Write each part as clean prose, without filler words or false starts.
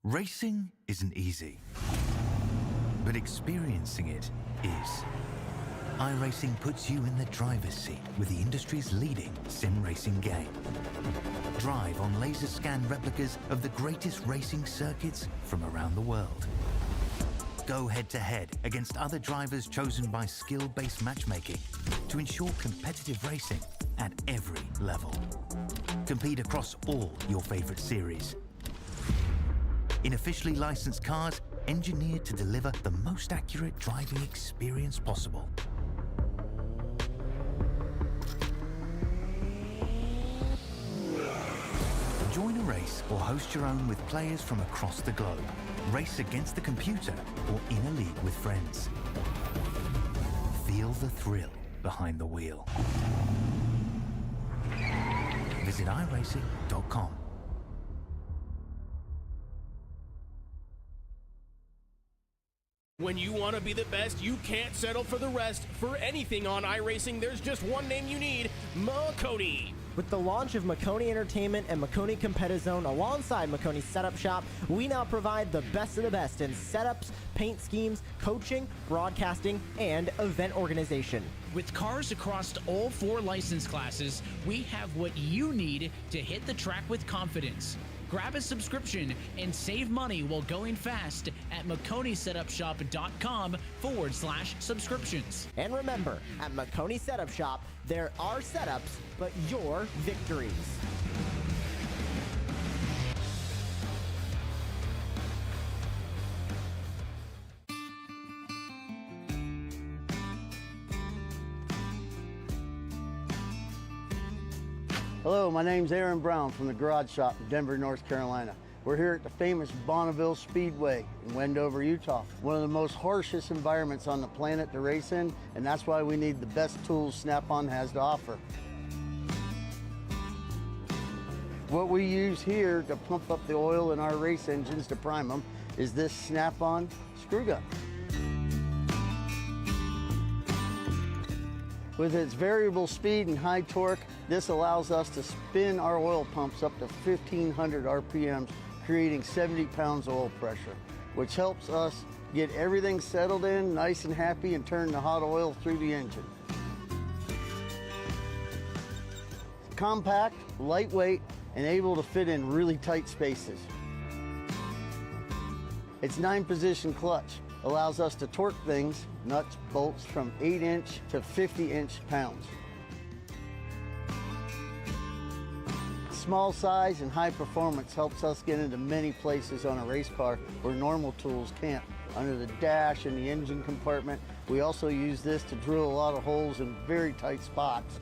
Racing isn't easy, but experiencing it is. iRacing puts you in the driver's seat with the industry's leading sim racing game. Drive on laser scan replicas of the greatest racing circuits from around the world. Go head-to-head against other drivers chosen by skill-based matchmaking to ensure competitive racing at every level. Compete across all your favorite series. In officially licensed cars, engineered to deliver the most accurate driving experience possible. Join a race or host your own with players from across the globe. Race against the computer or in a league with friends. Feel the thrill behind the wheel. Visit iRacing.com. When you want to be the best, you can't settle for the rest. For anything on iRacing, there's just one name you need: McCone. With the launch of McCone Entertainment and McCone Competizone alongside McCone Setup Shop, we now provide the best of the best in setups, paint schemes, coaching, broadcasting, and event organization. With cars across all 4 license classes, we have what you need to hit the track with confidence. Grab a subscription and save money while going fast at McConeSetupShop.com/subscriptions. And remember, at McCone Setup Shop, there are setups, but your victories. Hello, my name's Aaron Brown from the Garage Shop in Denver, North Carolina. We're here at the famous Bonneville Speedway in Wendover, Utah. One of the most harshest environments on the planet to race in, and that's why we need the best tools Snap-on has to offer. What we use here to pump up the oil in our race engines to prime them is this Snap-on screw gun. With its variable speed and high torque, this allows us to spin our oil pumps up to 1,500 RPMs, creating 70 pounds oil pressure, which helps us get everything settled in, nice and happy, and turn the hot oil through the engine. Compact, lightweight, and able to fit in really tight spaces. Its 9-position clutch allows us to torque things, nuts, bolts, from 8-inch to 50-inch pounds. Small size and high performance helps us get into many places on a race car where normal tools can't. Under the dash and the engine compartment, we also use this to drill a lot of holes in very tight spots.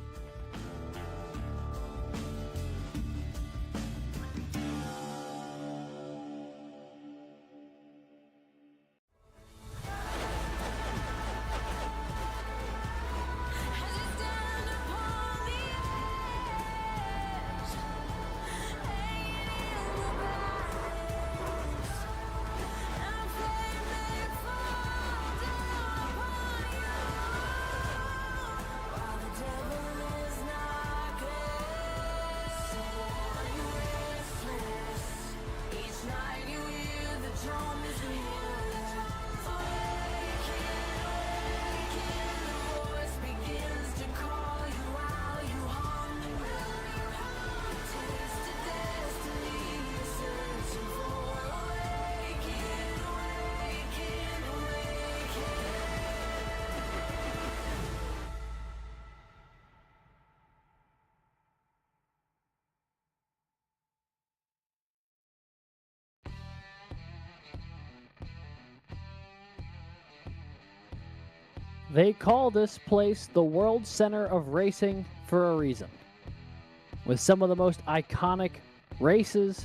They call this place the world center of racing for a reason. With some of the most iconic races,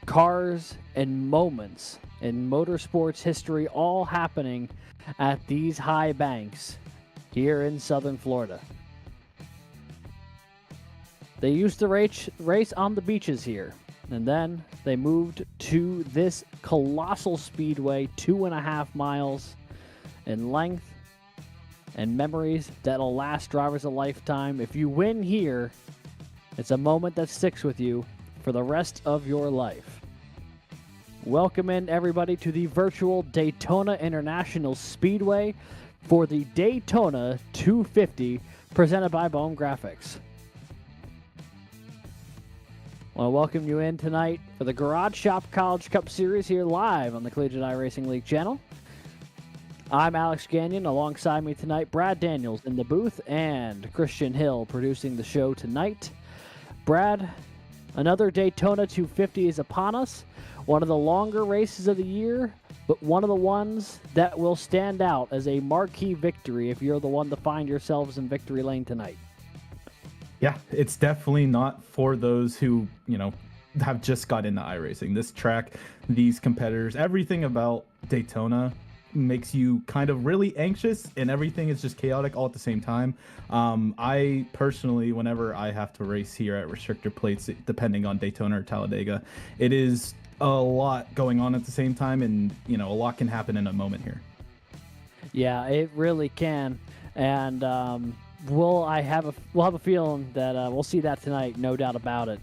cars, and moments in motorsports history all happening at these high banks here in southern Florida. They used to race on the beaches here, and then they moved to this colossal speedway, 2.5 miles in length, and memories that'll last drivers a lifetime. If you win here, it's a moment that sticks with you for the rest of your life. Welcome in, everybody, to the virtual Daytona International Speedway for the Daytona 250, presented by Bohm Graphics. I want to welcome you in tonight for the Garage Shop College Cup Series here live on the Collegiate iRacing League channel. I'm Alex Gagnon. Alongside me tonight, Brad Daniels in the booth and Christian Hill producing the show tonight. Brad, another Daytona 250 is upon us. One of the longer races of the year, but one of the ones that will stand out as a marquee victory if you're the one to find yourselves in victory lane tonight. Yeah, it's definitely not for those who, have just got into iRacing. This track, these competitors, everything about Daytona makes you kind of really anxious, and everything is just chaotic all at the same time. I personally, whenever I have to race here at restrictor plates, depending on Daytona or Talladega, it is a lot going on at the same time, and a lot can happen in a moment here. Yeah, it really can, and we'll have a feeling that we'll see that tonight, no doubt about it.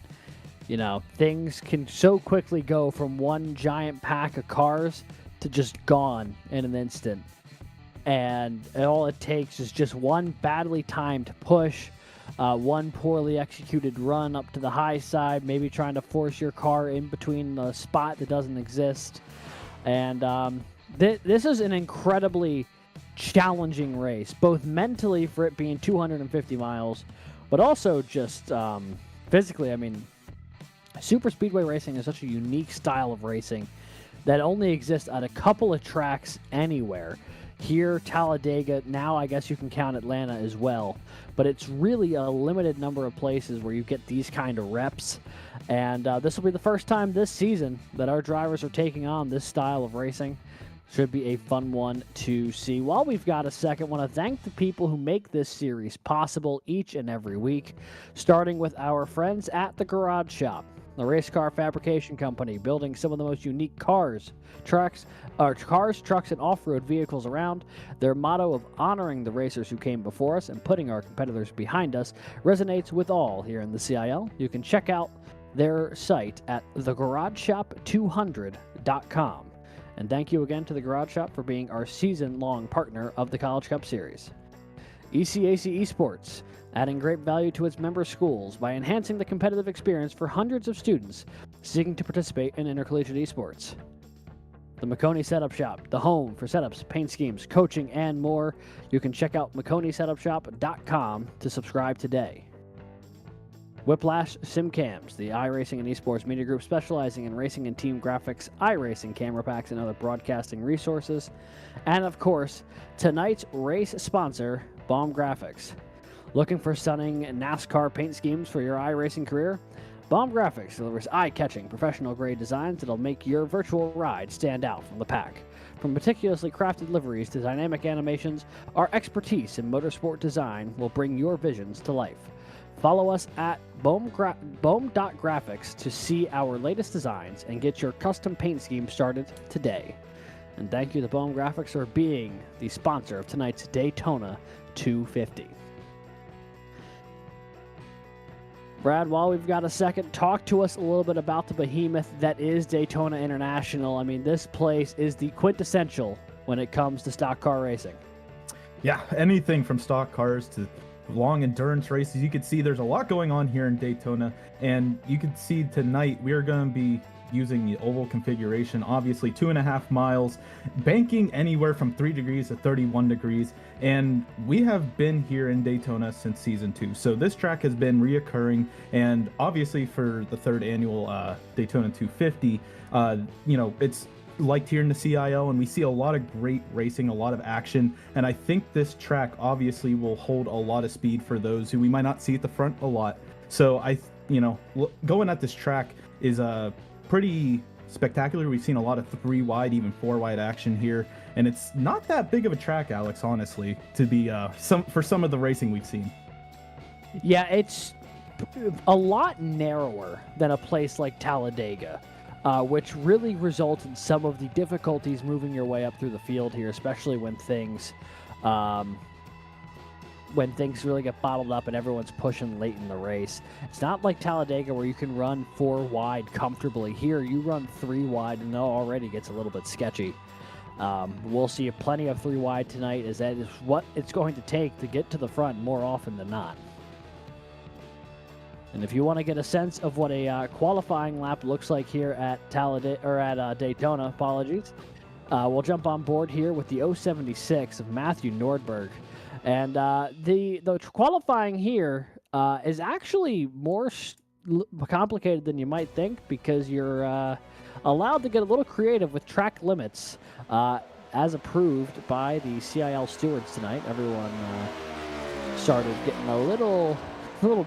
Things can so quickly go from one giant pack of cars to just gone in an instant, and all it takes is just one badly timed push, one poorly executed run up to the high side, maybe trying to force your car in between a spot that doesn't exist. And this is an incredibly challenging race, both mentally for it being 250 miles, but also just physically. I mean, super speedway racing is such a unique style of racing that only exists at a couple of tracks anywhere. Here, Talladega, now I guess you can count Atlanta as well, but it's really a limited number of places where you get these kind of reps, and this will be the first time this season that our drivers are taking on this style of racing. Should be a fun one to see. While we've got a second, I want to thank the people who make this series possible each and every week, starting with our friends at the Garage Shop, the race car fabrication company, building some of the most unique cars, trucks, and off-road vehicles around. Their motto of honoring the racers who came before us and putting our competitors behind us resonates with all here in the CIL. You can check out their site at thegarageshop200.com. And thank you again to the Garage Shop for being our season-long partner of the College Cup Series. ECAC Esports, adding great value to its member schools by enhancing the competitive experience for hundreds of students seeking to participate in intercollegiate esports. The McCone Setup Shop, the home for setups, paint schemes, coaching, and more. You can check out McConeSetupShop.com to subscribe today. Whiplash SimCams, the iRacing and esports media group specializing in racing and team graphics, iRacing camera packs, and other broadcasting resources. And of course, tonight's race sponsor, Bohm Graphics. Looking for stunning NASCAR paint schemes for your iRacing career? Bohm Graphics delivers eye-catching, professional-grade designs that'll make your virtual ride stand out from the pack. From meticulously crafted liveries to dynamic animations, our expertise in motorsport design will bring your visions to life. Follow us at Bohm.graphics to see our latest designs and get your custom paint scheme started today. And thank you to Bohm Graphics for being the sponsor of tonight's Daytona 250. Brad, while we've got a second, talk to us a little bit about the behemoth that is Daytona International. I mean, this place is the quintessential when it comes to stock car racing. Yeah, anything from stock cars to long endurance races. You can see there's a lot going on here in Daytona, and you can see tonight we are going to be using the oval configuration, obviously 2.5 miles, banking anywhere from 3 degrees to 31 degrees, and we have been here in Daytona since season 2, so this track has been reoccurring, and obviously for the third annual Daytona 250, it's liked here in the CIL, and we see a lot of great racing, a lot of action, and I think this track obviously will hold a lot of speed for those who we might not see at the front a lot. So going at this track is pretty spectacular. We've seen a lot of 3 wide, even 4 wide action here, and it's not that big of a track, Alex, honestly, to be for some of the racing we've seen. Yeah, it's a lot narrower than a place like Talladega. Which really results in some of the difficulties moving your way up through the field here, especially when things when things really get bottled up and everyone's pushing late in the race. It's not like Talladega where you can run 4 wide comfortably. Here, you run 3 wide, and it already gets a little bit sketchy. We'll see plenty of 3 wide tonight, as that is what it's going to take to get to the front more often than not. And if you want to get a sense of what a qualifying lap looks like here at Daytona, apologies, we'll jump on board here with the 076 of Matthew Nordberg. And the qualifying here is actually more complicated than you might think, because you're allowed to get a little creative with track limits, as approved by the CIL stewards tonight. Everyone started getting a little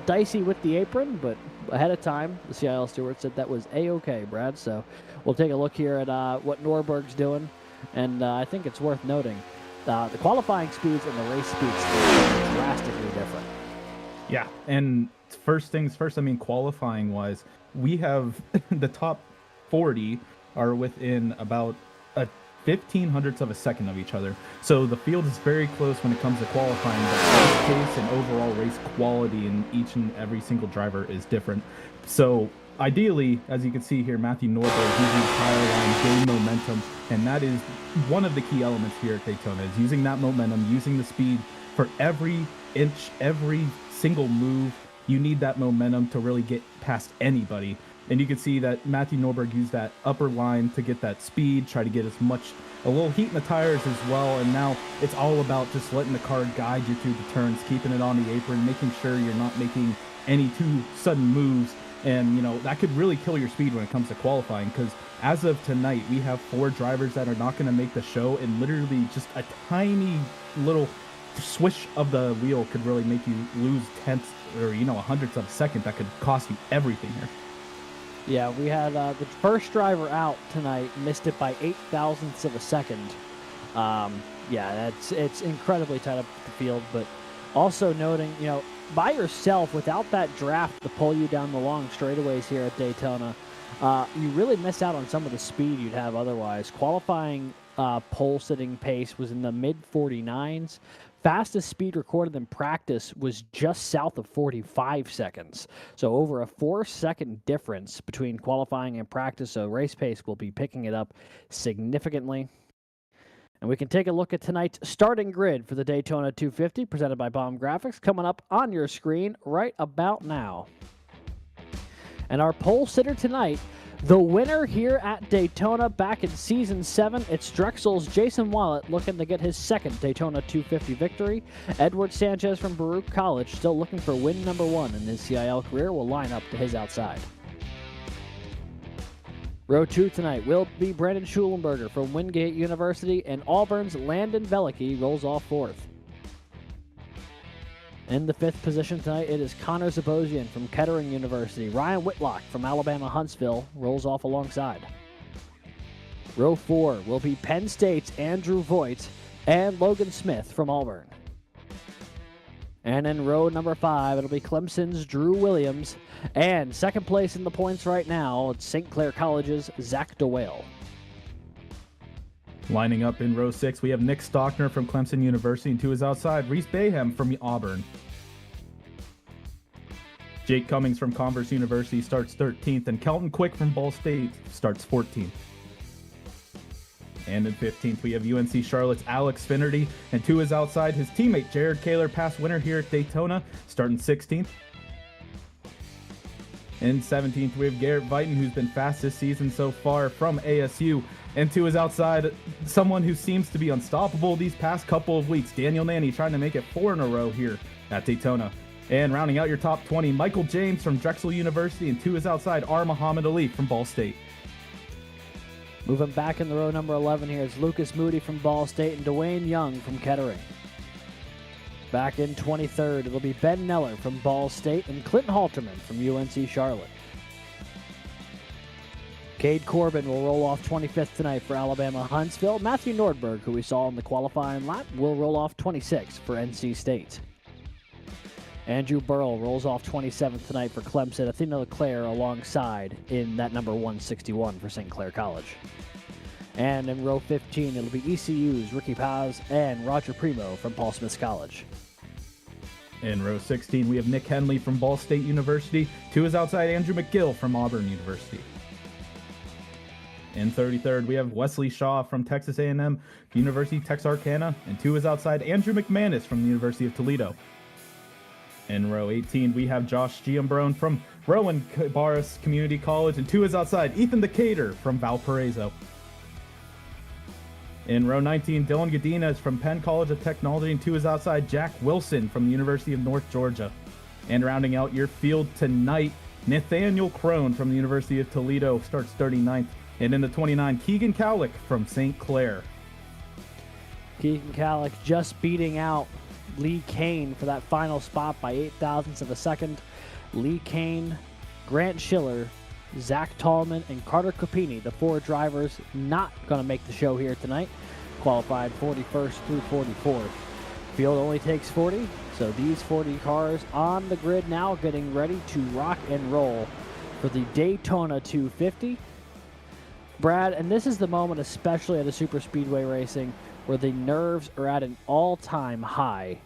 dicey with the apron, but ahead of time, the CIL steward said that was A-okay, Brad. So we'll take a look here at what Nordberg's doing, and I think it's worth noting the qualifying speeds and the race speeds are drastically different. Yeah, and first things first, I mean, qualifying-wise, we have the top 40 are within about a 0.15 of a second of each other. So the field is very close when it comes to qualifying, but race pace and overall race quality in each and every single driver is different. So ideally, as you can see here, Matthew Nordberg using tire line, gain momentum, and that is one of the key elements here at Daytona, is using that momentum, using the speed for every inch, every single move. You need that momentum to really get past anybody. And you can see that Matthew Nordberg used that upper line to get that speed, try to get a little heat in the tires as well. And now it's all about just letting the car guide you through the turns, keeping it on the apron, making sure you're not making any too sudden moves. And, you know, that could really kill your speed when it comes to qualifying, because as of tonight, we have 4 drivers that are not going to make the show, and literally just a tiny little swish of the wheel could really make you lose tenths or, you know, 100ths of a second. That could cost you everything here. Yeah, we had the first driver out tonight missed it by 0.08 of a second. Yeah, it's incredibly tight up the field, but also noting, you know, by yourself without that draft to pull you down the long straightaways here at Daytona, you really miss out on some of the speed you'd have otherwise. Qualifying pole sitting pace was in the mid 49s. Fastest speed recorded in practice was just south of 45 seconds. So over a 4-second difference between qualifying and practice. So race pace will be picking it up significantly. And we can take a look at tonight's starting grid for the Daytona 250, presented by Bomb Graphics, coming up on your screen right about now. And our pole sitter tonight, the winner here at Daytona back in Season 7, it's Drexel's Jason Wallet looking to get his second Daytona 250 victory. Edward Sanchez from Baruch College, still looking for win number 1 in his CIL career, will line up to his outside. Row 2 tonight will be Brandon Schulenberger from Wingate University, and Auburn's Landon Velicki rolls off 4th. In the 5th position tonight, it is Connor Zabosian from Kettering University. Ryan Whitlock from Alabama Huntsville rolls off alongside. Row 4 will be Penn State's Andrew Voigt and Logan Smith from Auburn. And in row number 5, it'll be Clemson's Drew Williams. And second place in the points right now, it's St. Clair College's Zach DeWale. Lining up in row 6, we have Nick Stockner from Clemson University, and to his outside, Reese Bayham from Auburn. Jake Cummings from Converse University starts 13th, and Kelton Quick from Ball State starts 14th. And in 15th, we have UNC Charlotte's Alex Finnerty, and to his outside, his teammate Jared Kaler, past winner here at Daytona, starting 16th. In 17th, we have Garrett Vighton, who's been fast this season so far from ASU. And to his outside, someone who seems to be unstoppable these past couple of weeks, Daniel Nanny, trying to make it 4 in a row here at Daytona. And rounding out your top 20, Michael James from Drexel University, and to his outside, R. Muhammad Ali from Ball State. Moving back in the row number 11 here is Lucas Moody from Ball State and Dwayne Young from Kettering. Back in 23rd, it'll be Ben Neller from Ball State and Clinton Halterman from UNC Charlotte. Cade Corbin will roll off 25th tonight for Alabama Huntsville. Matthew Nordberg, who we saw in the qualifying lap, will roll off 26th for NC State. Andrew Burrell rolls off 27th tonight for Clemson. Athena LeClaire alongside in that number 161 for St. Clair College. And in row 15, it'll be ECU's Ricky Paz and Roger Primo from Paul Smith College. In row 16, we have Nick Henley from Ball State University. To his outside, Andrew McGill from Auburn University. In 33rd, we have Wesley Shaw from Texas A&M University Texarkana. And to his outside, Andrew McManus from the University of Toledo. In row 18, we have Josh Giambrone from Rowan Barris Community College. And to his outside, Ethan Decatur from Valparaiso. In row 19, Dylan Godina is from Penn College of Technology, and to his outside, Jack Wilson from the University of North Georgia. And rounding out your field tonight, Nathaniel Crone from the University of Toledo starts 39th. And in the 29, Keegan Cowlick from St. Clair. Keegan Cowlick just beating out Lee Kane for that final spot by 0.08 of a second. Lee Kane, Grant Schiller, Zach Tallman, and Carter Copini, the 4 drivers not going to make the show here tonight, qualified 41st through 44th. Field only takes 40, so these 40 cars on the grid now getting ready to rock and roll for the Daytona 250. Brad, and this is the moment, especially at a super speedway racing, where the nerves are at an all-time high.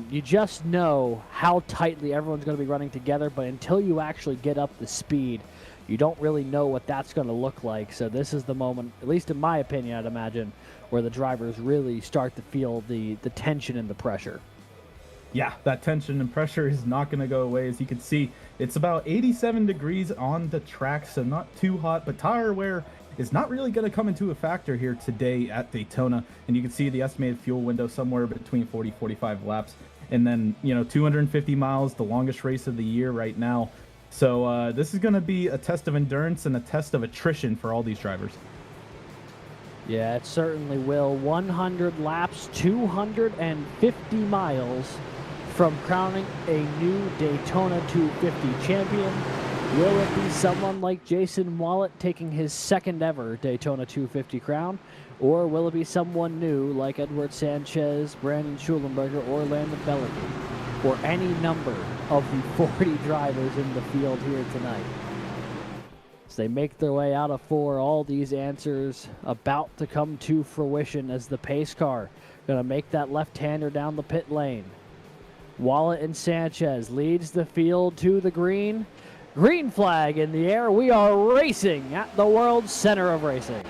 You just know how tightly everyone's going to be running together, but until you actually get up the speed, you don't really know what that's going to look like. So this is the moment, at least in my opinion, I'd imagine, where the drivers really start to feel the tension and the pressure. Yeah, that tension and pressure is not going to go away. As you can see, it's about 87 degrees on the track, so not too hot, but tire wear is not really going to come into a factor here today at Daytona. And you can see the estimated fuel window somewhere between 40-45 laps. And then, 250 miles, the longest race of the year right now. So this is going to be a test of endurance and a test of attrition for all these drivers. Yeah, it certainly will. 100 laps, 250 miles from crowning a new Daytona 250 champion. Will it be someone like Jason Wallet taking his second ever Daytona 250 crown? Or will it be someone new like Edward Sanchez, Brandon Schulenberger, or Landon Bellinger? Or any number of the 40 drivers in the field here tonight? As they make their way out of 4, all these answers about to come to fruition as the pace car going to make that left-hander down the pit lane. Wallet and Sanchez leads the field to the green. Green flag in the air. We are racing at the world's center of racing.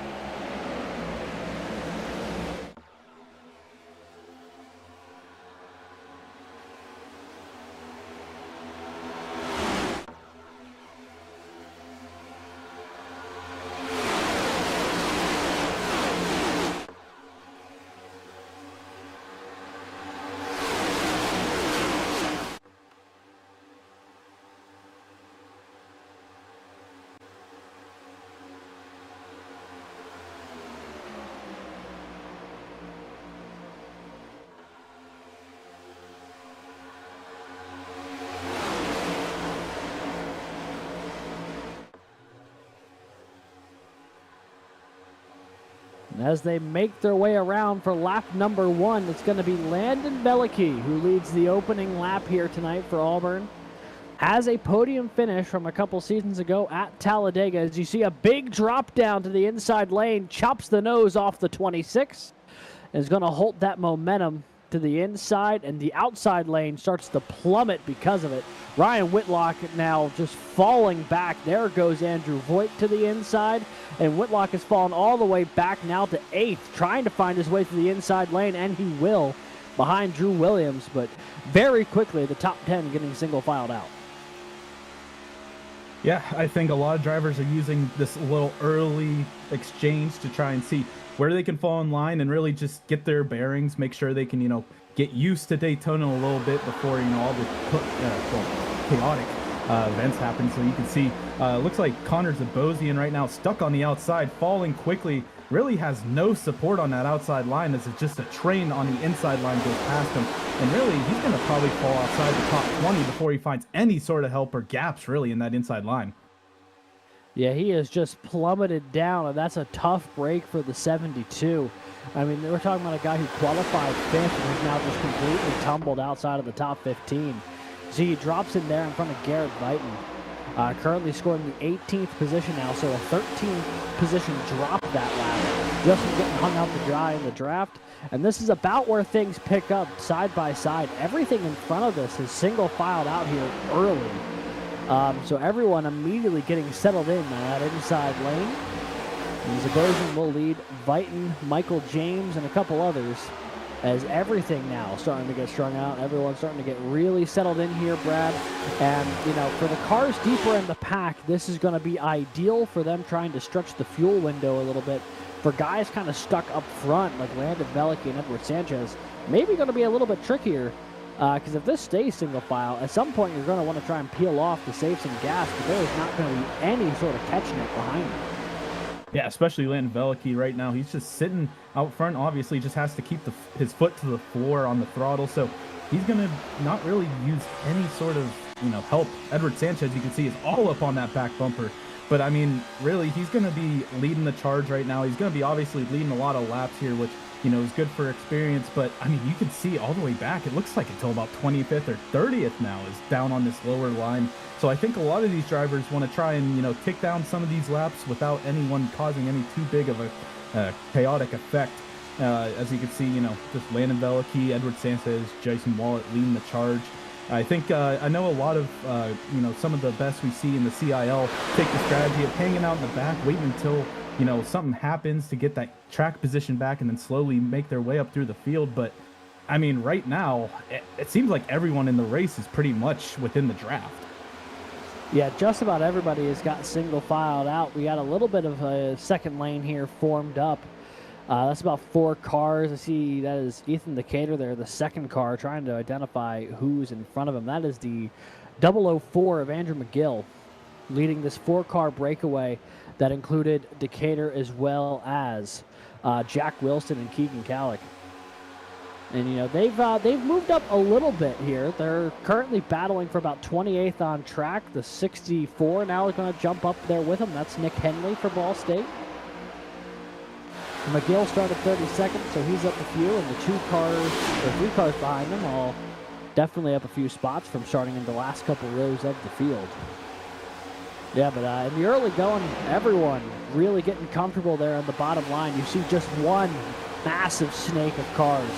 As they make their way around for lap number 1, it's going to be Landon Bellicky who leads the opening lap here tonight for Auburn. Has a podium finish from a couple seasons ago at Talladega. As you see a big drop down to the inside lane, chops the nose off the 26, and is going to hold that momentum to the inside, and the outside lane starts to plummet because of it. Ryan Whitlock now just falling back. There goes Andrew Voigt to the inside, and Whitlock has fallen all the way back now to 8th, trying to find his way to the inside lane, and he will, behind Drew Williams, but very quickly the top 10 getting single filed out. Yeah, I think a lot of drivers are using this little early exchange to try and see where they can fall in line and really just get their bearings, make sure they can, get used to Daytona a little bit before, all the chaotic events happen. So you can see, looks like Connor Zabosian right now stuck on the outside, falling quickly, really has no support on that outside line as it's just a train on the inside line goes past him. And really, he's going to probably fall outside the top 20 before he finds any sort of help or gaps really in that inside line. Yeah, he has just plummeted down, and that's a tough break for the 72. I mean, we're talking about a guy who qualified 5th and has now just completely tumbled outside of the top 15. So he drops in there in front of Garrett Vighton. Currently scoring the 18th position now, so a 13th position drop that lap. Justin getting hung out to dry in the draft. And this is about where things pick up side by side. Everything in front of this is single filed out here early. So everyone immediately getting settled in that inside lane. And Zabozian will lead Viton, Michael James, and a couple others, as everything now starting to get strung out. Everyone's starting to get really settled in here, Brad. And, you know, for the cars deeper in the pack, this is going to be ideal for them trying to stretch the fuel window a little bit. For guys kind of stuck up front, like Landon Veliky and Edward Sanchez, maybe going to be a little bit trickier. Because if this stays single file, at some point you're going to want to try and peel off to save some gas, but there is not going to be any sort of catching it behind them. Yeah, especially Landon Veliky right now. He's just sitting out front. Obviously, just has to keep his foot to the floor on the throttle. So he's going to not really use any sort of, help. Edward Sanchez, you can see, is all up on that back bumper. But, I mean, really, he's going to be leading the charge right now. He's going to be obviously leading a lot of laps here, which, is good for experience. But, I mean, you can see all the way back, it looks like until about 25th or 30th now is down on this lower line. So I think a lot of these drivers want to try and, tick down some of these laps without anyone causing any too big of a chaotic effect. As you can see, just Landon Veliky, Edward Sanchez, Jason Wallet leading the charge. I think I know a lot of, some of the best we see in the CIL take the strategy of hanging out in the back, waiting until, something happens to get that track position back and then slowly make their way up through the field. But, I mean, right now, it seems like everyone in the race is pretty much within the draft. Yeah, just about everybody has got single filed out. We got a little bit of a second lane here formed up. That's about 4 cars. I see that is Ethan Decatur there, the second car, trying to identify who's in front of him. That is the 004 of Andrew McGill, leading this 4-car breakaway that included Decatur as well as Jack Wilson and Keegan Kallick. And, they've moved up a little bit here. They're currently battling for about 28th on track. The 64 now is going to jump up there with them. That's Nick Henley for Ball State. McGill started 32nd, so he's up a few. And the 3 cars behind them all definitely up a few spots from starting in the last couple rows of the field. Yeah, but in the early going, everyone really getting comfortable there on the bottom line. You see just one massive snake of cars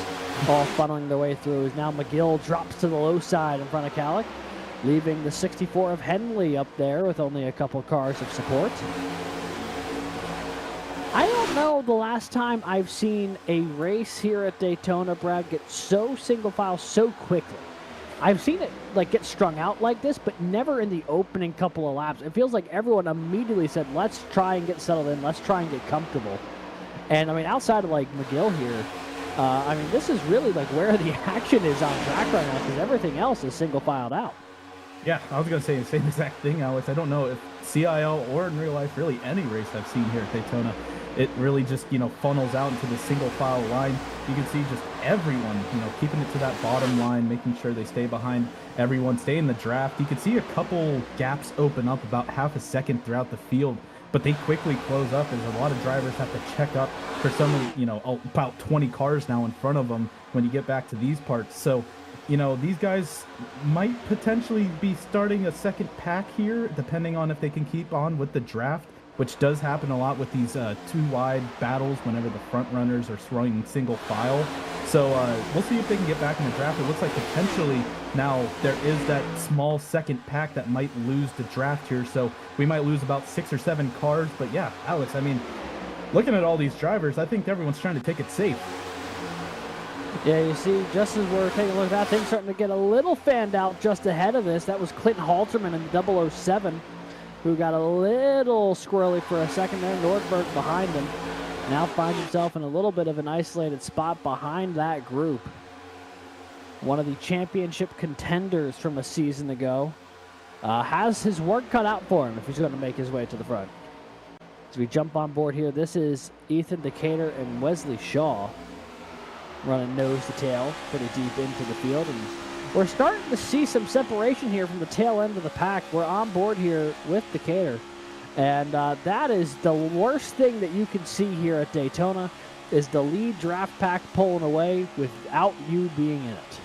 all funneling their way through. As now McGill drops to the low side in front of Kallick, leaving the 64 of Henley up there with only a couple cars of support. I don't know the last time I've seen a race here at Daytona, Brad, get so single file so quickly. I've seen it get strung out like this, but never in the opening couple of laps. It feels like everyone immediately said, let's try and get settled in, let's try and get comfortable. And I mean, outside of McGill here, this is really where the action is on track right now, because everything else is single filed out. Yeah, I was going to say the same exact thing, Alex. I don't know if CIL or in real life, really any race I've seen here at Daytona, it really just, funnels out into the single file line. You can see just everyone, keeping it to that bottom line, making sure they stay behind everyone, stay in the draft. You can see a couple gaps open up about half a second throughout the field, but they quickly close up as a lot of drivers have to check up for some of, about 20 cars now in front of them when you get back to these parts. So, these guys might potentially be starting a second pack here, depending on if they can keep on with the draft, which does happen a lot with these 2-wide battles whenever the front runners are throwing single file. So we'll see if they can get back in the draft. It looks like potentially now there is that small second pack that might lose the draft here. So we might lose about 6 or 7 cars. But yeah, Alex, I mean, looking at all these drivers, I think everyone's trying to take it safe. Yeah, you see, just as we're taking a look at that, things starting to get a little fanned out just ahead of this. That was Clinton Halterman in the 007, who got a little squirrely for a second there. Nordberg behind him. Now finds himself in a little bit of an isolated spot behind that group. One of the championship contenders from a season ago has his work cut out for him if he's going to make his way to the front. As we jump on board here, this is Ethan Decatur and Wesley Shaw running nose to tail pretty deep into the field. And we're starting to see some separation here from the tail end of the pack. We're on board here with Decatur. And that is the worst thing that you can see here at Daytona, is the lead draft pack pulling away without you being in it.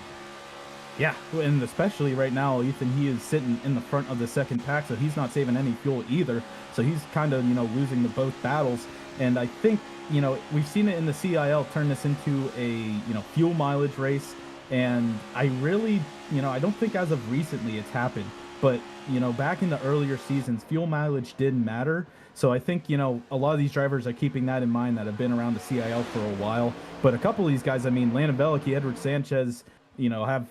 Yeah, and especially right now, Ethan, he is sitting in the front of the second pack, so he's not saving any fuel either. So he's kind of, losing the both battles. And I think we've seen it in the CIL turn this into a, fuel mileage race. And I really, I don't think as of recently it's happened, but, back in the earlier seasons, fuel mileage did matter. So I think, a lot of these drivers are keeping that in mind that have been around the CIL for a while. But a couple of these guys, I mean, Landon Veliky, Edward Sanchez, have,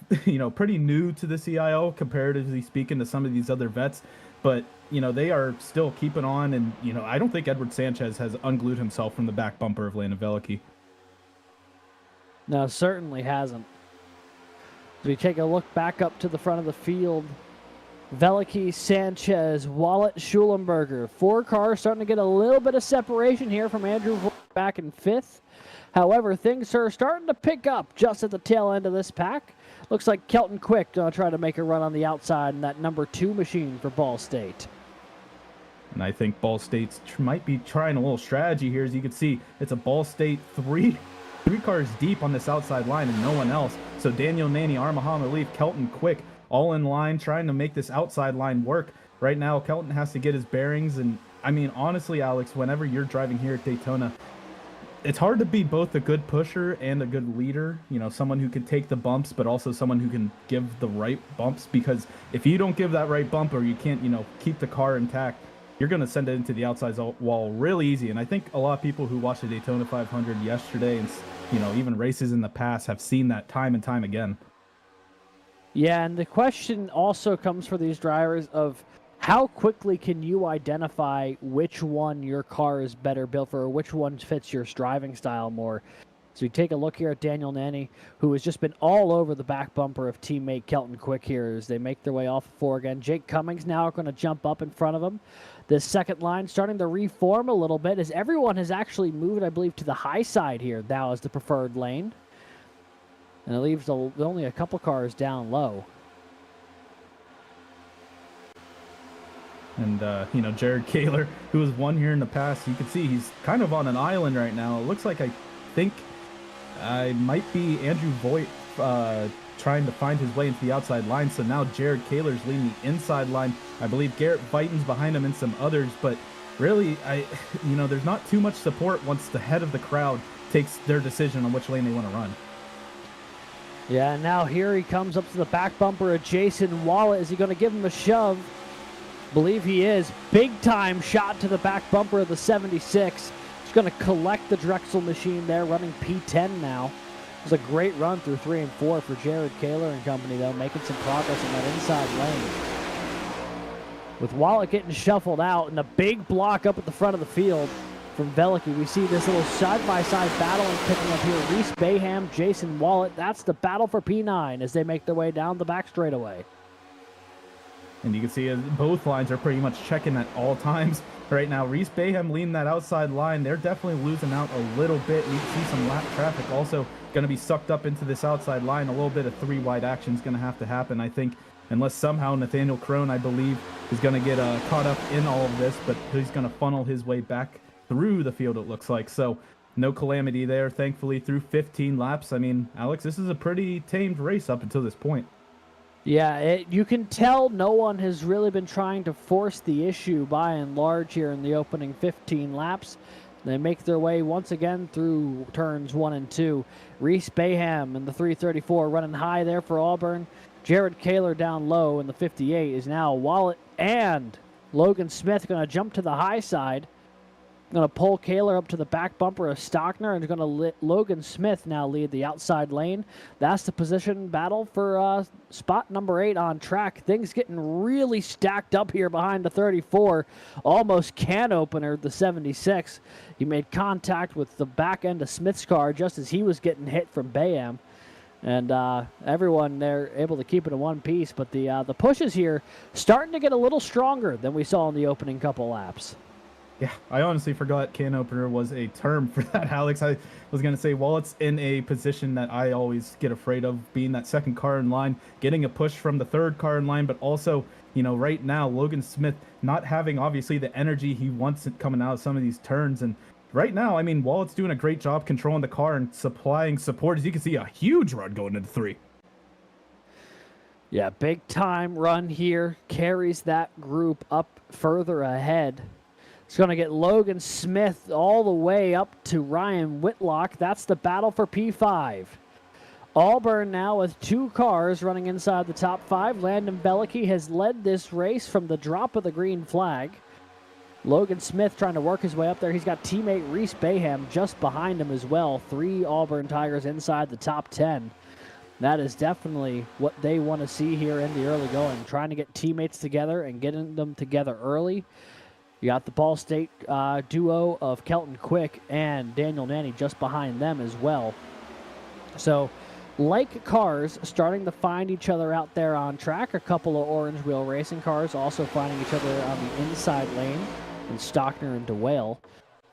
pretty new to the CIL comparatively speaking to some of these other vets. But, they are still keeping on. And, I don't think Edward Sanchez has unglued himself from the back bumper of Landon Veliky. No, certainly hasn't. As we take a look back up to the front of the field, Veliky, Sanchez, Wallet, Schulenberger. 4 cars starting to get a little bit of separation here from Andrew back in 5th. However, things are starting to pick up just at the tail end of this pack. Looks like Kelton Quick going to try to make a run on the outside in that number 2 machine for Ball State. And I think Ball State might be trying a little strategy here. As you can see, it's a Ball State 3 cars deep on this outside line and no one else. So Daniel Naney, Armaham Leaf, Kelton Quick, all in line trying to make this outside line work. Right now, Kelton has to get his bearings. And I mean, honestly, Alex, whenever you're driving here at Daytona, it's hard to be both a good pusher and a good leader, someone who can take the bumps, but also someone who can give the right bumps, because if you don't give that right bump or you can't, keep the car intact, you're going to send it into the outside wall really easy. And I think a lot of people who watched the Daytona 500 yesterday and, even races in the past have seen that time and time again. Yeah, and the question also comes for these drivers of how quickly can you identify which one your car is better built for or which one fits your driving style more. So we take a look here at Daniel Naney, who has just been all over the back bumper of teammate Kelton Quick here as they make their way off 4 again. Jake Cummings now going to jump up in front of him. This second line starting to reform a little bit as everyone has actually moved, I believe, to the high side here now as the preferred lane. And it leaves only a couple cars down low. And, Jared Kaler, who has won here in the past, you can see he's kind of on an island right now. It looks like I might be Andrew Voigt trying to find his way into the outside line. So now Jared Kaler's leading the inside line. I believe Garrett Vighton's behind him and some others. But really, there's not too much support once the head of the crowd takes their decision on which lane they want to run. Yeah, now here he comes up to the back bumper of Jason Wallet. Is he going to give him a shove? Believe he is. Big time shot to the back bumper of the 76. He's going to collect the Drexel machine there, running P10 now. It was a great run through 3 and 4 for Jared Kaler and company, though, making some progress in that inside lane. With Wallet getting shuffled out and a big block up at the front of the field from Veliky, we see this little side-by-side battle and picking up here. Reese Bayham, Jason Wallet. That's the battle for P9 as they make their way down the back straightaway. And you can see both lines are pretty much checking at all times right now. Reese Bayham leading that outside line. They're definitely losing out a little bit. You can see some lap traffic also going to be sucked up into this outside line. A little bit of 3-wide action is going to have to happen, I think, unless somehow Nathaniel Crone, I believe, is going to get caught up in all of this, but he's going to funnel his way back through the field, it looks like. So no calamity there, thankfully, through 15 laps. I mean, Alex, this is a pretty tamed race up until this point. Yeah, you can tell no one has really been trying to force the issue by and large here in the opening 15 laps. They make their way once again through turns 1 and 2. Reese Bayham in the 334 running high there for Auburn. Jared Kaler down low in the 58 is now Wallet and Logan Smith going to jump to the high side. Going to pull Kaler up to the back bumper of Stockner and going to let Logan Smith now lead the outside lane. That's the position battle for spot number 8 on track. Things getting really stacked up here behind the 34. Almost can opener, the 76. He made contact with the back end of Smith's car just as he was getting hit from Bayham. And everyone there able to keep it in one piece. But the pushes here starting to get a little stronger than we saw in the opening couple laps. Yeah, I honestly forgot can opener was a term for that, Alex. I was going to say, Wallet's in a position that I always get afraid of, being that second car in line, getting a push from the third car in line, but also, right now, Logan Smith not having, obviously, the energy he wants coming out of some of these turns. And right now, I mean, Wallet's doing a great job controlling the car and supplying support. As you can see, a huge run going into 3. Yeah, big time run here. Carries that group up further ahead. It's going to get Logan Smith all the way up to Ryan Whitlock. That's the battle for P5. Auburn now with 2 cars running inside the top 5. Landon Bellicke has led this race from the drop of the green flag. Logan Smith trying to work his way up there. He's got teammate Reese Bayham just behind him as well. 3 Auburn Tigers inside the top 10. That is definitely what they want to see here in the early going, trying to get teammates together and getting them together early. You got the Ball State duo of Kelton Quick and Daniel Nanny just behind them as well. So, like cars starting to find each other out there on track, a couple of Orange Wheel Racing cars also finding each other on the inside lane in Stockner and DeWale,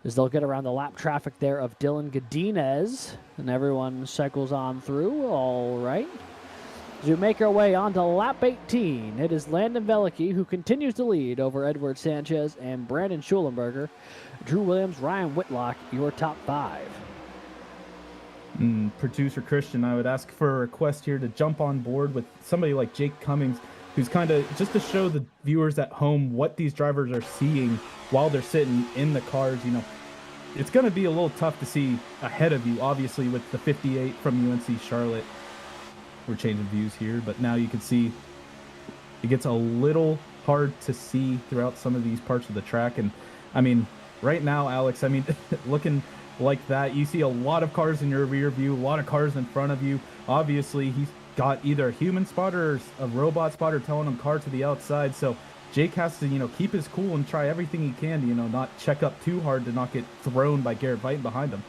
as they'll get around the lap traffic there of Dylan Godinez, and everyone cycles on through. All right. As we make our way on to lap 18, it is Landon Bellicke who continues to lead over Edward Sanchez and Brandon Schulenberger. Drew Williams, Ryan Whitlock, your top 5. Producer Christian, I would ask for a request here to jump on board with somebody like Jake Cummings, who's kind of just to show the viewers at home what these drivers are seeing while they're sitting in the cars. You know, it's going to be a little tough to see ahead of you, obviously, with the 58 from UNC Charlotte. We're changing views here, but now you can see it gets a little hard to see throughout some of these parts of the track. And I mean, right now, Alex, I mean, looking like that, you see a lot of cars in your rear view, a lot of cars in front of you. Obviously, he's got either a human spotter or a robot spotter telling him car to the outside. So Jake has to, you know, keep his cool and try everything he can to, you know, not check up too hard to not get thrown by Garrett Vighton behind him.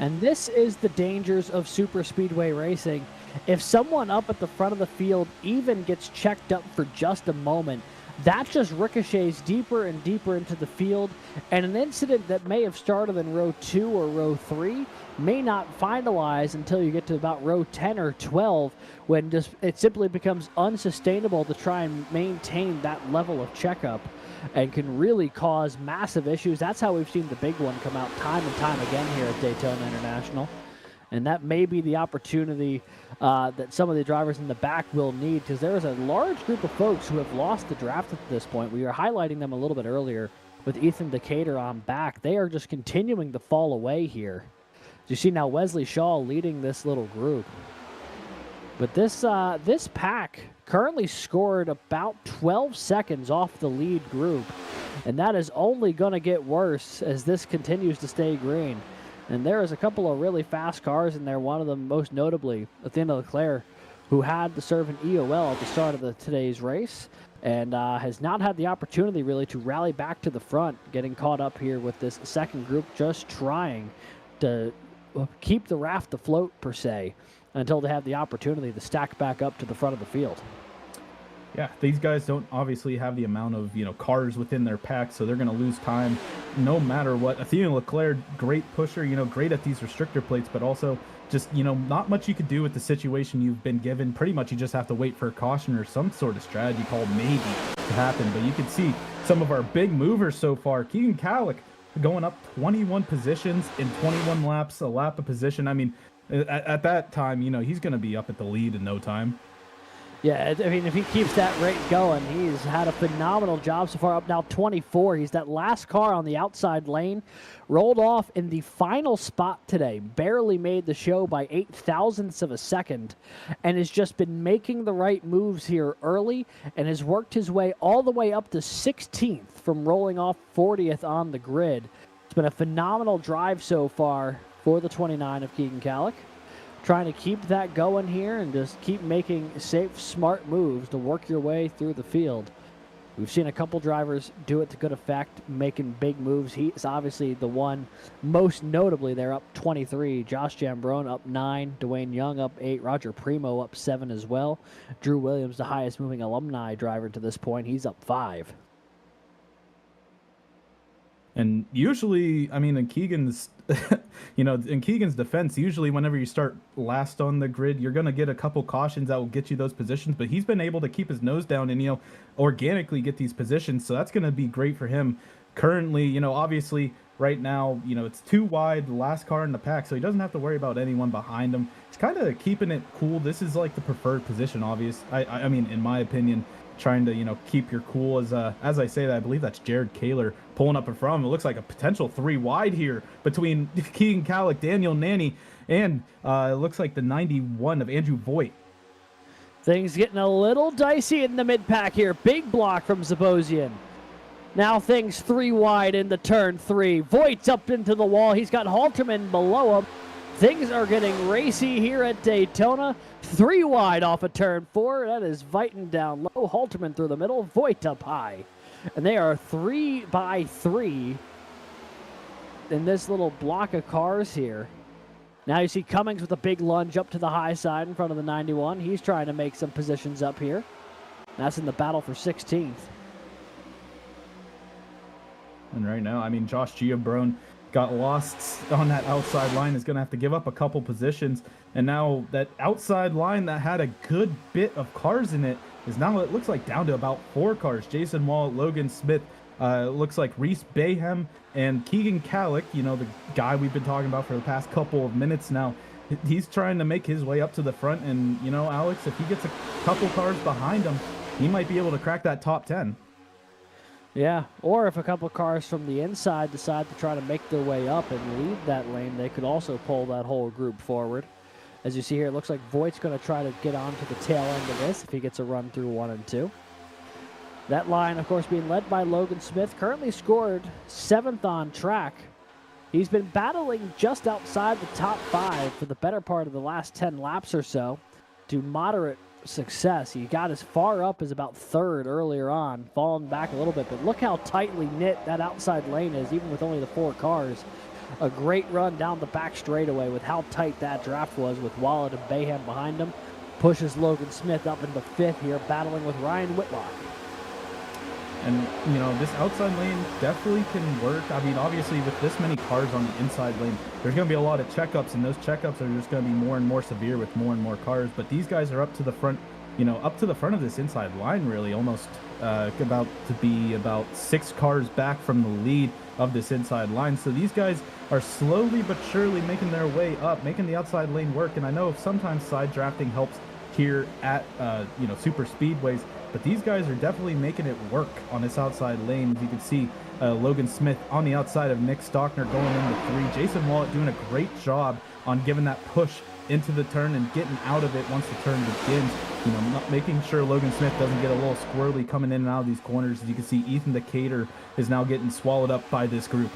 And this is the dangers of super speedway racing. If someone up at the front of the field even gets checked up for just a moment, that just ricochets deeper and deeper into the field, and an incident that may have started in row 2 or row 3 may not finalize until you get to about row 10 or 12, when just it simply becomes unsustainable to try and maintain that level of checkup, and can really cause massive issues. That's how we've seen the big one come out time and time again here at Daytona International. And that may be the opportunity that some of the drivers in the back will need, because there is a large group of folks who have lost the draft at this point. We were highlighting them a little bit earlier with Ethan Decatur on back. They are just continuing to fall away here. You see now Wesley Shaw leading this little group. But this pack currently scored about 12 seconds off the lead group, and that is only going to get worse as this continues to stay green. And there is a couple of really fast cars in there, one of them most notably Athena Leclerc, who had to serve an EOL at the start of today's race, and has not had the opportunity really to rally back to the front, getting caught up here with this second group, just trying to keep the raft afloat per se, until they have the opportunity to stack back up to the front of the field. Yeah, these guys don't obviously have the amount of, you know, cars within their pack, so they're going to lose time no matter what. Athena Leclerc, great pusher, you know, great at these restrictor plates, but also just, you know, not much you could do with the situation you've been given. Pretty much you just have to wait for a caution or some sort of strategy called maybe to happen. But you can see some of our big movers so far. Keegan Kallick going up 21 positions in 21 laps, a lap of position. I mean, at that time, you know, he's going to be up at the lead in no time. Yeah, I mean, if he keeps that rate going, he's had a phenomenal job so far, up now 24. He's that last car on the outside lane, rolled off in the final spot today, barely made the show by 8 thousandths of a second, and has just been making the right moves here early, and has worked his way all the way up to 16th from rolling off 40th on the grid. It's been a phenomenal drive so far for the 29 of Keegan Kallick. Trying to keep that going here and just keep making safe, smart moves to work your way through the field. We've seen a couple drivers do it to good effect, making big moves. He's obviously the one most notably. They're up 23. Josh Jambrone up 9. Dwayne Young up 8. Roger Primo up 7 as well. Drew Williams, the highest moving alumni driver to this point, he's up 5. And usually, I mean, in Keegan's, you know, in Keegan's defense, usually whenever you start last on the grid, you're going to get a couple cautions that will get you those positions. But he's been able to keep his nose down and, you know, organically get these positions. So that's going to be great for him. Currently, you know, obviously right now, you know, it's too wide, the last car in the pack, so he doesn't have to worry about anyone behind him. He's kind of keeping it cool. This is like the preferred position, I mean, in my opinion. trying to, keep your cool. As I say that, I believe that's Jared Kaler pulling up in front. It looks like a potential 3 wide here between Keegan Calick, Daniel Nanny, and it looks like the 91 of Andrew Voigt. Things getting a little dicey in the mid-pack here. Big block from Zabosian. Now things 3 wide into turn 3. Voigt's up into the wall. He's got Halterman below him. Things are getting racy here at Daytona. 3 wide off of turn 4. That is Vighton down low. Halterman through the middle. Voigt up high. And they are 3 by 3 in this little block of cars here. Now you see Cummings with a big lunge up to the high side in front of the 91. He's trying to make some positions up here. That's in the battle for 16th. And right now, Josh Giabrone got lost on that outside line, is going to have to give up a couple positions. And now that outside line that had a good bit of cars in it is now, it looks like, down to about 4 cars. Jason Wall, Logan Smith, looks like Reese Bayhem, and Keegan Calick, the guy we've been talking about for the past couple of minutes now. He's trying to make his way up to the front. And, Alex, if he gets a couple cars behind him, he might be able to crack that top 10. Yeah, or if a couple cars from the inside decide to try to make their way up and lead that lane, they could also pull that whole group forward. As you see here, it looks like Voigt's going to try to get onto the tail end of this if he gets a run through 1 and 2. That line, of course, being led by Logan Smith, currently scored 7th on track. He's been battling just outside the top 5 for the better part of the last 10 laps or so to moderate success. He got as far up as about 3rd earlier on, falling back a little bit, but look how tightly knit that outside lane is, even with only the 4 cars. A great run down the back straightaway with how tight that draft was, with Wallet and Bayham behind him. Pushes Logan Smith up into 5th here, battling with Ryan Whitlock. And, this outside lane definitely can work. Obviously, with this many cars on the inside lane, there's going to be a lot of checkups, and those checkups are just going to be more and more severe with more and more cars. But these guys are up to the front, up to the front of this inside line, really, almost about to be about 6 cars back from the lead of this inside line. So these guys are slowly but surely making their way up, making the outside lane work. And I know sometimes side drafting helps here at, super speedways, but these guys are definitely making it work on this outside lane. As you can see, Logan Smith on the outside of Nick Stockner going into 3. Jason Wallet doing a great job on giving that push into the turn and getting out of it once the turn begins. Making sure Logan Smith doesn't get a little squirrely coming in and out of these corners. As you can see, Ethan Decatur is now getting swallowed up by this group.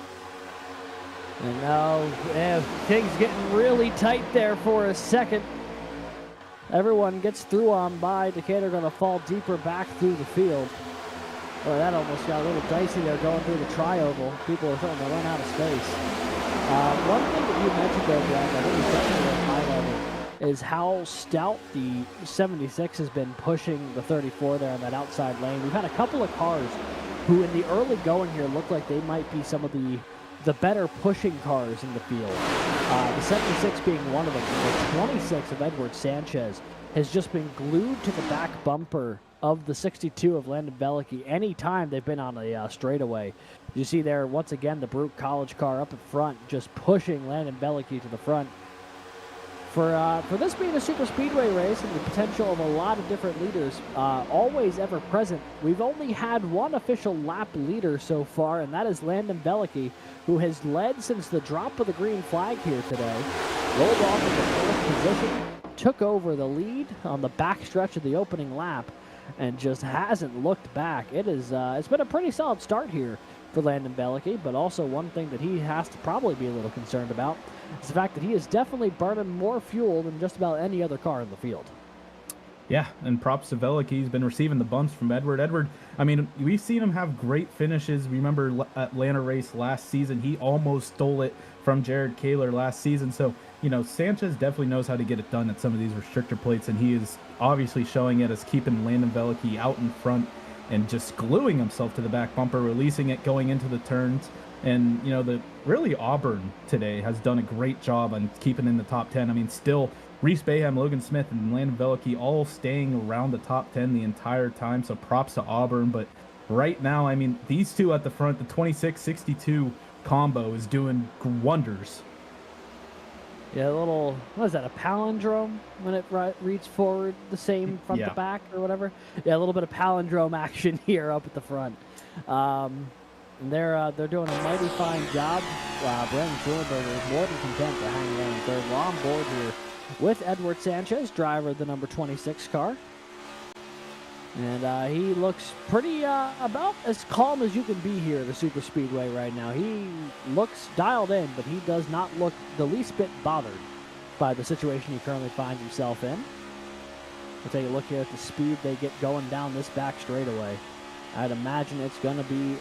And now things getting really tight there for a second. Everyone gets through on by. Decatur going to fall deeper back through the field. Boy, that almost got a little dicey there going through the tri-oval. People are starting to run out of space. One thing that you mentioned there, Jack, I think is definitely highlighted, is how stout the 76 has been pushing the 34 there on that outside lane. We've had a couple of cars who in the early going here look like they might be some of the better pushing cars in the field. The 76 being one of them. The 26 of Edward Sanchez has just been glued to the back bumper of the 62 of Landon Bellicke anytime they've been on a straightaway. You see there, once again, the Brook College car up in front, just pushing Landon Bellicke to the front. For this being a super speedway race and the potential of a lot of different leaders always ever present, we've only had one official lap leader so far, and that is Landon Bellicke, who has led since the drop of the green flag here today. Rolled off in the 4th position, took over the lead on the back stretch of the opening lap, and just hasn't looked back. It's been a pretty solid start here for Landon Bellicke, but also one thing that he has to probably be a little concerned about is the fact that he is definitely burning more fuel than just about any other car in the field. Yeah, and props to Bellicke. He's been receiving the bumps from Edward. Edward, we've seen him have great finishes. Remember Atlanta race last season, he almost stole it from Jared Kaler last season. So, Sanchez definitely knows how to get it done at some of these restrictor plates, and he is obviously showing it as keeping Landon Bellicke out in front and just gluing himself to the back bumper, releasing it going into the turns. And, really Auburn today has done a great job on keeping in the top 10. Still, Reese Bayham, Logan Smith, and Landon Bellicke all staying around the top 10 the entire time, so props to Auburn. But right now, these two at the front, the 26-62 combo is doing wonders. Yeah, a little, what is that, a palindrome when it reads forward the same front Yeah. to back or whatever? Yeah, a little bit of palindrome action here up at the front. They're doing a mighty fine job. Brandon Schulenberger is more than content to hang around third. We're on board here with Edward Sanchez, driver of the number 26 car. And he looks pretty about as calm as you can be here at the super speedway right now. He looks dialed in, but he does not look the least bit bothered by the situation he currently finds himself in. We'll take a look here at the speed they get going down this back straightaway. I'd imagine it's going to be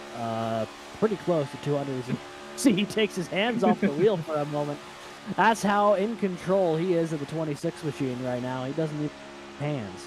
pretty close to 200. See, he takes his hands off the wheel for a moment. That's how in control he is of the 26 machine right now. He doesn't need hands.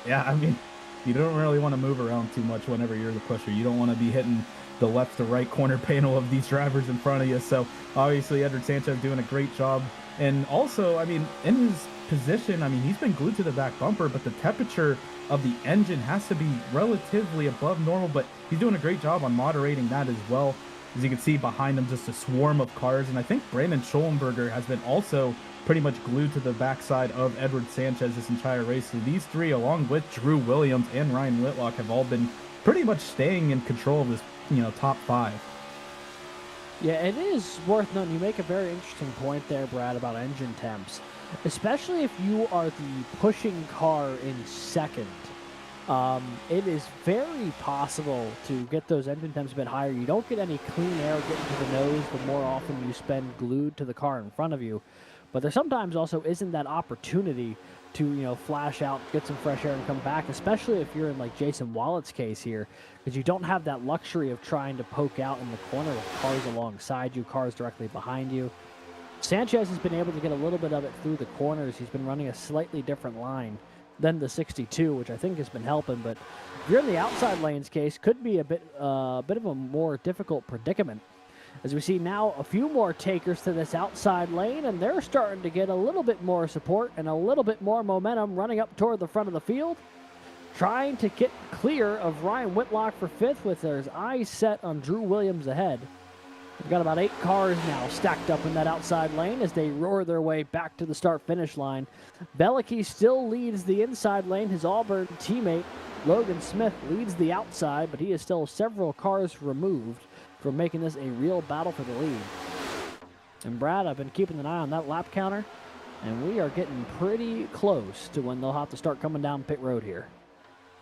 Yeah, I mean, you don't really want to move around too much whenever you're the pusher. You don't want to be hitting the left to right corner panel of these drivers in front of you. So obviously Edward Sanchez doing a great job. And also, I mean, in his position, I mean, he's been glued to the back bumper, but the temperature of the engine has to be relatively above normal, but he's doing a great job on moderating that as well. As you can see behind him, just a swarm of cars. And I think Brandon Schulenberger has been also pretty much glued to the backside of Edward Sanchez this entire race. So these three, along with Drew Williams and Ryan Whitlock, have all been pretty much staying in control of this, top five. Yeah, it is worth noting. You make a very interesting point there, Brad, about engine temps, especially if you are the pushing car in second. It is very possible to get those engine temps a bit higher. You don't get any clean air getting to the nose the more often you spend glued to the car in front of you. But there sometimes also isn't that opportunity to, flash out, get some fresh air and come back, especially if you're in like Jason Wallett's case here, because you don't have that luxury of trying to poke out in the corner with cars alongside you, cars directly behind you. Sanchez has been able to get a little bit of it through the corners. He's been running a slightly different line than the 62, which I think has been helping. But if you're in the outside lanes case, could be a bit of a more difficult predicament. As we see now a few more takers to this outside lane, and they're starting to get a little bit more support and a little bit more momentum running up toward the front of the field, trying to get clear of Ryan Whitlock for fifth with their eyes set on Drew Williams ahead. We've got about 8 cars now stacked up in that outside lane as they roar their way back to the start-finish line. Bellicky still leads the inside lane. His Auburn teammate, Logan Smith, leads the outside, but he is still several cars removed from making this a real battle for the lead. And Brad, I've been keeping an eye on that lap counter, and we are getting pretty close to when they'll have to start coming down pit road here.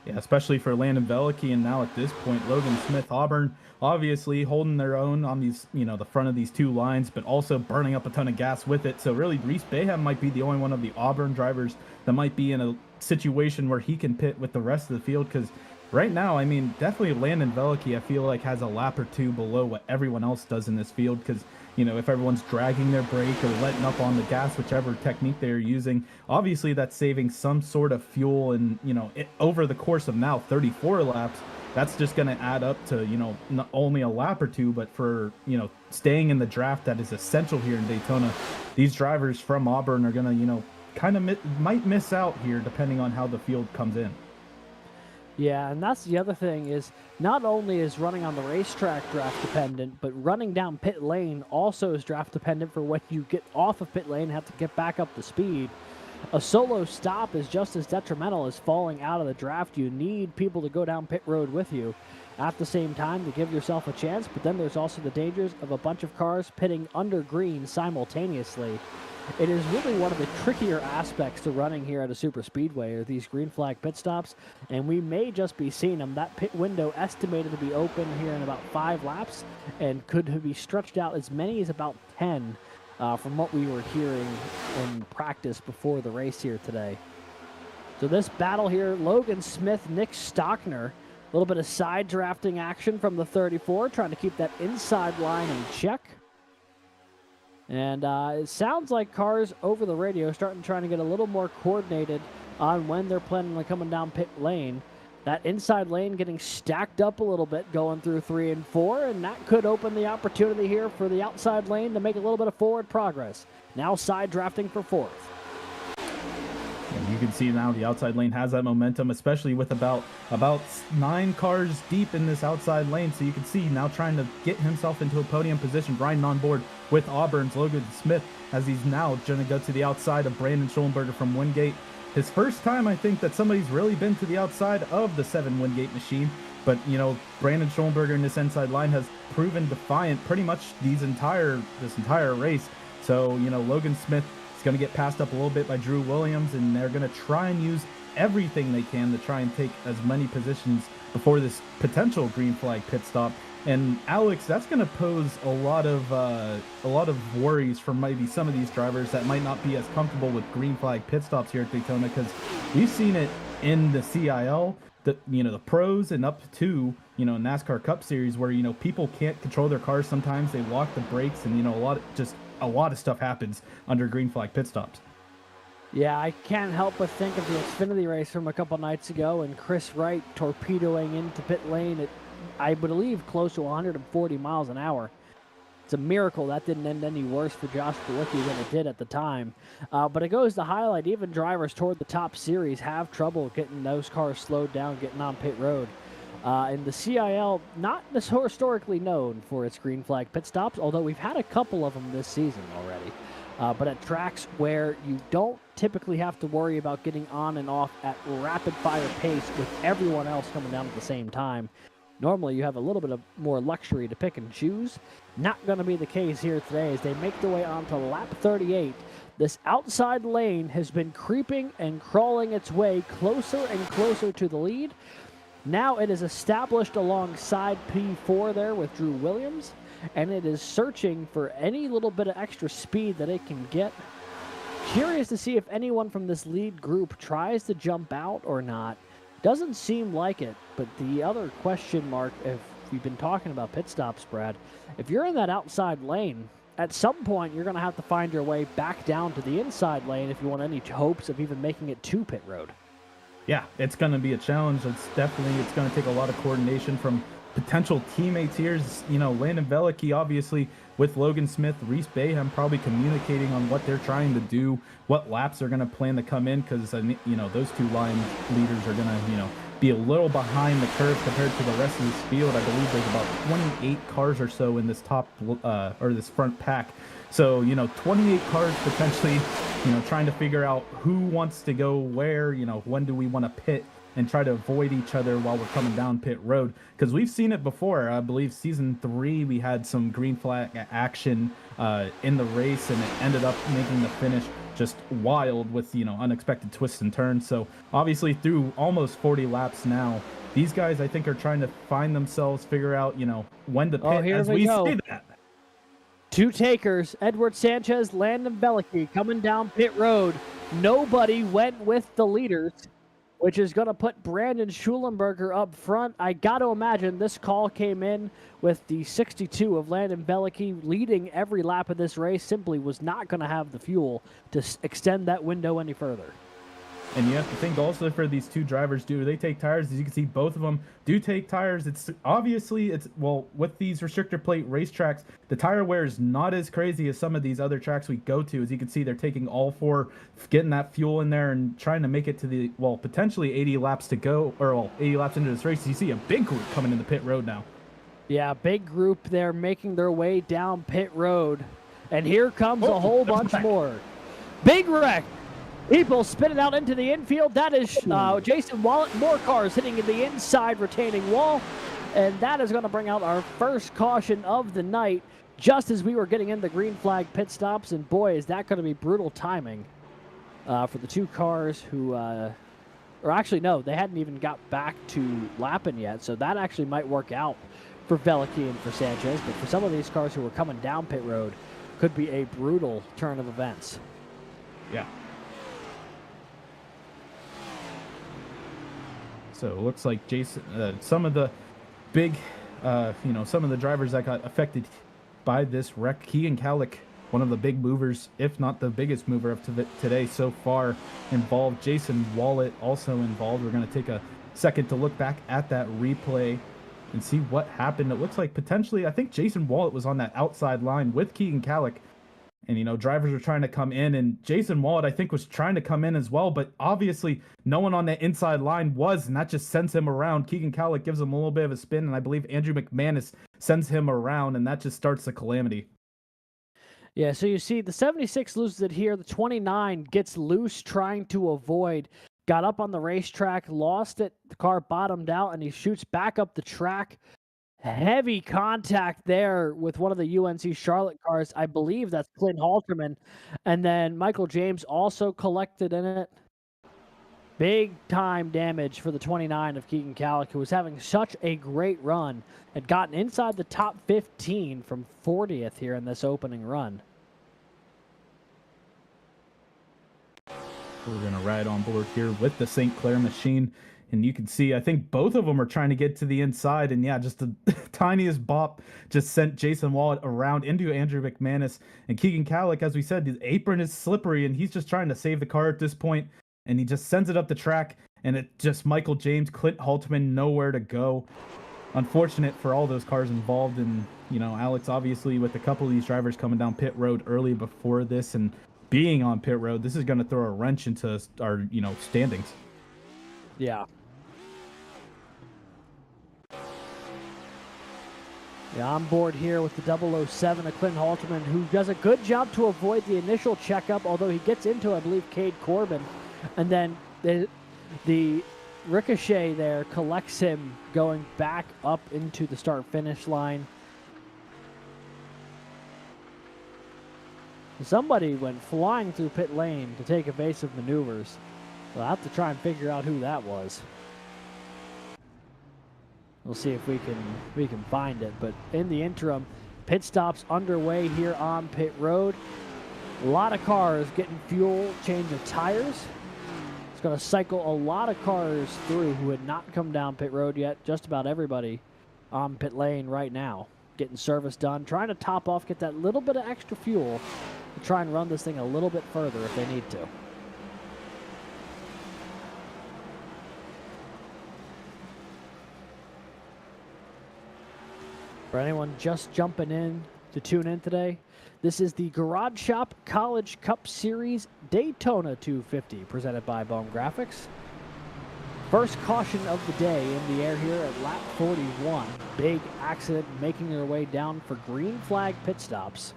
Yeah, especially for Landon Bellicky, and now at this point, Logan Smith, Auburn, obviously holding their own on these, the front of these two lines, but also burning up a ton of gas with it. So really, Reese Bayham might be the only one of the Auburn drivers that might be in a situation where he can pit with the rest of the field, because right now, I mean, definitely Landon Bellicky, I feel like, has a lap or two below what everyone else does in this field, because if everyone's dragging their brake or letting up on the gas, whichever technique they're using, obviously that's saving some sort of fuel. And, over the course of now 34 laps, that's just going to add up to, not only a lap or two, but for, staying in the draft that is essential here in Daytona. These drivers from Auburn are going to, kind of might miss out here depending on how the field comes in. Yeah, and that's the other thing is not only is running on the racetrack draft dependent, but running down pit lane also is draft dependent for when you get off of pit lane and have to get back up to speed. A solo stop is just as detrimental as falling out of the draft. You need people to go down pit road with you at the same time to give yourself a chance, but then there's also the dangers of a bunch of cars pitting under green simultaneously. It is really one of the trickier aspects to running here at a super speedway are these green flag pit stops, and we may just be seeing them. That pit window estimated to be open here in about 5 laps and could be stretched out as many as about 10 from what we were hearing in practice before the race here today. So this battle here, Logan Smith, Nick Stockner, a little bit of side drafting action from the 34, trying to keep that inside line in check. And it sounds like cars over the radio trying to get a little more coordinated on when they're planning on coming down pit lane. That inside lane getting stacked up a little bit going through 3 and 4, and that could open the opportunity here for the outside lane to make a little bit of forward progress. Now side drafting for 4th. And you can see now the outside lane has that momentum, especially with about 9 cars deep in this outside lane. So you can see now trying to get himself into a podium position. Brian on board with Auburn's Logan Smith, as he's now going to go to the outside of Brandon Schollenberger from Wingate. His first time, I think, that somebody's really been to the outside of the 7 Wingate machine. But, Brandon Schollenberger in this inside line has proven defiant pretty much this entire race. So, Logan Smith is going to get passed up a little bit by Drew Williams, and they're going to try and use everything they can to try and take as many positions before this potential green flag pit stop. And Alex, that's going to pose a lot of worries for maybe some of these drivers that might not be as comfortable with green flag pit stops here at Daytona, because we've seen it in the CIL, the pros, and up to NASCAR Cup Series, where people can't control their cars. Sometimes they lock the brakes, and a lot of stuff happens under green flag pit stops. Yeah, I can't help but think of the Xfinity race from a couple nights ago, and Chris Wright torpedoing into pit lane at, I believe, close to 140 miles an hour. It's a miracle that didn't end any worse for Josh Bilicki than it did at the time. But it goes to highlight even drivers toward the top series have trouble getting those cars slowed down, getting on pit road. And the CIL, not historically known for its green flag pit stops, although we've had a couple of them this season already. But at tracks where you don't typically have to worry about getting on and off at rapid fire pace with everyone else coming down at the same time, normally you have a little bit of more luxury to pick and choose. Not going to be the case here today as they make their way onto lap 38. This outside lane has been creeping and crawling its way closer and closer to the lead. Now it is established alongside P4 there with Drew Williams, and it is searching for any little bit of extra speed that it can get. Curious to see if anyone from this lead group tries to jump out or not. Doesn't seem like it, but the other question mark, if we've been talking about pit stops, Brad, if you're in that outside lane, at some point you're going to have to find your way back down to the inside lane if you want any hopes of even making it to pit road. Yeah, it's going to be a challenge. It's going to take a lot of coordination from potential teammates here. Landon Velicki, obviously, with Logan Smith, Reese Bayham probably communicating on what they're trying to do, what laps they're going to plan to come in, because those two line leaders are going to be a little behind the curve compared to the rest of this field. I believe there's about 28 cars or so in this this front pack. So 28 cars potentially trying to figure out who wants to go where, when do we want to pit and try to avoid each other while we're coming down pit road, because we've seen it before. I believe season 3 we had some green flag action in the race, and it ended up making the finish just wild with unexpected twists and turns. So obviously through almost 40 laps now, these guys I think are trying to find themselves, figure out when to pit. Here as we go. say that. Two takers, Edward Sanchez, Landon Velicki coming down pit road. Nobody went with the leaders, which is going to put Brandon Schollenberger up front. I got to imagine this call came in with the 62 of Landon Velicki leading every lap of this race, simply was not going to have the fuel to extend that window any further. And you have to think also for these two drivers, do they take tires? As you can see, both of them do take tires. It's obviously, with these restrictor plate racetracks, the tire wear is not as crazy as some of these other tracks we go to. As you can see, they're taking all 4, getting that fuel in there and trying to make it to the, potentially 80 laps to go, or 80 laps into this race. You see a big group coming in the pit road now. Yeah, big group there making their way down pit road. And here comes a whole bunch more. Big wreck. People spin it out into the infield. That is Jason Wallet. More cars hitting the inside retaining wall. And that is going to bring out our first caution of the night, just as we were getting in the green flag pit stops. And boy, is that going to be brutal timing for the two cars who, or actually, no, they hadn't even got back to lapping yet. So that actually might work out for Velicki and for Sanchez. But for some of these cars who were coming down pit road, could be a brutal turn of events. Yeah. So it looks like Jason, some of the big, some of the drivers that got affected by this wreck. Keegan Kallick, one of the big movers, if not the biggest mover of today so far, involved. Jason Wallet also involved. We're going to take a second to look back at that replay and see what happened. It looks like potentially, I think Jason Wallet was on that outside line with Keegan Kallick. And, drivers are trying to come in, and Jason Wallet, I think, was trying to come in as well, but obviously no one on that inside line was, and that just sends him around. Keegan Kallick gives him a little bit of a spin, and I believe Andrew McManus sends him around, and that just starts the calamity. Yeah, so you see the 76 loses it here. The 29 gets loose trying to avoid. Got up on the racetrack, lost it. The car bottomed out, and he shoots back up the track. Heavy contact there with one of the UNC Charlotte cars. I believe that's Clint Halterman. And then Michael James also collected in it. Big time damage for the 29 of Keegan Kallick, who was having such a great run. Had gotten inside the top 15 from 40th here in this opening run. We're going to ride on board here with the St. Clair machine. And you can see, I think both of them are trying to get to the inside. And yeah, just the tiniest bop just sent Jason Wallet around into Andrew McManus. And Keegan Kallick, as we said, his apron is slippery and he's just trying to save the car at this point. And he just sends it up the track. And it just Michael James, Clint Halterman, nowhere to go. Unfortunate for all those cars involved. And, you know, Alex, obviously, with a couple of these drivers coming down pit road early before this and being on pit road, this is going to throw a wrench into our, you know, standings. Yeah. Yeah, on board here with the 007 of Clint Halterman, who does a good job to avoid the initial checkup, although he gets into, I believe, Cade Corbin. And then the ricochet there collects him going back up into the start-finish line. Somebody went flying through pit lane to take evasive maneuvers. We'll have to try and figure out who that was. We'll see if we can find it. But in the interim, pit stops underway here on pit road. A lot of cars getting fuel, change of tires. It's going to cycle a lot of cars through who had not come down pit road yet. Just about everybody on pit lane right now. Getting service done, trying to top off, get that little bit of extra fuel to try and run this thing a little bit further if they need to. For anyone just jumping in to tune in today, this is the Garage Shop College Cup Series Daytona 250 presented by Bone Graphics. First caution of the day in the air here at lap 41. Big accident making their way down for green flag pit stops.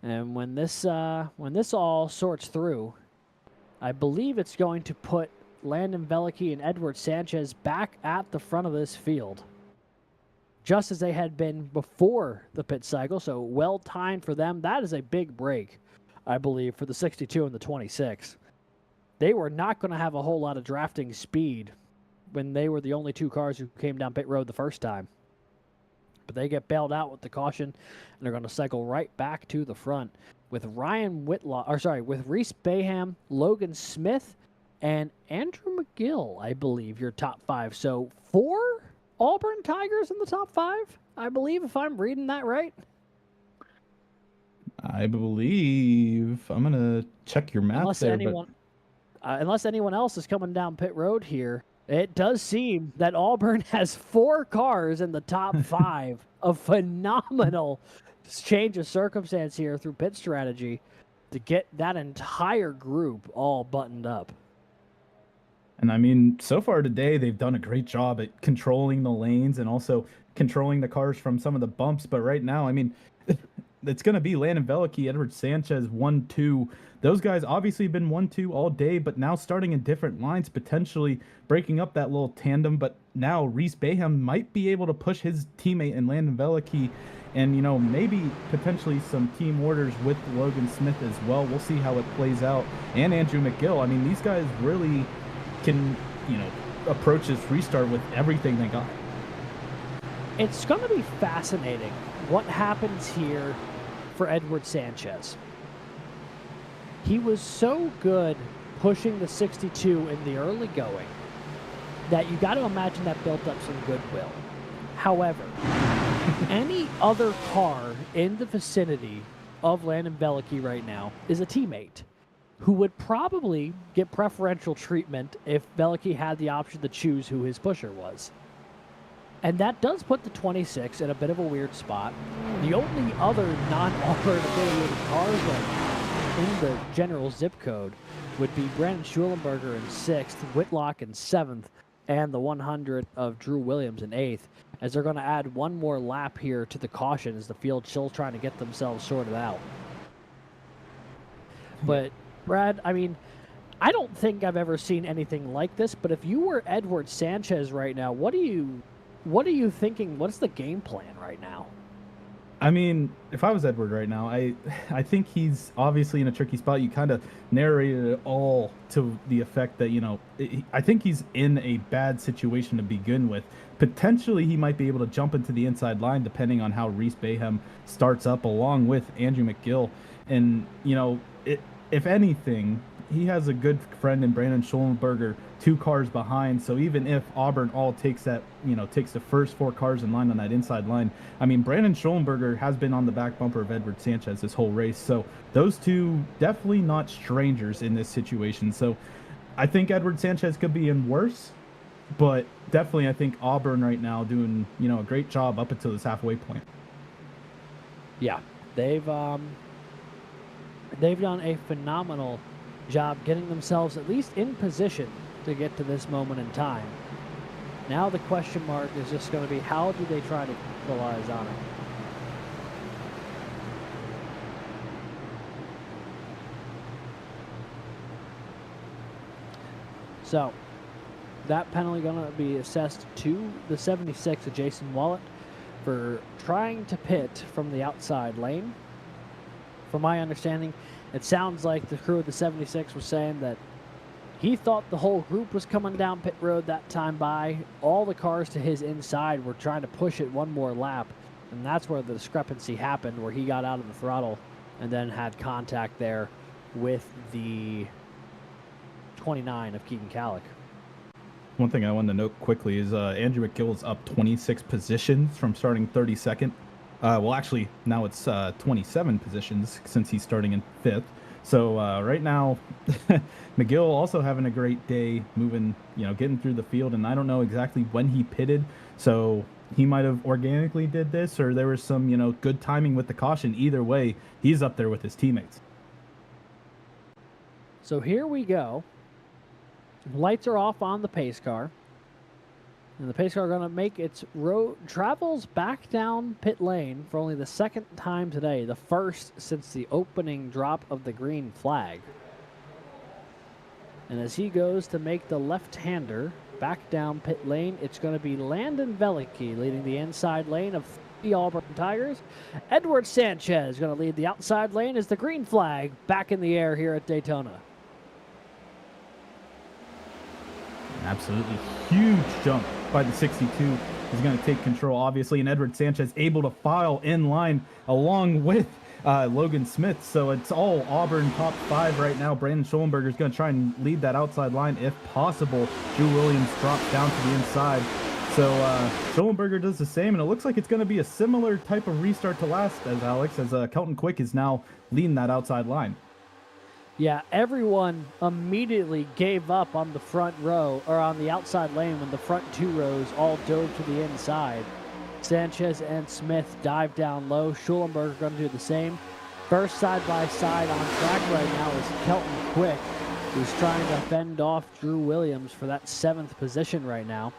And when this all sorts through, I believe it's going to put Landon Velicki and Edward Sanchez back at the front of this field, just as they had been before the pit cycle, so well timed for them. That is a big break, I believe, for the 62 and the 26. They were not going to have a whole lot of drafting speed when they were the only two cars who came down pit road the first time. But they get bailed out with the caution, and they're going to cycle right back to the front with with Reese Bayham, Logan Smith, and Andrew McGill, I believe, your top five. So 4 Auburn Tigers in the top 5, I believe, if I'm reading that right. I believe. I'm going to check your math Unless anyone else is coming down pit road here, it does seem that Auburn has 4 cars in the top 5. A phenomenal change of circumstance here through pit strategy to get that entire group all buttoned up. And I mean, so far today, they've done a great job at controlling the lanes and also controlling the cars from some of the bumps. But right now, I mean, it's going to be Landon Velicki, Edward Sanchez, 1-2. Those guys obviously have been 1-2 all day, but now starting in different lines, potentially breaking up that little tandem. But now Reese Bayham might be able to push his teammate in Landon Velicki and, you know, maybe potentially some team orders with Logan Smith as well. We'll see how it plays out. And Andrew McGill. I mean, these guys really can, you know, approach this restart with everything they got. It's going to be fascinating what happens here for Edward Sanchez. He was so good pushing the 62 in the early going that you got to imagine that built up some goodwill. However, any other car in the vicinity of Landon Velicki right now is a teammate who would probably get preferential treatment if Velicki had the option to choose who his pusher was. And that does put the 26 in a bit of a weird spot. The only other non-Auburn affiliated cars in the general zip code would be Brandon Schulenberger in 6th, Whitlock in 7th, and the 100 of Drew Williams in 8th, as they're going to add one more lap here to the caution as the field's still trying to get themselves sorted out. But, Brad, I mean, I don't think I've ever seen anything like this, but if you were Edward Sanchez right now, what are you thinking? What's the game plan right now? I mean, if I was Edward right now, I think he's obviously in a tricky spot. You kind of narrated it all to the effect that, I think he's in a bad situation to begin with. Potentially, he might be able to jump into the inside line depending on how Reese Bayhem starts up along with Andrew McGill. And, if anything, he has a good friend in Brandon Schollenberger, 2 cars behind. So even if Auburn all takes that, takes the first 4 cars in line on that inside line, I mean, Brandon Schollenberger has been on the back bumper of Edward Sanchez this whole race. So those two definitely not strangers in this situation. So I think Edward Sanchez could be in worse, but definitely I think Auburn right now doing, a great job up until this halfway point. Yeah, they've done a phenomenal job getting themselves at least in position to get to this moment in time. Now the question mark is just going to be, how do they try to capitalize on it? So that penalty going to be assessed to the 76 of Jason Wallet for trying to pit from the outside lane. From my understanding, it sounds like the crew of the 76 was saying that he thought the whole group was coming down pit road that time by. All the cars to his inside were trying to push it one more lap, and that's where the discrepancy happened, where he got out of the throttle and then had contact there with the 29 of Keegan Kallick. One thing I wanted to note quickly is Andrew McGill is up 26 positions from starting 32nd. Well, actually, now it's 27 positions since he's starting in 5th. So right now, McGill also having a great day, moving, getting through the field. And I don't know exactly when he pitted, so he might have organically did this, or there was some, good timing with the caution. Either way, he's up there with his teammates. So here we go. Lights are off on the pace car. And the pace car going to make its travels back down pit lane for only the 2nd time today, the first since the opening drop of the green flag. And as he goes to make the left-hander back down pit lane, it's going to be Landon Velicki leading the inside lane of the Auburn Tigers. Edward Sanchez going to lead the outside lane as the green flag back in the air here at Daytona. Absolutely huge jump by the 62. He's going to take control, obviously, and Edward Sanchez able to file in line along with Logan Smith. So it's all Auburn top 5 right now. Brandon Schollenberger is going to try and lead that outside line if possible. Drew Williams drops down to the inside. So Schollenberger does the same, and it looks like it's going to be a similar type of restart to last, as Kelton Quick is now leading that outside line. Yeah, everyone immediately gave up on the front row, or on the outside lane, when the front 2 rows all dove to the inside. Sanchez and Smith dive down low. Schollenberger going to do the same. First side-by-side on track right now is Kelton Quick, who's trying to fend off Drew Williams for that 7th position right now.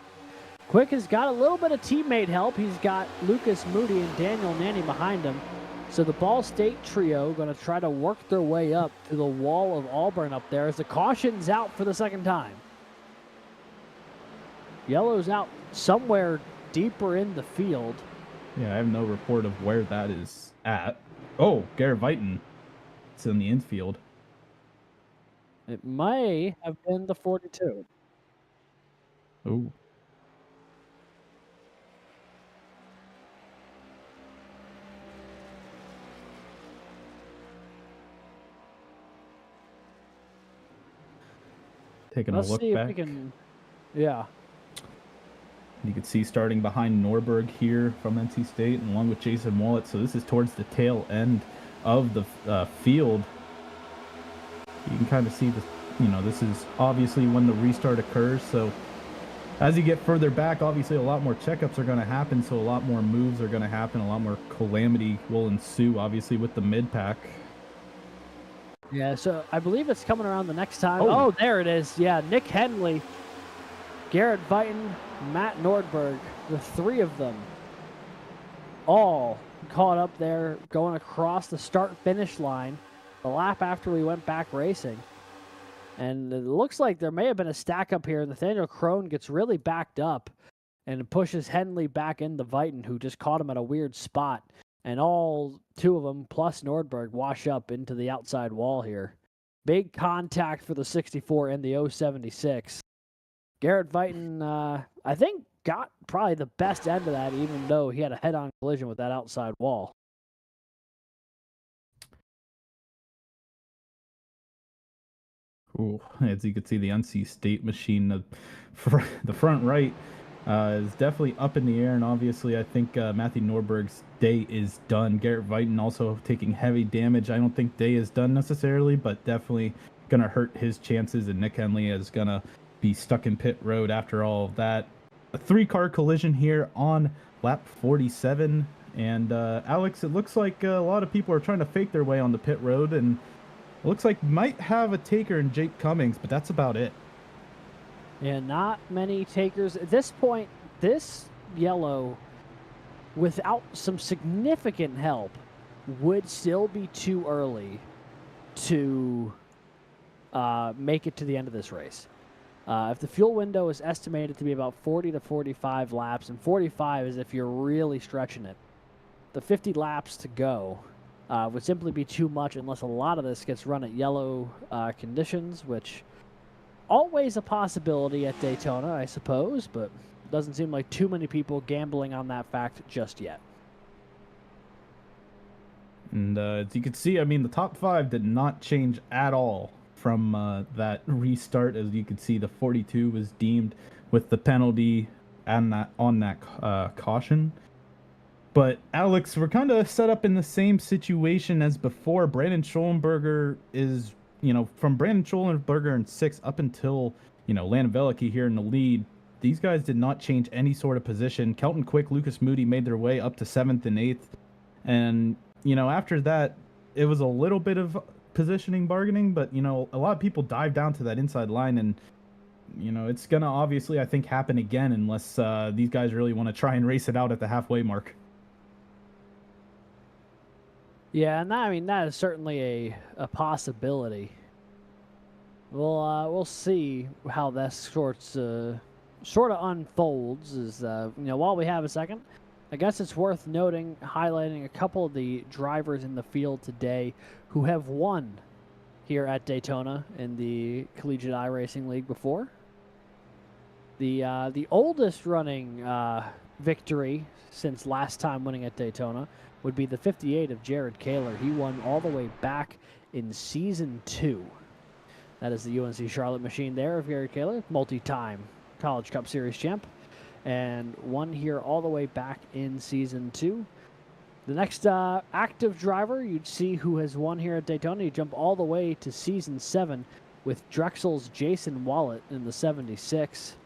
Quick has got a little bit of teammate help. He's got Lucas Moody and Daniel Nanny behind him. So the Ball State trio going to try to work their way up to the wall of Auburn up there as the caution's out for the 2nd time. Yellow's out somewhere deeper in the field. Yeah, I have no report of where that is at. Oh, Garrett Vighton. It's in the infield. It may have been the 42. Oh. Taking Let's a look see back. if we can. Yeah. You can see starting behind Norberg here from NC State, and along with Jason Wallet. So this is towards the tail end of the field. You can kind of see the, this is obviously when the restart occurs. So as you get further back, obviously a lot more checkups are going to happen. So a lot more moves are going to happen. A lot more calamity will ensue, obviously, with the mid pack. Yeah, so I believe it's coming around the next time. Oh, there it is. Yeah, Nick Henley Garrett Vighton, Matt Nordberg, the three of them all caught up there going across the start-finish line the lap after we went back racing. And it looks like there may have been a stack up here. Nathaniel Crone gets really backed up and pushes Henley back into Vighton, who just caught him at a weird spot. And all two of them, plus Nordberg, wash up into the outside wall here. Big contact for the 64 and the 076. Garrett Vighton, I think, got probably the best end of that, even though he had a head-on collision with that outside wall. Ooh, as you can see, the NC State machine, the front right is definitely up in the air, and obviously I think Matthew Norberg's day is done. Garrett Vighton also taking heavy damage. I don't think day is done necessarily, but definitely going to hurt his chances, and Nick Henley is going to be stuck in pit road after all of that. A 3-car collision here on lap 47, and Alex, it looks like a lot of people are trying to fake their way on the pit road, and it looks like might have a taker in Jake Cummings, but that's about it. Yeah, not many takers. At this point, this yellow, without some significant help, would still be too early to make it to the end of this race. If the fuel window is estimated to be about 40 to 45 laps, and 45 is if you're really stretching it, the 50 laps to go would simply be too much unless a lot of this gets run at yellow conditions, which always a possibility at Daytona, I suppose, but doesn't seem like too many people gambling on that fact just yet. And as you can see, I mean, the top 5 did not change at all from that restart. As you can see, the 42 was deemed with the penalty and that on that caution. But Alex, we're kind of set up in the same situation as before. Brandon Schollenberger is, from Brandon Schollenberger in 6 up until, Landon Velicki here in the lead. These guys did not change any sort of position. Kelton Quick, Lucas Moody made their way up to 7th and 8th. And, after that, it was a little bit of positioning bargaining, but, a lot of people dive down to that inside line, and, it's going to obviously, I think, happen again unless these guys really want to try and race it out at the halfway mark. Yeah, and that is certainly a possibility. We'll see how this sort of unfolds. While we have a second, I guess it's worth highlighting a couple of the drivers in the field today who have won here at Daytona in the Collegiate iRacing League before. The oldest running victory since last time winning at Daytona would be the 58 of Jared Kaler. He won all the way back in Season 2. That is the UNC Charlotte machine there of Jared Kaler, multi-time College Cup Series champ, and won here all the way back in Season 2. The next active driver you'd see who has won here at Daytona, you jump all the way to Season 7 with Drexel's Jason Wallet in the 76.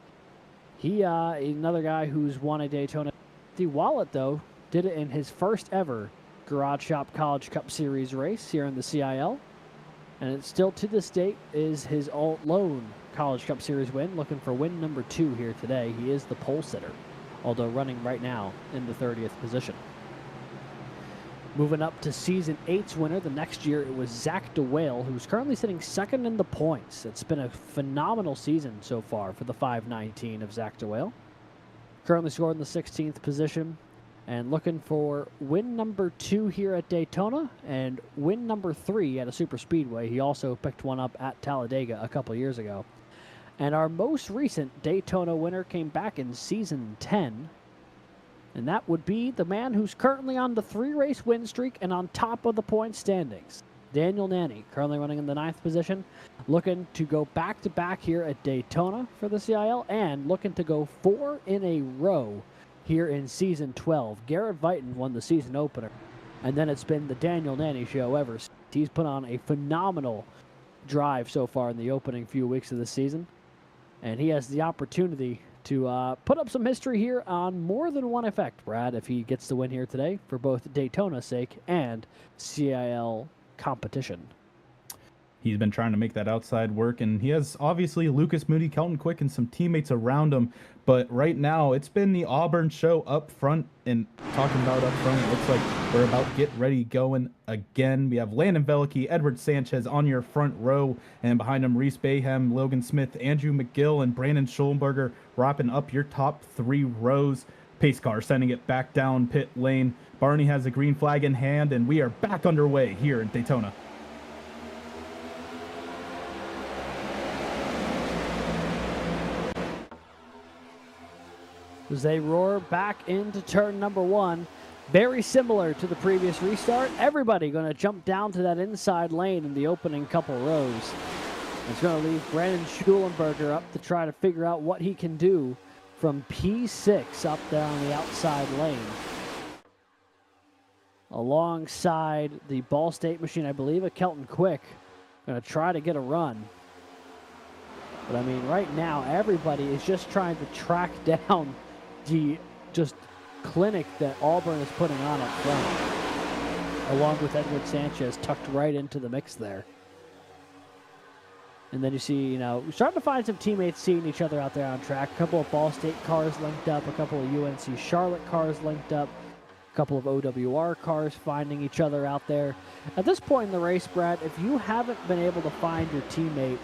He another guy who's won a Daytona. The Wallet, though, did it in his first ever Garage Shop College Cup Series race here in the CIL. And it still, to this date, is his lone College Cup Series win, looking for win number 2 here today. He is the pole sitter, although running right now in the 30th position. Moving up to Season 8's winner, the next year it was Zach DeWale, who's currently sitting 2nd in the points. It's been a phenomenal season so far for the 519 of Zach DeWale. Currently scored in the 16th position, and looking for win number 2 here at Daytona and win number 3 at a super speedway. He also picked one up at Talladega a couple years ago. And our most recent Daytona winner came back in Season 10, and that would be the man who's currently on the 3-race win streak and on top of the point standings, Daniel Nanny, currently running in the 9th position, looking to go back-to-back here at Daytona for the CIL, and looking to go 4 in a row here in Season 12. Garrett Vighton won the season opener, and then it's been the Daniel Nanny show ever since. He's put on a phenomenal drive so far in the opening few weeks of the season, and he has the opportunity to put up some history here on more than one effect, Brad, if he gets the win here today for both Daytona's sake and CIL competition. He's been trying to make that outside work, and he has obviously Lucas Moody, Kelton Quick, and some teammates around him. But right now, it's been the Auburn show up front, and talking about up front, it looks like we're about to get ready going again. We have Landon Veliky, Edward Sanchez on your front row, and behind him, Reese Bayhem, Logan Smith, Andrew McGill, and Brandon Schollenberger wrapping up your top 3 rows. Pace car sending it back down pit lane. Barney has a green flag in hand, and we are back underway here in Daytona. As they roar back into turn number 1. Very similar to the previous restart. Everybody going to jump down to that inside lane in the opening couple rows. It's going to leave Brandon Schulenberger up to try to figure out what he can do from P6 up there on the outside lane. Alongside the Ball State machine, I believe, a Kelton Quick. Going to try to get a run. But I mean, right now, everybody is just trying to track down the just clinic that Auburn is putting on up front, along with Edward Sanchez tucked right into the mix there. And then you see, we're starting to find some teammates seeing each other out there on track. A couple of Ball State cars linked up, a couple of UNC Charlotte cars linked up, a couple of OWR cars finding each other out there. At this point in the race, Brad, if you haven't been able to find your teammate,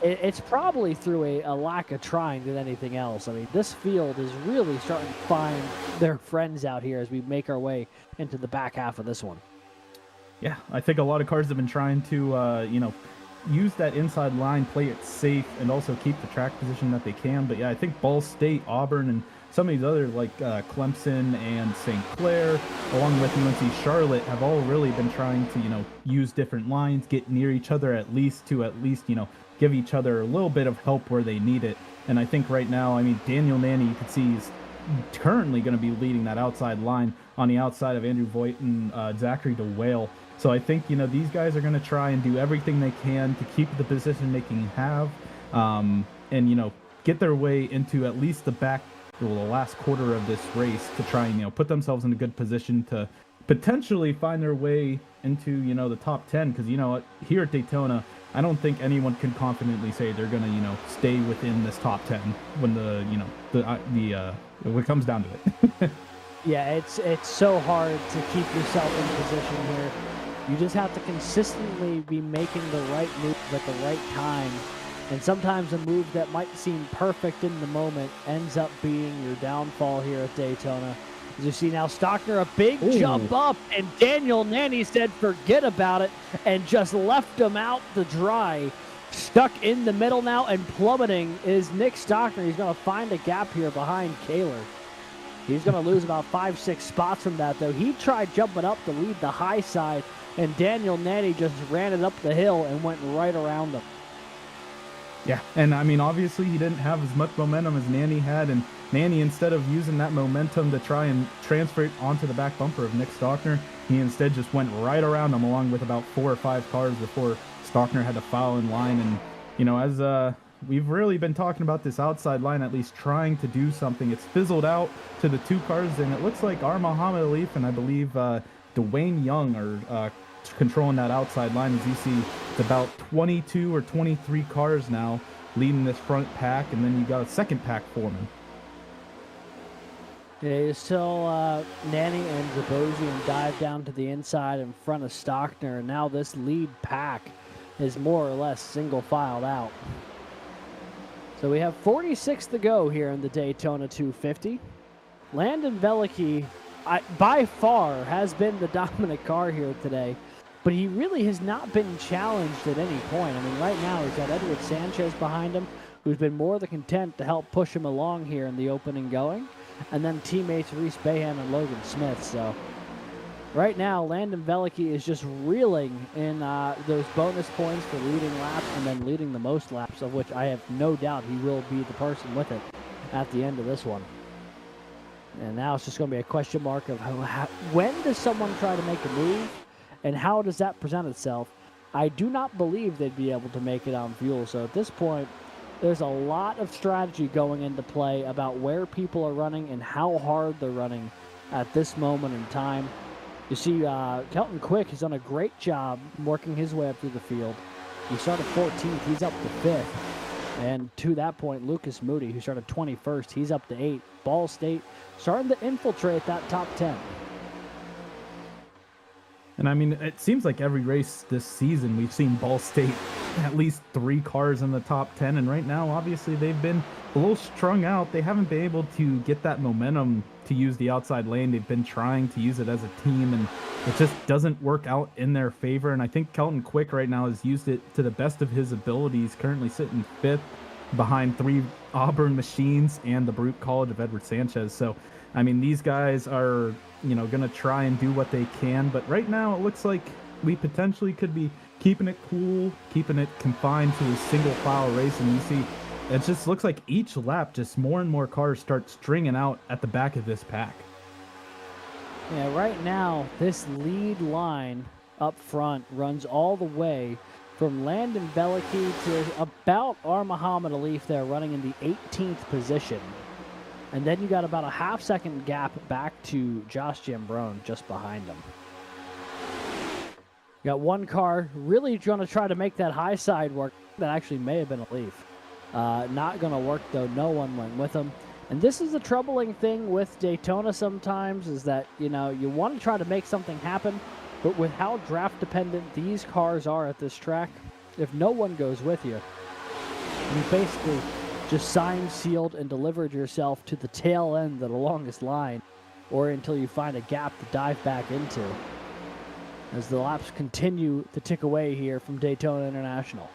it's probably through a lack of trying than anything else. I mean, this field is really starting to find their friends out here as we make our way into the back half of this one. Yeah, I think a lot of cars have been trying to, use that inside line, play it safe, and also keep the track position that they can. But yeah, I think Ball State, Auburn, and some of these other like Clemson and St. Clair, along with UNC Charlotte, have all really been trying to, use different lines, get near each other at least, give each other a little bit of help where they need it. And I think right now, I mean, Daniel Nanny, you can see, is currently going to be leading that outside line on the outside of Andrew Voigt and Zachary DeWale. So I think, these guys are going to try and do everything they can to keep the position they can have, and, get their way into at least the last quarter of this race to try and, put themselves in a good position to potentially find their way into, the top 10. Because, here at Daytona, I don't think anyone can confidently say they're going to, stay within this top 10 when when it comes down to it. Yeah, it's so hard to keep yourself in position here. You just have to consistently be making the right move at the right time. And sometimes a move that might seem perfect in the moment ends up being your downfall here at Daytona. As you see now, Stockner, a big jump up, and Daniel Nanny said forget about it and just left him out to dry. Stuck in the middle now and plummeting is Nick Stockner. He's going to find a gap here behind Kaler. He's going to lose about 5-6 spots from that, though. He tried jumping up to lead the high side, and Daniel Nanny just ran it up the hill and went right around him. Yeah, and I mean, obviously he didn't have as much momentum as Nanny had, and Nanny, instead of using that momentum to try and transfer it onto the back bumper of Nick Stockner, he instead just went right around him along with about 4 or 5 cars before Stockner had to foul in line. And, as we've really been talking about this outside line, at least trying to do something, it's fizzled out to the 2 cars, and it looks like our Muhammad Alif and I believe Dwayne Young are controlling that outside line. As you see, it's about 22 or 23 cars now leading this front pack, and then you got a second pack forming. Yeah, it's still Nanny and Zabosian dive down to the inside in front of Stockner, and now this lead pack is more or less single filed out. So we have 46 to go here in the Daytona 250. Landon Veliky, by far, has been the dominant car here today, but he really has not been challenged at any point. I mean, right now he's got Edward Sanchez behind him, who's been more than content to help push him along here in the opening going, and then teammates Reese Bayham and Logan Smith. So right now, Landon Veliky is just reeling in those bonus points for leading laps and then leading the most laps, of which I have no doubt he will be the person with it at the end of this one. And now it's just going to be a question mark of when does someone try to make a move, and how does that present itself? I do not believe they'd be able to make it on fuel. So at this point, there's a lot of strategy going into play about where people are running and how hard they're running at this moment in time. You see, Kelton Quick has done a great job working his way up through the field. He started 14th. He's up to 5th. And to that point, Lucas Moody, who started 21st, he's up to 8th. Ball State starting to infiltrate that top 10. And I mean, it seems like every race this season, we've seen Ball State at least 3 cars in the top 10. And right now, obviously, they've been a little strung out. They haven't been able to get that momentum to use the outside lane. They've been trying to use it as a team, and it just doesn't work out in their favor. And I think Kelton Quick right now has used it to the best of his abilities, currently sitting 5th behind 3 Auburn machines and the Brute College of Edward Sanchez. So, I mean, these guys are, going to try and do what they can. But right now, it looks like we potentially could be keeping it cool, keeping it confined to a single file race. And you see, it just looks like each lap, just more and more cars start stringing out at the back of this pack. Yeah, right now, this lead line up front runs all the way from Landon Belicky to about Muhammad Alif there, running in the 18th position. And then you got about a half-second gap back to Josh Jambrone just behind him. You got one car really going to try to make that high side work. That actually may have been Alif. Not going to work, though. No one went with him. And this is the troubling thing with Daytona sometimes, is that, you want to try to make something happen, but with how draft-dependent these cars are at this track, if no one goes with you, you basically just signed, sealed, and delivered yourself to the tail end of the longest line, or until you find a gap to dive back into, as the laps continue to tick away here from Daytona International.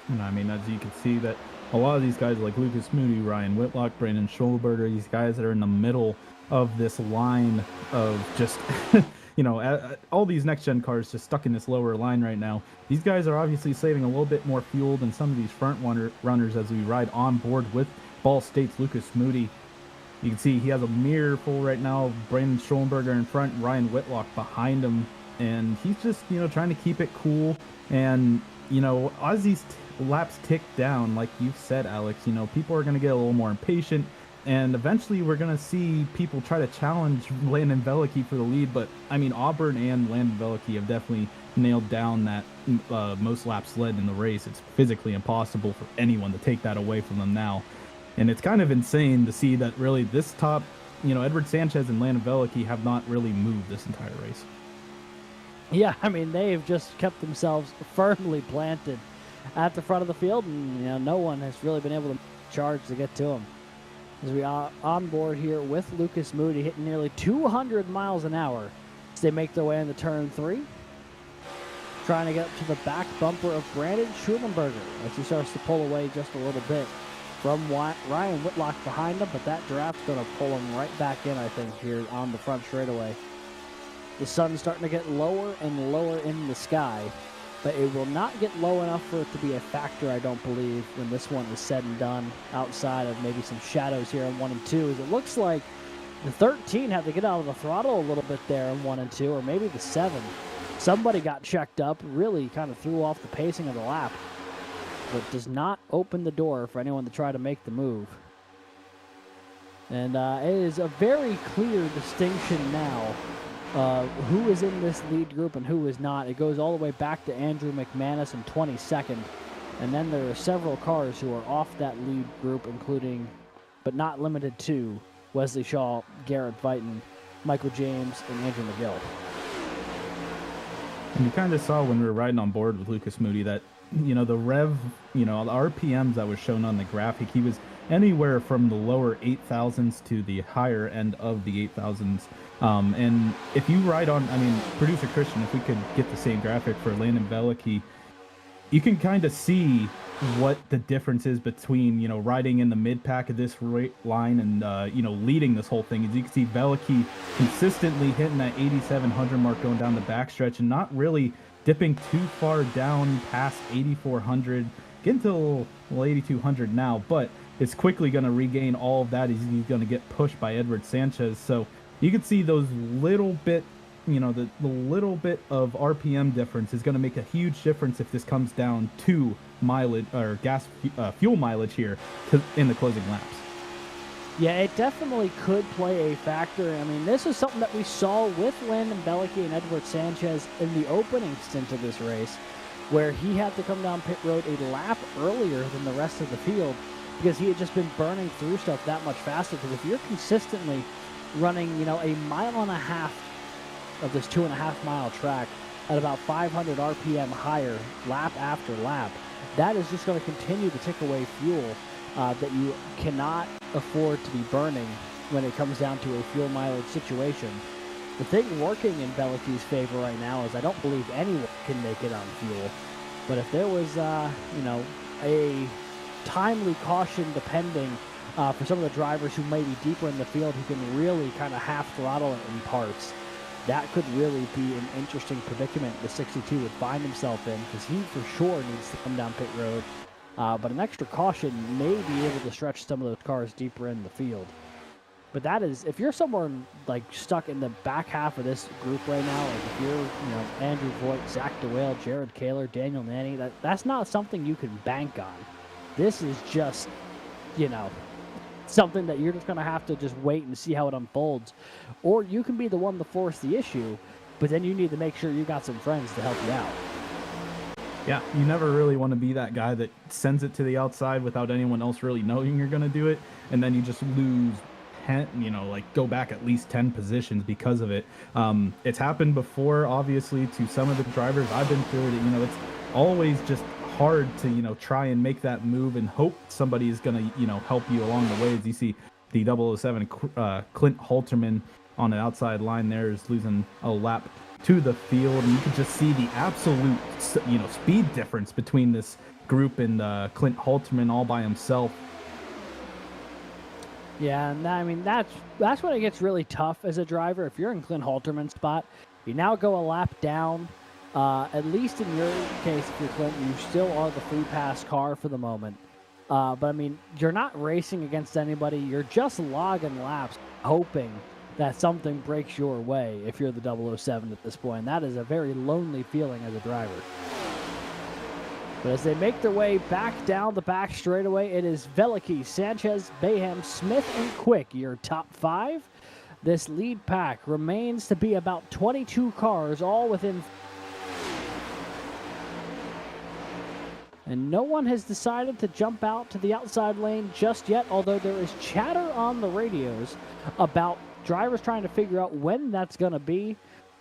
And I mean, as you can see, that a lot of these guys like Lucas Moody, Ryan Whitlock, Brandon Schulberger, these guys that are in the middle of this line of just, all these next-gen cars just stuck in this lower line right now. These guys are obviously saving a little bit more fuel than some of these front runners as we ride on board with Ball State's Lucas Moody. You can see he has a mirror full right now. Brandon Schulberger in front, Ryan Whitlock behind him. And he's just, trying to keep it cool. And, as these laps tick down, like you've said, Alex, people are going to get a little more impatient. And eventually we're going to see people try to challenge Landon Belicky for the lead. But, I mean, Auburn and Landon Belicky have definitely nailed down that most laps led in the race. It's physically impossible for anyone to take that away from them now. And it's kind of insane to see that really this top, Edward Sanchez and Landon Belicky have not really moved this entire race. Yeah, I mean, they've just kept themselves firmly planted at the front of the field, and no one has really been able to charge to get to them. As we are on board here with Lucas Moody, hitting nearly 200 miles an hour as they make their way into turn 3. Trying to get up to the back bumper of Brandon Schulenberger as he starts to pull away just a little bit from Ryan Whitlock behind him, but that draft's going to pull him right back in, I think, here on the front straightaway. The sun's starting to get lower and lower in the sky, but it will not get low enough for it to be a factor, I don't believe, when this one is said and done, outside of maybe some shadows here in 1 and 2. As it looks like the 13 had to get out of the throttle a little bit there in 1 and 2, or maybe the 7. Somebody got checked up, really kind of threw off the pacing of the lap, but does not open the door for anyone to try to make the move. And it is a very clear distinction now who is in this lead group and who is not. It goes all the way back to Andrew McManus in 22nd. And then there are several cars who are off that lead group, including, but not limited to, Wesley Shaw, Garrett Vighton, Michael James, and Andrew McGill. And you kind of saw when we were riding on board with Lucas Moody that, the rev, the RPMs that was shown on the graphic, he was anywhere from the lower 8,000s to the higher end of the 8,000s. And if you ride on, producer Christian, if we could get the same graphic for Landon Belicky, you can kind of see what the difference is between, riding in the mid pack of this line and, leading this whole thing. As you can see, Belicky consistently hitting that 8,700 mark going down the backstretch and not really dipping too far down past 8,400, getting to 8,200 now, but it's quickly going to regain all of that as he's going to get pushed by Edward Sanchez. So you can see those little bit, the little bit of RPM difference is going to make a huge difference if this comes down to mileage or fuel mileage here in the closing laps. Yeah, it definitely could play a factor. I mean, this is something that we saw with Landon Bellicky and Edward Sanchez in the opening stint of this race, where he had to come down pit road a lap earlier than the rest of the field because he had just been burning through stuff that much faster. Because if you're consistently running, you know, a mile and a half of this 2.5-mile track at about 500 RPM higher lap after lap, that is just going to continue to take away fuel that you cannot afford to be burning when it comes down to a fuel mileage situation. The thing working in Bellicky's favor right now is I don't believe anyone can make it on fuel. But if there was, you know, a timely caution depending for some of the drivers who may be deeper in the field who can really kind of half throttle it in parts, that could really be an interesting predicament the 62 would find himself in, because he for sure needs to come down pit road. But an extra caution may be able to stretch some of those cars deeper in the field. But that is, if you're somewhere like stuck in the back half of this group right now, like if you're, you know, Andrew Voigt, Zach DeWale, Jared Kaler, Daniel Nanny, that's not something you can bank on. This is just, you know, something that you're just going to have to just wait and see how it unfolds. Or you can be the one to force the issue, but then you need to make sure you got some friends to help you out. Yeah, you never really want to be that guy that sends it to the outside without anyone else really knowing you're going to do it, and then you just lose 10, you know, like go back at least 10 positions because of it. It's happened before, obviously, to some of the drivers. I've been through it. You know, it's always just hard to, you know, try and make that move and hope somebody is going to, you know, help you along the way. As you see the 007 Clint Halterman on the outside line there is losing a lap to the field, and you can just see the absolute, you know, speed difference between this group and Clint Halterman all by himself. Yeah, and I mean that's when it gets really tough as a driver. If you're in Clint Halterman's spot, you now go a lap down. At least in your case, if you're Clint, you still are the free pass car for the moment. But I mean, you're not racing against anybody. You're just logging laps, hoping that something breaks your way if you're the 007 at this point. That is a very lonely feeling as a driver. But as they make their way back down the back straightaway, it is Velicky, Sanchez, Bayham, Smith, and Quick, your top 5. This lead pack remains to be about 22 cars, all within... And no one has decided to jump out to the outside lane just yet, although there is chatter on the radios about drivers trying to figure out when that's going to be.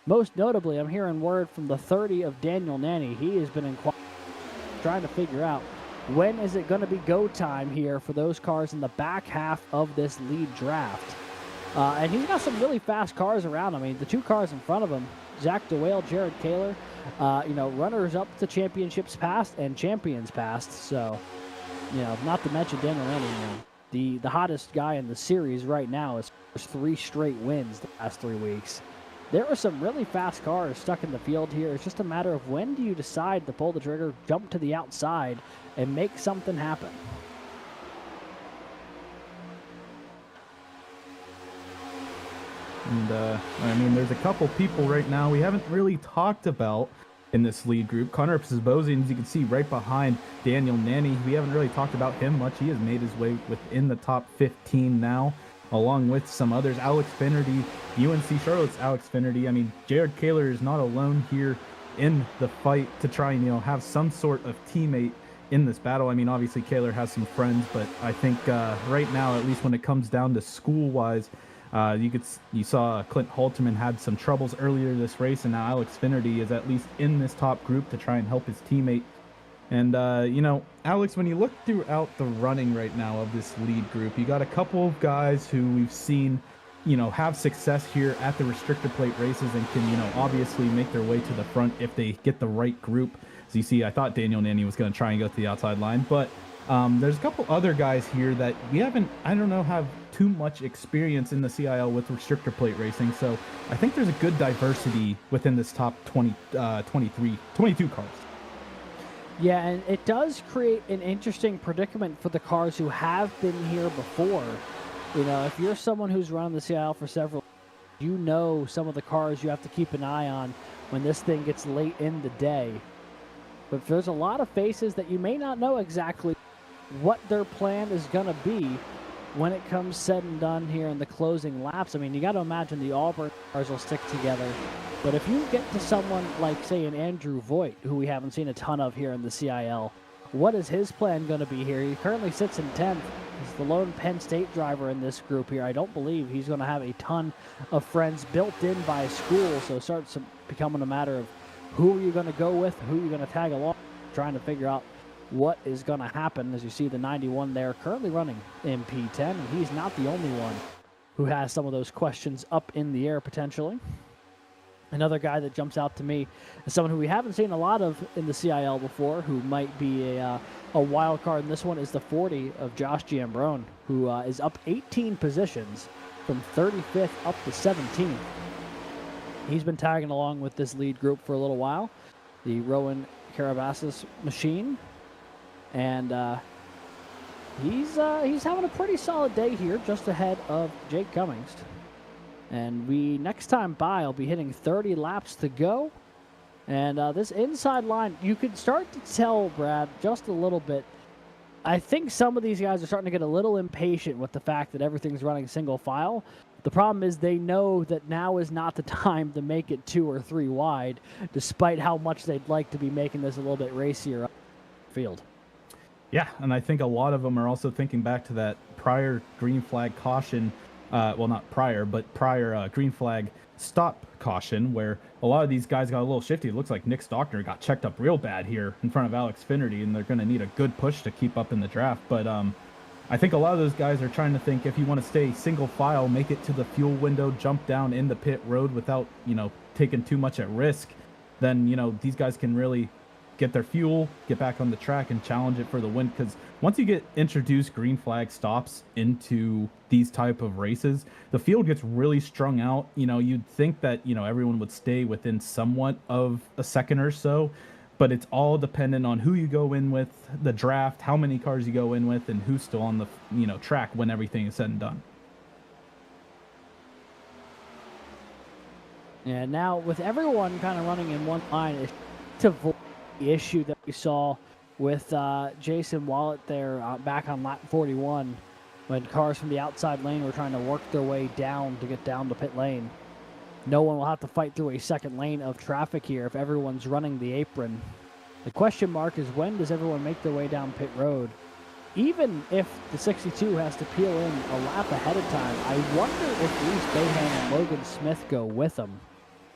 Most notably, I'm hearing word from the 30 of Daniel Nanny. He has been trying to figure out when is it going to be go time here for those cars in the back half of this lead draft. And he's got some really fast cars around. I mean, the 2 cars in front of him, Zach DeWale, Jared Kaler, you know, runners up to championships past and champions past. So, you know, not to mention Daniel Nanny, you know, the hottest guy in the series right now is 3 straight wins the past 3 weeks. There are some really fast cars stuck in the field here. It's just a matter of when do you decide to pull the trigger, jump to the outside, and make something happen. And, I mean, there's a couple people right now we haven't really talked about in this lead group. Connor Sbosian, as you can see, right behind Daniel Nanny. We haven't really talked about him much. He has made his way within the top 15 now, along with some others. Alex Finnerty, UNC Charlotte's Alex Finnerty. I mean, Jared Kaler is not alone here in the fight to try and, you know, have some sort of teammate in this battle. I mean, obviously Kaler has some friends, but I think right now, at least when it comes down to school-wise, you saw Clint Halterman had some troubles earlier this race, and now Alex Finnerty is at least in this top group to try and help his teammate. And, you know, Alex, when you look throughout the running right now of this lead group, you got a couple of guys who we've seen, you know, have success here at the restrictor plate races and can, you know, obviously make their way to the front if they get the right group. As you see, I thought Daniel Nanny was going to try and go to the outside line, but there's a couple other guys here that we haven't, I don't know, have too much experience in the CIL with restrictor plate racing. So I think there's a good diversity within this top 22 cars. Yeah, and it does create an interesting predicament for the cars who have been here before. You know, if you're someone who's run the CIL for several, you know some of the cars you have to keep an eye on when this thing gets late in the day. But there's a lot of faces that you may not know exactly what their plan is going to be when it comes said and done here in the closing laps, I mean, you got to imagine the Auburn cars will stick together. But if you get to someone like, say, an Andrew Voigt, who we haven't seen a ton of here in the CIL, what is his plan going to be here? He currently sits in 10th. He's the lone Penn State driver in this group here. I don't believe he's going to have a ton of friends built in by school, so it starts becoming a matter of who are you going to go with, who are you going to tag along, trying to figure out what is going to happen. As you see the 91 there currently running in P10, and he's not the only one who has some of those questions up in the air potentially. Another guy that jumps out to me is someone who we haven't seen a lot of in the CIL before, who might be a wild card in this one, is the 40 of Josh Giambrone, who is up 18 positions from 35th up to 17th. He's been tagging along with this lead group for a little while, the Rowan Carabasas machine, and he's having a pretty solid day here, just ahead of Jake Cummings. And next time by, I'll be hitting 30 laps to go. And this inside line, you could start to tell, Brad, just a little bit. I think some of these guys are starting to get a little impatient with the fact that everything's running single file. The problem is they know that now is not the time to make it 2 or 3 wide, despite how much they'd like to be making this a little bit racier field. Yeah, and I think a lot of them are also thinking back to that prior green flag caution. Well, not prior, but prior green flag stop caution, where a lot of these guys got a little shifty. It looks like Nick Stockner got checked up real bad here in front of Alex Finnerty, and they're going to need a good push to keep up in the draft. But I think a lot of those guys are trying to think, if you want to stay single file, make it to the fuel window, jump down in the pit road without, taking too much at risk, then, these guys can really get their fuel, get back on the track, and challenge it for the win. Because once you get introduced green flag stops into these type of races, the field gets really strung out. You'd think that, everyone would stay within somewhat of a second or so, but it's all dependent on who you go in with, the draft, how many cars you go in with, and who's still on the, track when everything is said and done. Yeah, now with everyone kind of running in one line, it's to avoid the issue that we saw with Jason Wallet there back on lap 41, when cars from the outside lane were trying to work their way down to get down to pit lane. No one will have to fight through a second lane of traffic here if everyone's running the apron. The question mark is, when does everyone make their way down pit road? Even if the 62 has to peel in a lap ahead of time, I wonder if Reese Behan and Logan Smith go with them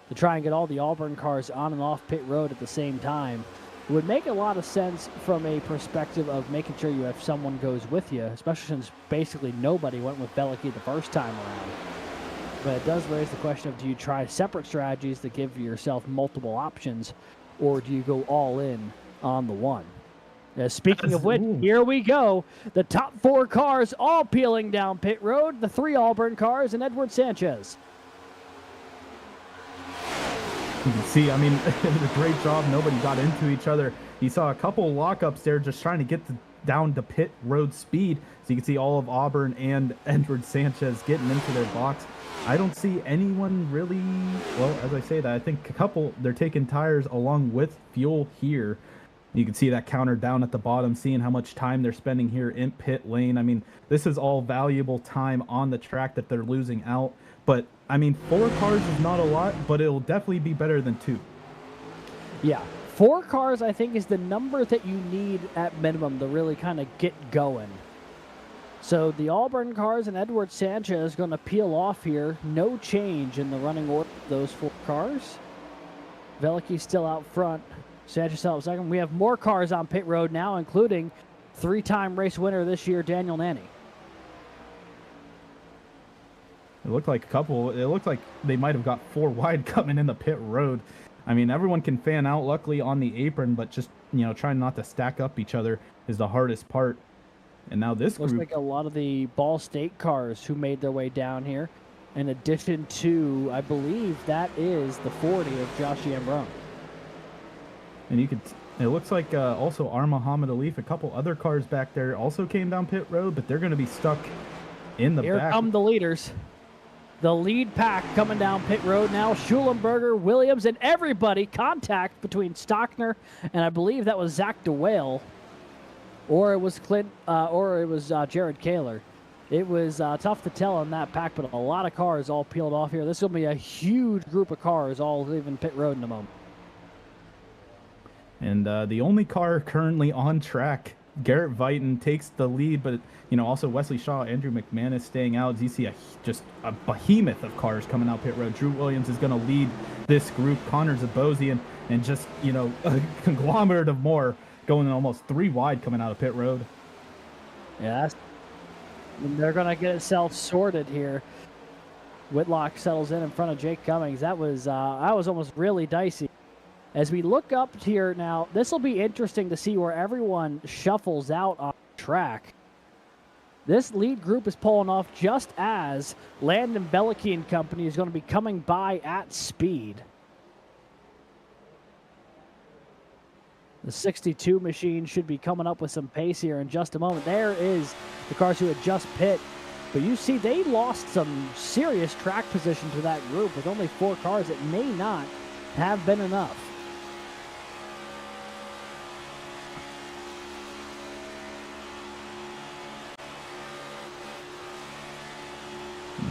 to try and get all the Auburn cars on and off pit road at the same time. It would make a lot of sense from a perspective of making sure you have someone goes with you, especially since basically nobody went with Veliky the first time around. But it does raise the question of, do you try separate strategies that give yourself multiple options, or do you go all in on the one? Speaking of which, here we go. The top 4 cars all peeling down pit road, the 3 Auburn cars and Edward Sanchez. You can see, it was a great job. Nobody got into each other. You saw a couple lockups there just trying to get down to pit road speed. So you can see all of Auburn and Edward Sanchez getting into their box. I don't see anyone really, well, as I say that, I think a couple, they're taking tires along with fuel here. You can see that counter down at the bottom, seeing how much time they're spending here in pit lane. This is all valuable time on the track that they're losing out. But, 4 cars is not a lot, but it'll definitely be better than 2. Yeah, 4 cars, I think, is the number that you need at minimum to really kind of get going. So the Auburn cars and Edward Sanchez going to peel off here. No change in the running order of those 4 cars. Veliky still out front. Sanchez out second. We have more cars on pit road now, including 3-time race winner this year, Daniel Nanny. It looked like they might have got 4 wide coming in the pit road. Everyone can fan out, luckily, on the apron, but just, trying not to stack up each other is the hardest part. And now this looks group, like a lot of the Ball State cars who made their way down here, in addition to, I believe that is the 40 of Josh Giambrone. And it looks like also Muhammad Alif, a couple other cars back there also came down pit road, but they're going to be stuck in the back. Here come the leaders. The lead pack coming down pit road now. Schulenberger, Williams, and everybody. Contact between Stockner and I believe that was Zach DeWale, or it was Jared Kaler. It was tough to tell in that pack, but a lot of cars all peeled off here. This will be a huge group of cars all leaving pit road in a moment. And the only car currently on track, Garrett Vighton, takes the lead, but also Wesley Shaw, Andrew McManus staying out. You see just a behemoth of cars coming out pit road. Drew Williams is going to lead this group. Connor Zabosian, and just a conglomerate of more going almost 3 wide coming out of pit road. Yeah, they're going to get itself sorted here. Whitlock settles in front of Jake Cummings. That was almost really dicey. As we look up here now, this will be interesting to see where everyone shuffles out on track. This lead group is pulling off just as Landon Bellicke and company is going to be coming by at speed. The 62 machine should be coming up with some pace here in just a moment. There is the cars who had just pit. But you see, they lost some serious track position to that group with only 4 cars. It may not have been enough.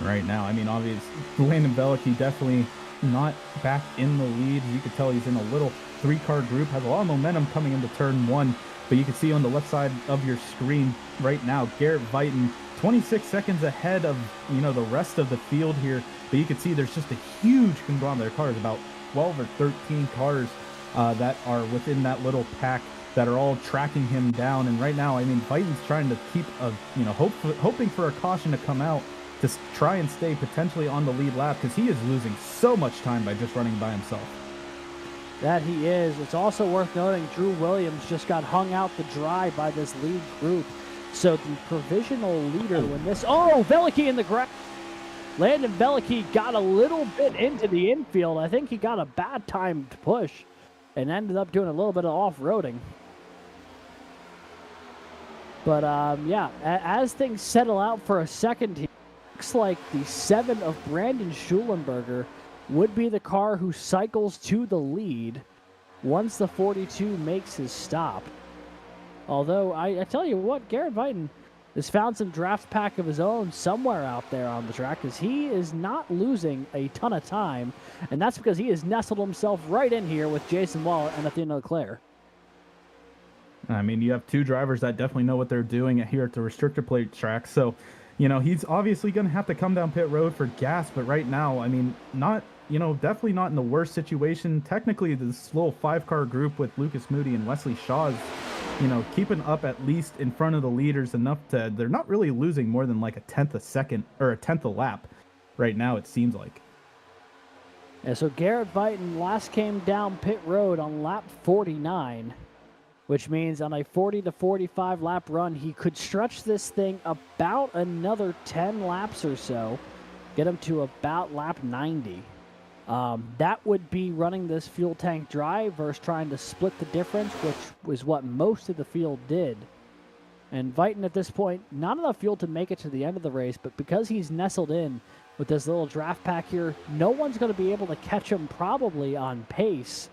Right now, obviously, Landon Bellicke definitely not back in the lead. You could tell he's in a little 3-car group, has a lot of momentum coming into turn 1. But you can see on the left side of your screen right now, Garrett Vighton, 26 seconds ahead of, the rest of the field here. But you can see there's just a huge conglomerate of cars, about 12 or 13 cars that are within that little pack that are all tracking him down. And right now, Vighton's trying to keep hoping for a caution to come out to try and stay potentially on the lead lap, because he is losing so much time by just running by himself. That he is. It's also worth noting Drew Williams just got hung out to dry by this lead group. So the provisional leader when this... Oh, Bellicke in the ground. Landon Bellicke got a little bit into the infield. I think he got a bad time to push and ended up doing a little bit of off-roading. But, yeah, as things settle out for a second here, looks like the 7 of Brandon Schulenberger would be the car who cycles to the lead once the 42 makes his stop. Although, I tell you what, Garrett Vighton has found some draft pack of his own somewhere out there on the track, because he is not losing a ton of time, and that's because he has nestled himself right in here with Jason Waller and Athena Leclerc. You have 2 drivers that definitely know what they're doing here at the restrictor plate track, so he's obviously going to have to come down pit road for gas, but right now, definitely not in the worst situation. Technically, this little 5-car group with Lucas Moody and Wesley Shaw is, keeping up at least in front of the leaders enough to, they're not really losing more than like a 10th a second or a 10th a lap right now, it seems like. Yeah, so Garrett Vighton last came down pit road on lap 49. Which means on a 40 to 45 lap run, he could stretch this thing about another 10 laps or so, get him to about lap 90. That would be running this fuel tank dry versus trying to split the difference, which was what most of the field did. And Vighton at this point, not enough fuel to make it to the end of the race, but because he's nestled in with this little draft pack here, no one's going to be able to catch him probably on pace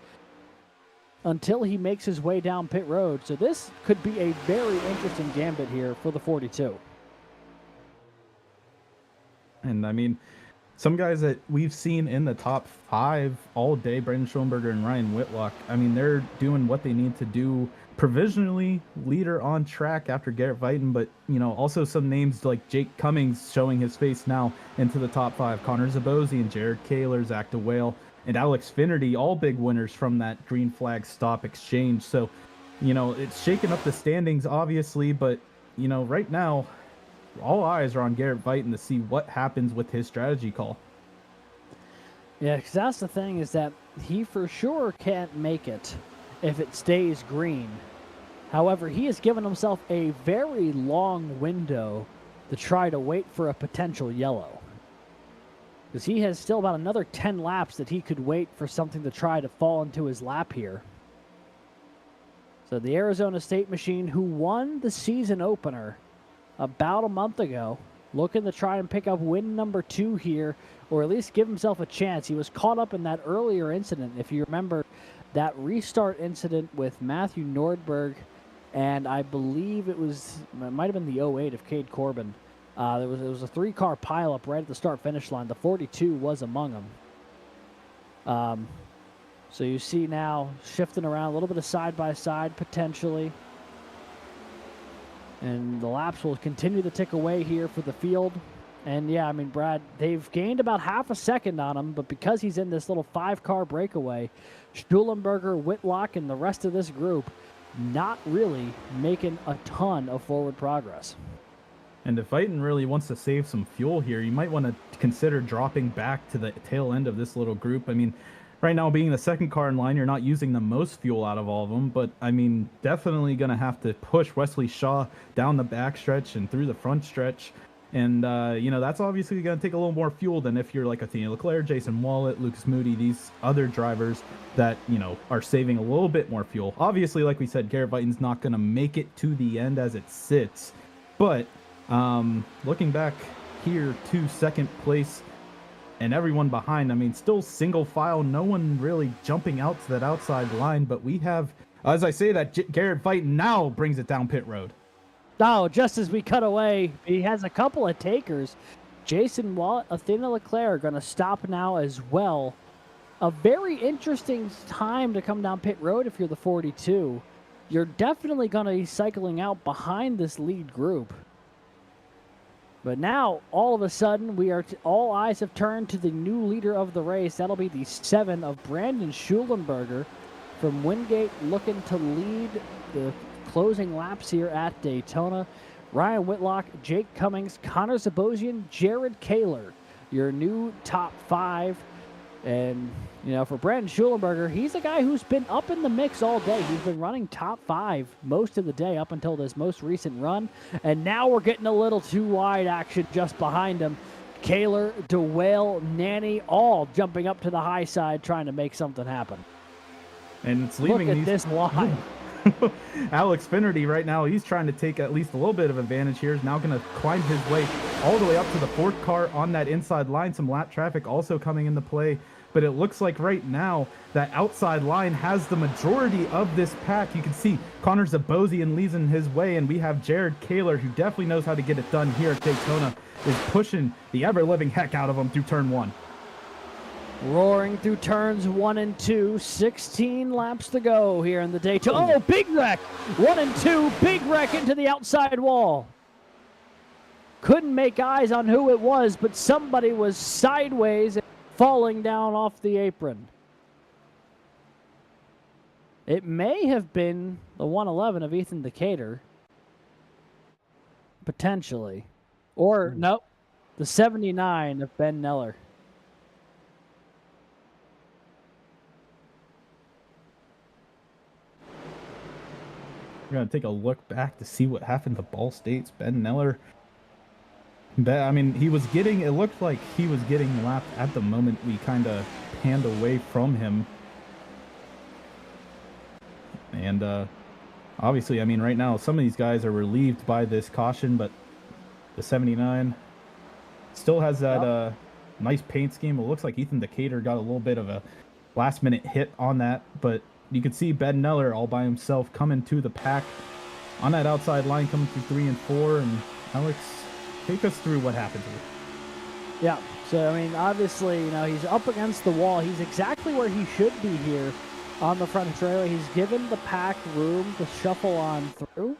until he makes his way down pit road. So this could be a very interesting gambit here for the 42. And some guys that we've seen in the top 5 all day, Brandon Schoenberger and Ryan Whitlock, they're doing what they need to do. Provisionally leader on track after Garrett Vighton, but also some names like Jake Cummings showing his face now into the top 5. Connor Zabosian, Jared Kaler, Zach DeWale, and Alex Finnerty, all big winners from that green flag stop exchange. So, it's shaking up the standings, obviously, but, right now, all eyes are on Garrett Vighton to see what happens with his strategy call. Yeah, because that's the thing, is that he for sure can't make it if it stays green. However, he has given himself a very long window to try to wait for a potential yellow. Because he has still about another 10 laps that he could wait for something to try to fall into his lap here. So the Arizona State machine, who won the season opener about a month ago, looking to try and pick up win number 2 here, or at least give himself a chance. He was caught up in that earlier incident, if you remember, that restart incident with Matthew Nordberg, and I believe it might have been the 08 of Cade Corbin. It was a 3-car pileup right at the start-finish line. The 42 was among them. So you see now shifting around a little bit of side-by-side potentially. And the laps will continue to tick away here for the field. And yeah, I mean, Brad, they've gained about half a second on him, but because he's in this little 5-car breakaway, Schulenberger, Whitlock, and the rest of this group not really making a ton of forward progress. And if Viton really wants to save some fuel here, you might want to consider dropping back to the tail end of this little group. I mean, right now, being the second car in line, you're not using the most fuel out of all of them, but I mean, definitely going to have to push Wesley Shaw down the back stretch and through the front stretch. And, you know, that's obviously going to take a little more fuel than if you're like Athena Leclerc, Jason Wallet, Lucas Moody, these other drivers that, you know, are saving a little bit more fuel. Obviously, like we said, Garrett Viton's not going to make it to the end as it sits. But looking back here to second place and everyone behind, I mean, still single file, no one really jumping out to that outside line. But we have, as I say that, Garrett Viton now brings it down pit road. Oh, just as we cut away, he has a couple of takers. Jason Wallet, Athena Leclerc are going to stop now as well. A very interesting time to come down pit road if you're the 42. You're definitely going to be cycling out behind this lead group. But now, all of a sudden, all eyes have turned to the new leader of the race. That'll be the 7 of Brandon Schulenberger from Wingate, looking to lead the closing laps here at Daytona. Ryan Whitlock, Jake Cummings, Connor Zabosian, Jared Kaler, your new top 5. And, you know, for Brandon Schulenberger, he's a guy who's been up in the mix all day. He's been running top 5 most of the day up until this most recent run. And now we're getting a little too wide action just behind him. Kaler, DeWale, Nanny, all jumping up to the high side trying to make something happen. And it's leaving Look at this line. Alex Finnerty right now, he's trying to take at least a little bit of advantage here. He's now going to climb his way all the way up to the 4th car on that inside line. Some lap traffic also coming into play. But it looks like right now that outside line has the majority of this pack. You can see Connor Zabosian leads in his way, and we have Jared Kaler, who definitely knows how to get it done here at Daytona, is pushing the ever-living heck out of him through turn 1. Roaring through turns 1 and 2, 16 laps to go here in the Daytona. Oh, big wreck! 1 and 2, big wreck into the outside wall. Couldn't make eyes on who it was, but somebody was sideways and falling down off the apron. It may have been the 111 of Ethan Decatur. Potentially. Or, nope, the 79 of Ben Neller. We're going to take a look back to see what happened to Ball State's Ben Neller. I mean, it looked like he was getting lapped at the moment we kind of panned away from him. And obviously, I mean, right now, some of these guys are relieved by this caution, but the 79 still has that nice paint scheme. It looks like Ethan Decatur got a little bit of a last-minute hit on that, but you can see Ben Neller all by himself coming to the pack on that outside line, coming through 3 and 4. And Alex, take us through what happened here. Yeah, so I mean, obviously, you know, he's up against the wall. He's exactly where he should be here on the front trailer. He's given the pack room to shuffle on through.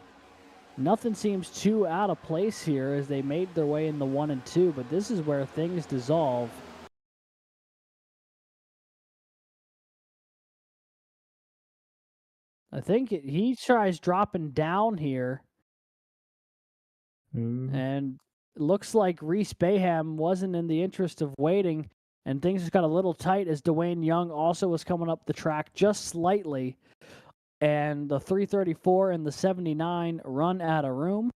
Nothing seems too out of place here as they made their way in the 1 and 2, but this is where things dissolve. I think he tries dropping down here. And it looks like Reese Bayham wasn't in the interest of waiting, and things just got a little tight as Dwayne Young also was coming up the track just slightly. And the 334 and the 79 run out of room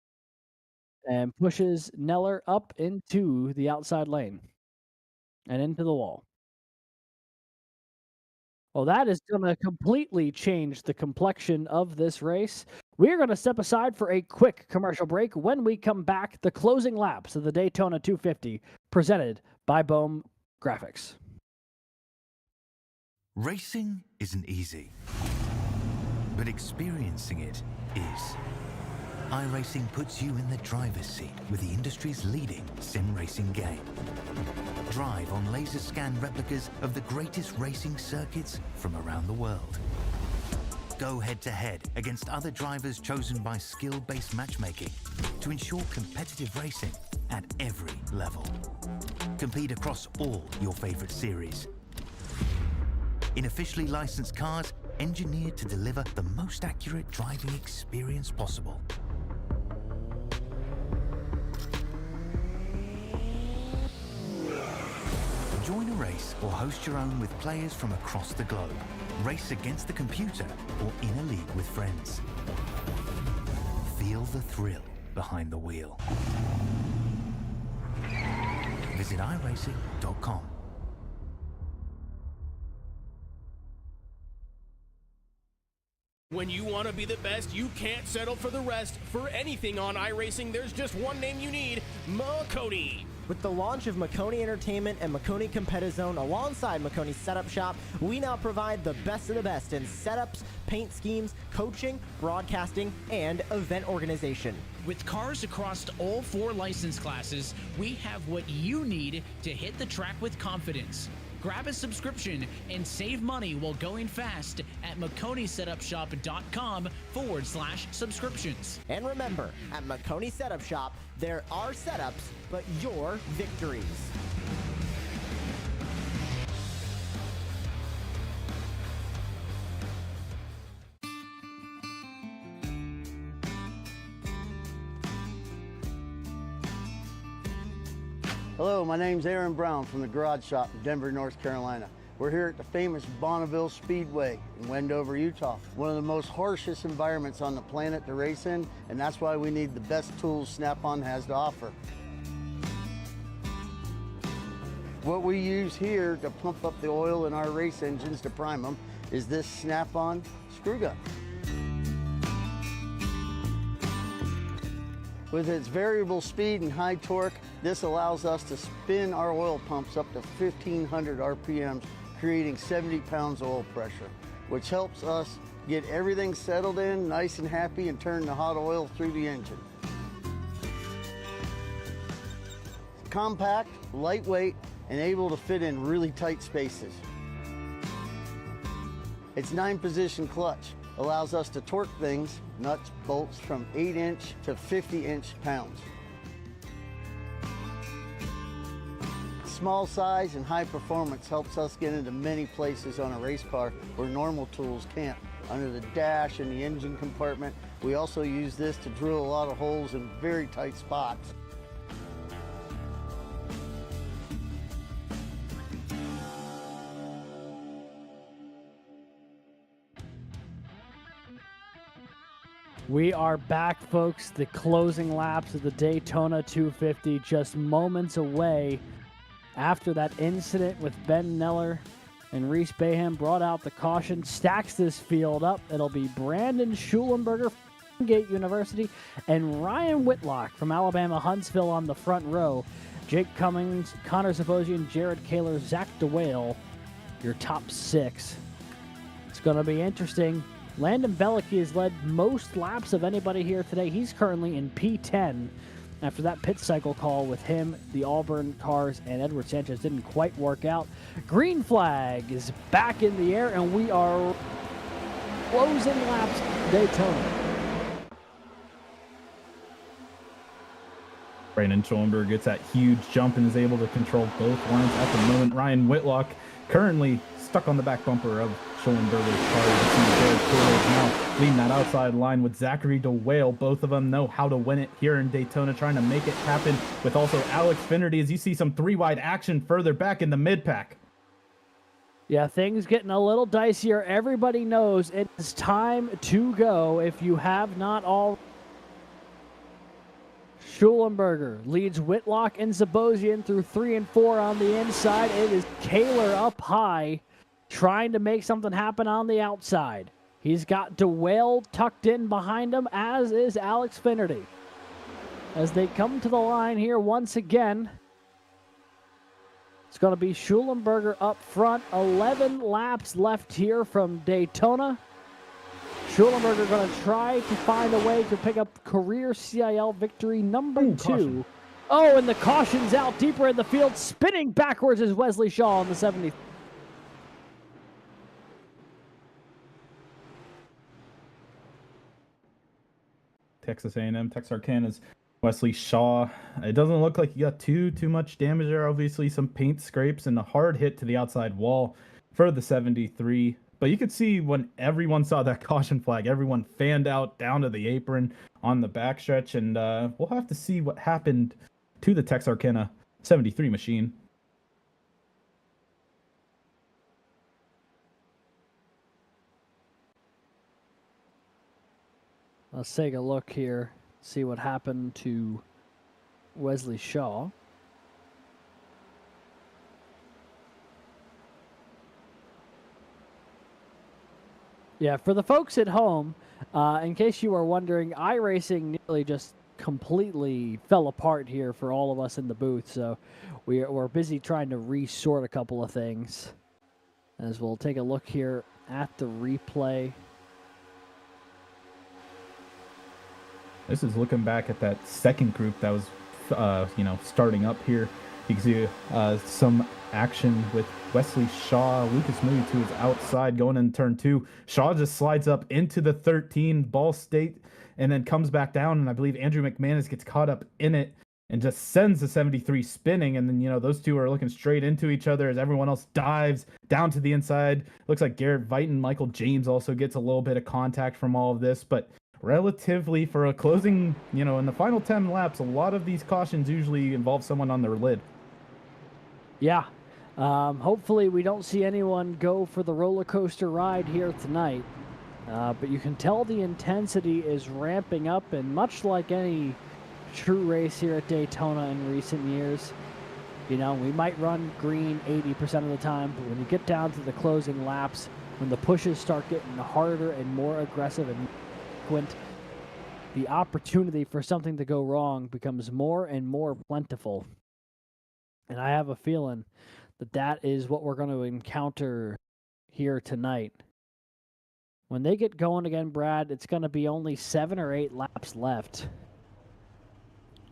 and pushes Neller up into the outside lane and into the wall. Well, that is going to completely change the complexion of this race. We're going to step aside for a quick commercial break. When we come back, the closing laps of the Daytona 250, presented by Bohm Graphics. Racing isn't easy, but experiencing it is. iRacing puts you in the driver's seat with the industry's leading sim racing game. Drive on laser scan replicas of the greatest racing circuits from around the world. Go head-to-head against other drivers chosen by skill-based matchmaking to ensure competitive racing at every level. Compete across all your favorite series. In officially licensed cars, engineered to deliver the most accurate driving experience possible. Join a race or host your own with players from across the globe. Race against the computer or in a league with friends. Feel the thrill behind the wheel. Visit iRacing.com. When you want to be the best, you can't settle for the rest. For anything on iRacing, there's just one name you need, McCone. With the launch of McCone Entertainment and McCone Competizone alongside McCone's Setup Shop, we now provide the best of the best in setups, paint schemes, coaching, broadcasting, and event organization. With cars across all 4 license classes, we have what you need to hit the track with confidence. Grab a subscription and save money while going fast at McConeSetupShop.com/subscriptions. And remember, at McCone Setup Shop, there are setups, but your victories. Hello, my name's Aaron Brown from the Garage Shop in Denver, North Carolina. We're here at the famous Bonneville Speedway in Wendover, Utah. One of the most harshest environments on the planet to race in, and that's why we need the best tools Snap-on has to offer. What we use here to pump up the oil in our race engines to prime them is this Snap-on screw gun. With its variable speed and high torque, this allows us to spin our oil pumps up to 1,500 RPMs, creating 70 pounds of oil pressure, which helps us get everything settled in, nice and happy, and turn the hot oil through the engine. Compact, lightweight, and able to fit in really tight spaces. Its 9-position clutch allows us to torque things, nuts, bolts, from 8-inch to 50-inch pounds. Small size and high performance helps us get into many places on a race car where normal tools can't. Under the dash and the engine compartment, we also use this to drill a lot of holes in very tight spots. We are back, folks. The closing laps of the Daytona 250 just moments away after that incident with Ben Neller and Reese Baham brought out the caution. Stacks this field up. It'll be Brandon Schulenberger from Collegiate University and Ryan Whitlock from Alabama Huntsville on the front row. Jake Cummings, Connor Zabosian, Jared Kaler, Zach DeWale, your top 6. It's going to be interesting. Landon Velicki has led most laps of anybody here today. He's currently in P10 after that pit cycle call with him, the Auburn cars, and Edward Sanchez didn't quite work out. Green flag is back in the air, and we are closing laps Daytona. Brandon Schoenberg gets that huge jump and is able to control both lines at the moment. Ryan Whitlock currently stuck on the back bumper of Schoenberger's car. You can see Jared Kaler is now leading that outside line with Zachary DeWale. Both of them know how to win it here in Daytona, trying to make it happen with also Alex Finnerty as you see some 3-wide action further back in the mid-pack. Yeah, things getting a little dicier. Everybody knows it is time to go if you have not all. Schulenberger leads Whitlock and Zabosian through 3 and 4 on the inside. It is Kaler up high, trying to make something happen on the outside. He's got DeWale tucked in behind him, as is Alex Finnerty. As they come to the line here once again, it's going to be Schulenberger up front. 11 laps left here from Daytona. Schulenberger going to try to find a way to pick up career CIL victory number 2. Caution. Oh, and the caution's out deeper in the field. Spinning backwards is Wesley Shaw on the 70. Texas A&M, Texarkana's Wesley Shaw. It doesn't look like he got too much damage there. Obviously, some paint scrapes and a hard hit to the outside wall for the 73. But you could see when everyone saw that caution flag, everyone fanned out down to the apron on the backstretch, and we'll have to see what happened to the Texarkana 73 machine. Let's take a look here, see what happened to Wesley Shaw. Yeah, for the folks at home, in case you are wondering, iRacing nearly just completely fell apart here for all of us in the booth, so we're busy trying to resort a couple of things. As we'll take a look here at the replay. This is looking back at that second group that was, starting up here. You can see some action with Wesley Shaw. Lucas Moody to his outside going in turn 2. Shaw just slides up into the 13 Ball State and then comes back down. And I believe Andrew McManus gets caught up in it and just sends the 73 spinning. And then, those two are looking straight into each other as everyone else dives down to the inside. Looks like Garrett Veit and Michael James also gets a little bit of contact from all of this. But relatively, for a closing, in the final 10 laps, a lot of these cautions usually involve someone on their lid. Yeah. Hopefully we don't see anyone go for the roller coaster ride here tonight. But you can tell the intensity is ramping up, and much like any true race here at Daytona in recent years, we might run green 80% of the time, but when you get down to the closing laps, when the pushes start getting harder and more aggressive and frequent, the opportunity for something to go wrong becomes more and more plentiful. And I have a feeling that is what we're going to encounter here tonight. When they get going again, Brad, it's going to be only 7 or 8 laps left.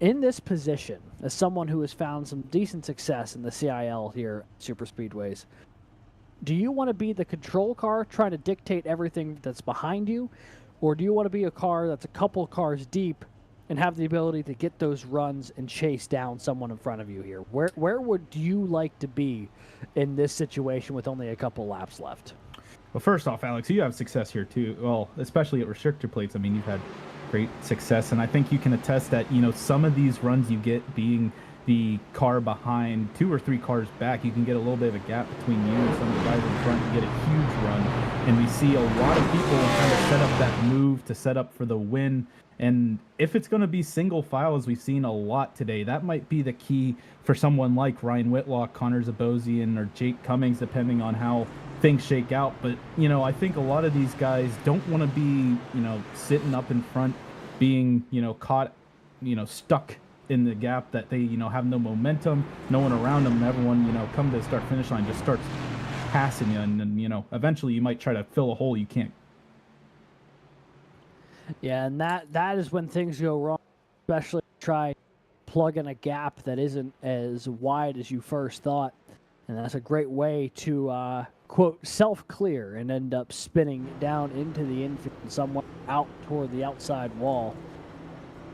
In this position, as someone who has found some decent success in the CIL here at Super Speedways, do you want to be the control car trying to dictate everything that's behind you? Or do you want to be a car that's a couple cars deep and have the ability to get those runs and chase down someone in front of you here? Where would you like to be in this situation with only a couple laps left? Well, first off, Alex, you have success here too. Well, especially at restrictor plates. I mean, you've had great success, and I think you can attest that, some of these runs you get being the car behind 2 or 3 cars back, you can get a little bit of a gap between you and some of the guys in front and get a huge run. And we see a lot of people kind of set up that move to set up for the win. And if it's going to be single file, as we've seen a lot today, that might be the key for someone like Ryan Whitlock, Connor Zabosian, or Jake Cummings, depending on how things shake out. But, I think a lot of these guys don't want to be, sitting up in front, being, caught, stuck in the gap that they, have no momentum, no one around them, and everyone, come to the start-finish line just starts passing you. And then, eventually you might try to fill a hole you can't. Yeah, and that is when things go wrong, especially try plug in a gap that isn't as wide as you first thought. And that's a great way to, quote, self-clear and end up spinning down into the infield somewhere out toward the outside wall.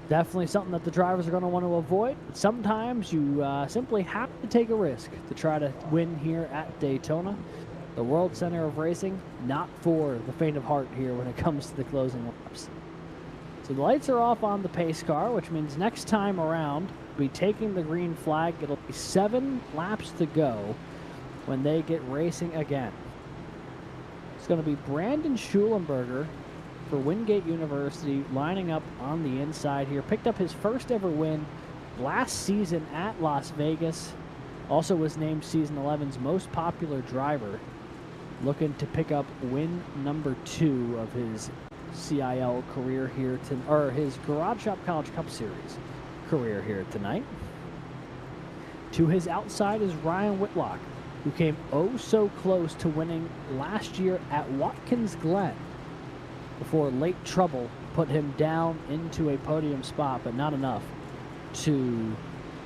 Definitely something that the drivers are going to want to avoid. Sometimes you simply have to take a risk to try to win here at Daytona. The World Center of Racing, not for the faint of heart here when it comes to the closing laps. So the lights are off on the pace car, which means next time around, we'll be taking the green flag. It'll be 7 laps to go when they get racing again. It's going to be Brandon Schulenberger for Wingate University lining up on the inside here. Picked up his first ever win last season at Las Vegas. Also was named Season 11's most popular driver. Looking to pick up win number 2 of his CIL career here, or his Garage Shop College Cup Series career here tonight. To his outside is Ryan Whitlock, who came oh so close to winning last year at Watkins Glen. before late trouble put him down into a podium spot, but not enough to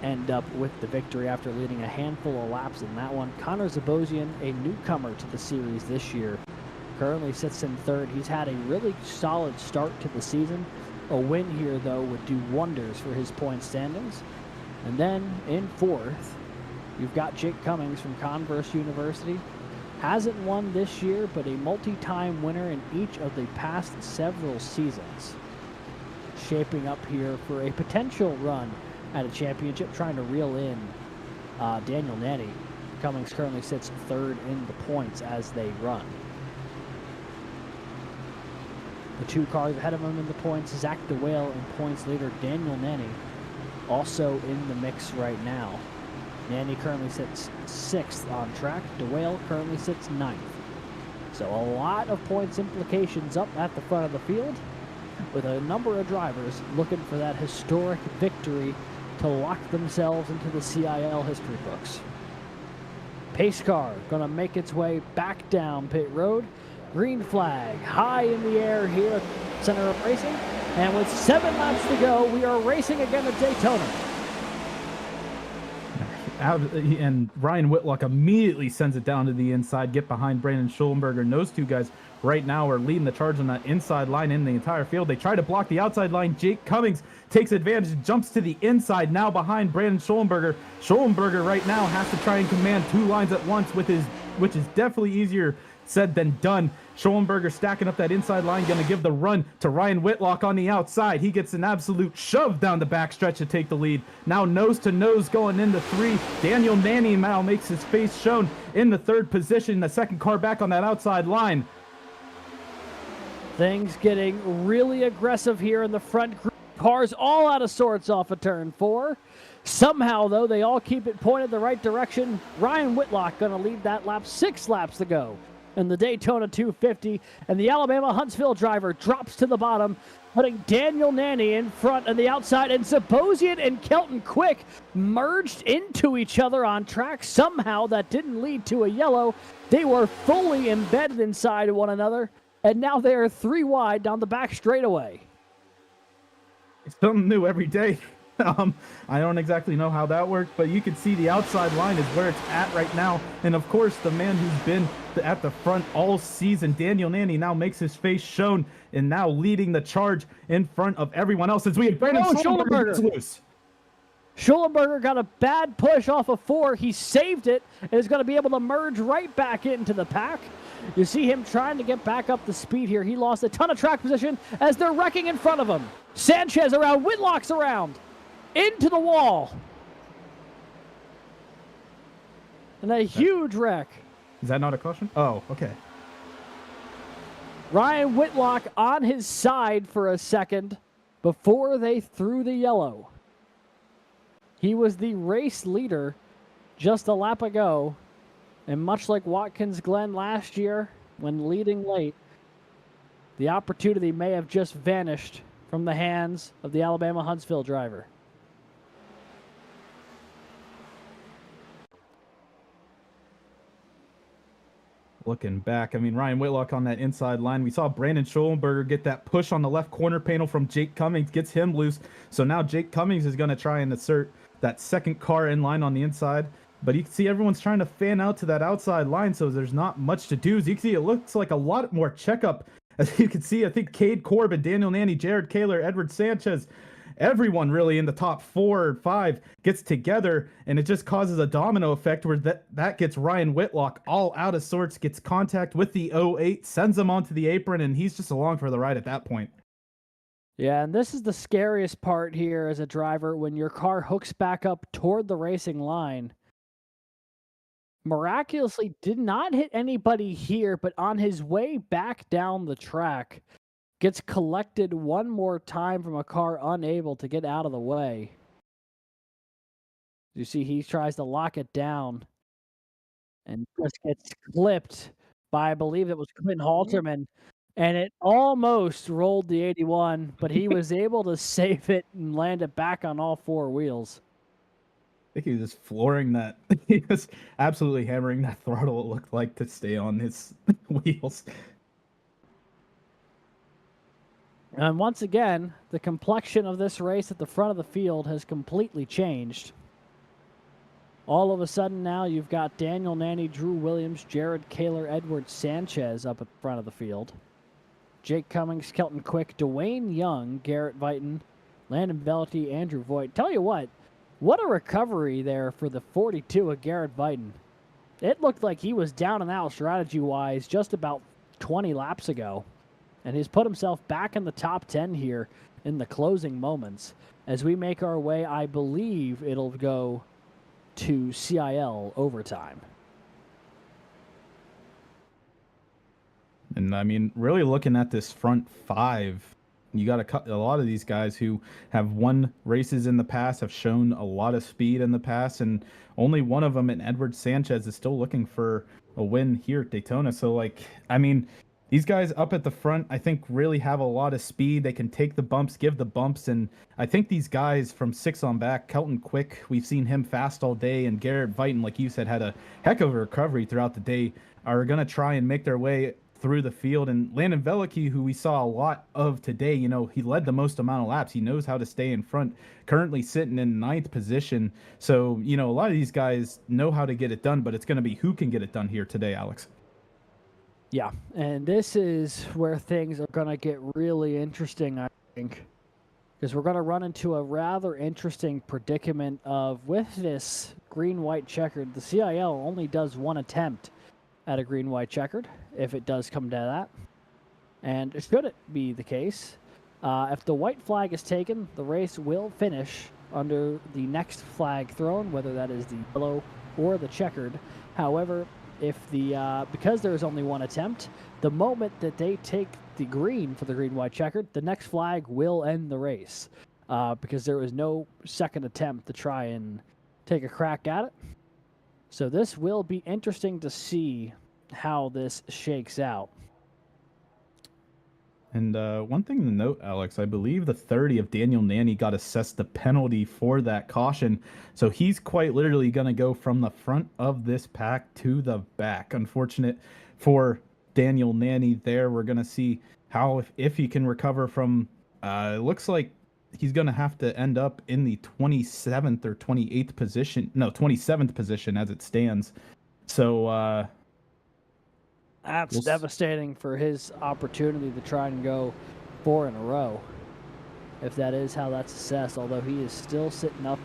end up with the victory after leading a handful of laps in that one. Connor Zabosian, a newcomer to the series this year, currently sits in third. He's had a really solid start to the season. A win here, though, would do wonders for his point standings. And then in fourth, you've got Jake Cummings from Converse University. Hasn't won this year, but a multi-time winner in each of the past several seasons. Shaping up here for a potential run at a championship, trying to reel in Daniel Nanny. Cummings currently sits third in the points as they run. The two cars ahead of him in the points, Zach DeWale and points leader Daniel Nanny, also in the mix right now. Nanny currently sits 6th on track. DeWale currently sits 9th. So a lot of points implications up at the front of the field, with a number of drivers looking for that historic victory to lock themselves into the CIL history books. Pace car going to make its way back down pit road. Green flag high in the air here at Center of Racing. And with 7 laps to go, we are racing again at Daytona. And Ryan Whitlock immediately sends it down to the inside, get behind Brandon Schulenberger. And those two guys right now are leading the charge on that inside line in the entire field. They try to block the outside line. Jake Cummings takes advantage, jumps to the inside now behind Brandon Schulenberger. Schulenberger right now has to try and command 2 lines at once, which is definitely easier said than done. Schulenberger stacking up that inside line, going to give the run to Ryan Whitlock on the outside. He gets an absolute shove down the backstretch to take the lead. Now nose to nose going into 3. Daniel Nanny now makes his face shown in the 3rd position. The second car back on that outside line. Things getting really aggressive here in the front group. Cars all out of sorts off of turn 4. Somehow, though, they all keep it pointed the right direction. Ryan Whitlock going to lead that lap. 6 laps to go in the Daytona 250, and the Alabama Huntsville driver drops to the bottom, putting Daniel Nanny in front on the outside, and Zabosian and Kelton Quick merged into each other on track. Somehow that didn't lead to a yellow. They were fully embedded inside one another, and now they are 3 wide down the back straightaway. It's something new every day. I don't exactly know how that worked, but you can see the outside line is where it's at right now. And of course, the man who's been at the front all season, Daniel Nanny, now makes his face shown and now leading the charge in front of everyone else as we have Brandon Schulenberger loose. Schulenberger got a bad push off of 4. He saved it and is going to be able to merge right back into the pack. You see him trying to get back up the speed here. He lost a ton of track position as they're wrecking in front of him. Sanchez around, Whitlock's around. Into the wall. And a huge wreck. Is that not a caution? Oh, okay. Ryan Whitlock on his side for a second before they threw the yellow. He was the race leader just a lap ago. And much like Watkins Glen last year when leading late, the opportunity may have just vanished from the hands of the Alabama Huntsville driver. Looking back, I mean, Ryan Whitlock on that inside line. We saw Brandon Schulenberger get that push on the left corner panel from Jake Cummings, gets him loose. So now Jake Cummings is going to try and assert that second car in line on the inside. But you can see everyone's trying to fan out to that outside line, so there's not much to do. As you can see, it looks like a lot more checkup. As you can see, I think Cade Corbin, Daniel Nanny, Jared Kaler, Edward Sanchez, everyone really in the top 4 or 5 gets together, and it just causes a domino effect where that gets Ryan Whitlock all out of sorts, gets contact with the 08, sends him onto the apron, and he's just along for the ride at that point. Yeah, and this is the scariest part here as a driver when your car hooks back up toward the racing line. Miraculously did not hit anybody here, but on his way back down the track, gets collected one more time from a car unable to get out of the way. You see, he tries to lock it down and just gets clipped by, I believe it was Quinn Halterman, and it almost rolled the 81, but he was able to save it and land it back on all 4 wheels. I think he was just flooring that. He was absolutely hammering that throttle, it looked like, to stay on his wheels. And once again, the complexion of this race at the front of the field has completely changed. All of a sudden now you've got Daniel Nanny, Drew Williams, Jared Kaler, Edward Sanchez up at the front of the field. Jake Cummings, Kelton Quick, Dwayne Young, Garrett Vighton, Landon Velty, Andrew Voigt. Tell you what a recovery there for the 42 of Garrett Vighton. It looked like he was down and out strategy-wise just about 20 laps ago. And he's put himself back in the top 10 here in the closing moments. As we make our way, I believe it'll go to CIL overtime. And I mean, really looking at this front five, you got a lot of these guys who have won races in the past, have shown a lot of speed in the past, and only one of them, and Edward Sanchez, is still looking for a win here at Daytona. So, like, I mean, these guys up at the front, I think, really have a lot of speed. They can take the bumps, give the bumps, and I think these guys from 6 on back, Kelton Quick, we've seen him fast all day, and Garrett Vighton, like you said, had a heck of a recovery throughout the day, are going to try and make their way through the field. And Landon Velty, who we saw a lot of today, you know, he led the most amount of laps. He knows how to stay in front, currently sitting in 9th position. So, you know, a lot of these guys know how to get it done, but it's going to be who can get it done here today, Alex. Yeah, and this is where things are going to get really interesting, I think, because we're going to run into a rather interesting predicament of, with this green-white checkered, the CIL only does one attempt at a green-white checkered, if it does come to that. And should it be the case, if the white flag is taken, the race will finish under the next flag thrown, whether that is the yellow or the checkered. However, if because there is only one attempt, the moment that they take the green for the green-white checkered, the next flag will end the race, because there was no second attempt to try and take a crack at it. So this will be interesting to see how this shakes out. And one thing to note, Alex, I believe the 30 of Daniel Nanny got assessed the penalty for that caution. So he's quite literally going to go from the front of this pack to the back. Unfortunate for Daniel Nanny there. We're going to see how, if he can recover from, it looks like he's going to have to end up in the 27th or 28th position. No, 27th position as it stands. So, that's devastating for his opportunity to try and go 4 in a row, if that is how that's assessed. Although he is still sitting up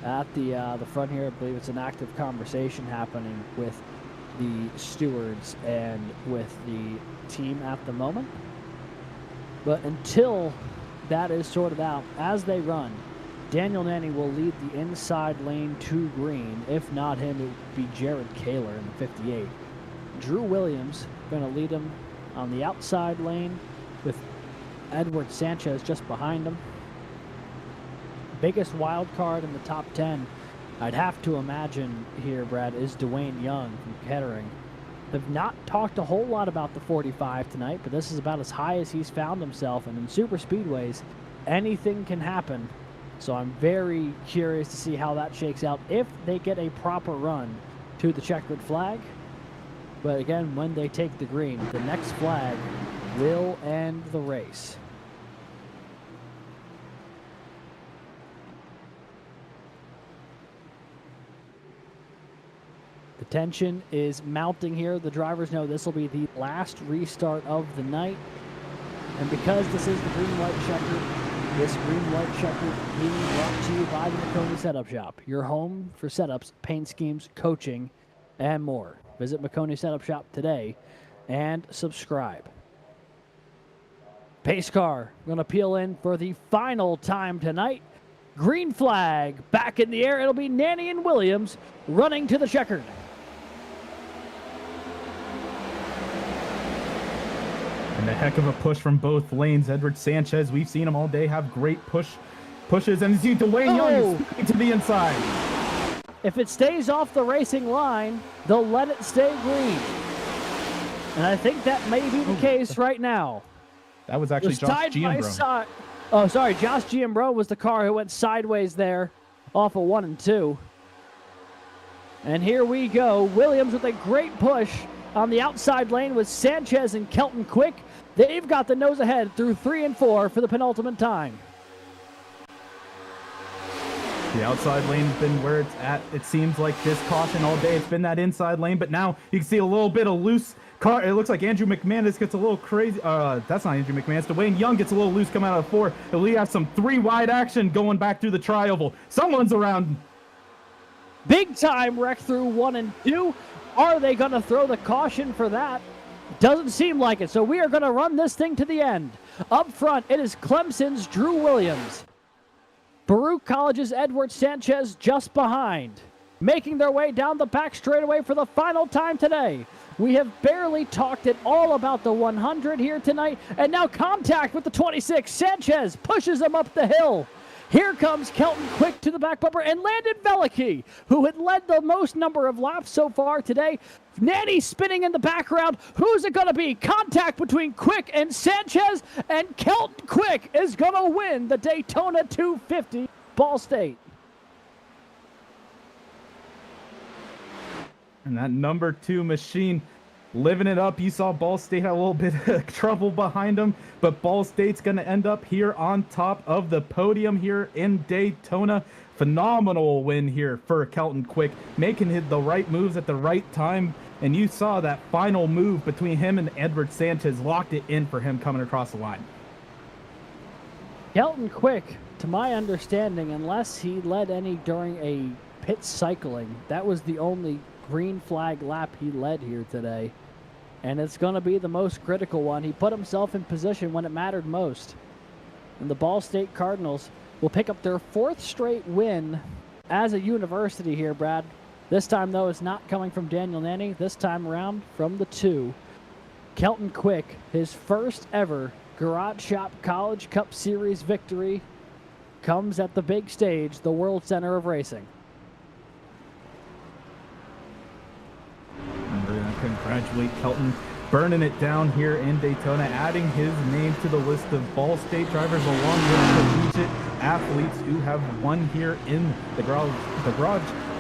at the front here. I believe it's an active conversation happening with the stewards and with the team at the moment. But until that is sorted out, as they run, Daniel Nanny will lead the inside lane to green. If not him, it would be Jared Kaler in the 58. Drew Williams going to lead him on the outside lane with Edward Sanchez just behind him. Biggest wild card in the top 10, I'd have to imagine here, Brad, is Dwayne Young from Kettering. They've not talked a whole lot about the 45 tonight, but this is about as high as he's found himself. And in super speedways, anything can happen. So I'm very curious to see how that shakes out if they get a proper run to the checkered flag. But again, when they take the green, the next flag will end the race. The tension is mounting here. The drivers know this will be the last restart of the night. And because this is the green-white checkered, this green-white checkered being brought to you by the McCone Setup Shop, your home for setups, paint schemes, coaching, and more. Visit McCone Setup Shop today and subscribe. Pace car going to peel in for the final time tonight. Green flag back in the air. It'll be Nanny and Williams running to the checkered. And a heck of a push from both lanes. Edward Sanchez, we've seen him all day have great pushes. And you see Dwayne Young is to the inside. If it stays off the racing line, they'll let it stay green. And I think that may be the case right now. That was actually Josh Giambro. Oh, sorry. Josh Giambro was the car who went sideways there off of 1 and 2. And here we go. Williams with a great push on the outside lane with Sanchez and Kelton Quick. They've got the nose ahead through 3 and 4 for the penultimate time. The outside lane's been where it's at. It seems like this caution all day. It's been that inside lane, but now you can see a little bit of loose car. It looks like Andrew McManus gets a little crazy. That's not Andrew McManus. Dwayne Young gets a little loose coming out of 4. And we have some 3 wide action going back through the tri-oval. Someone's around. Big time wreck through 1 and 2. Are they going to throw the caution for that? Doesn't seem like it, so we are going to run this thing to the end. Up front, it is Clemson's Drew Williams. Baruch College's Edward Sanchez just behind. Making their way down the back straightaway for the final time today. We have barely talked at all about the 100 here tonight, and now contact with the 26. Sanchez pushes him up the hill. Here comes Kelton Quick to the back bumper, and Landon Veliky, who had led the most number of laps so far today. Nanny spinning in the background. Who's it going to be? Contact between Quick and Sanchez, and Kelton Quick is going to win the Daytona 250 Ball State. And that number 2 machine living it up. You saw Ball State had a little bit of trouble behind them, but Ball State's going to end up here on top of the podium here in Daytona. Phenomenal win here for Kelton Quick, making the right moves at the right time. And you saw that final move between him and Edward Sanchez locked it in for him coming across the line. Kelton Quick, to my understanding, unless he led any during a pit cycling, that was the only green flag lap he led here today. And it's going to be the most critical one. He put himself in position when it mattered most. And the Ball State Cardinals will pick up their 4th straight win as a university here, Brad. This time, though, it's not coming from Daniel Nanny. This time around, from the 2. Kelton Quick, his first ever Garage Shop College Cup Series victory, comes at the big stage, the World Center of Racing. And we're going to congratulate Kelton, burning it down here in Daytona, adding his name to the list of Ball State drivers along with collegiate athletes who have won here in the Garage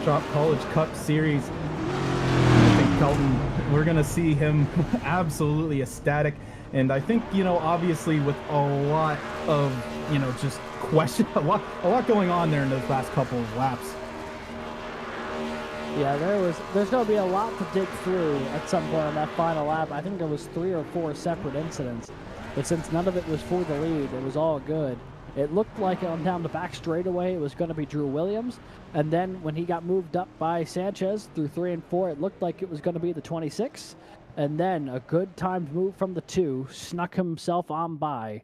Shop College Cup Series. I think Kelton, we're going to see him absolutely ecstatic. And I think, obviously with a lot of, just question, a lot going on there in those last couple of laps. Yeah, there's going to be a lot to dig through at some point on that final lap. I think there was 3 or 4 separate incidents, but since none of it was for the lead, it was all good. It looked like on down the back straightaway it was going to be Drew Williams, and then when he got moved up by Sanchez through 3 and 4, it looked like it was going to be the 26, and then a good timed move from the 2 snuck himself on by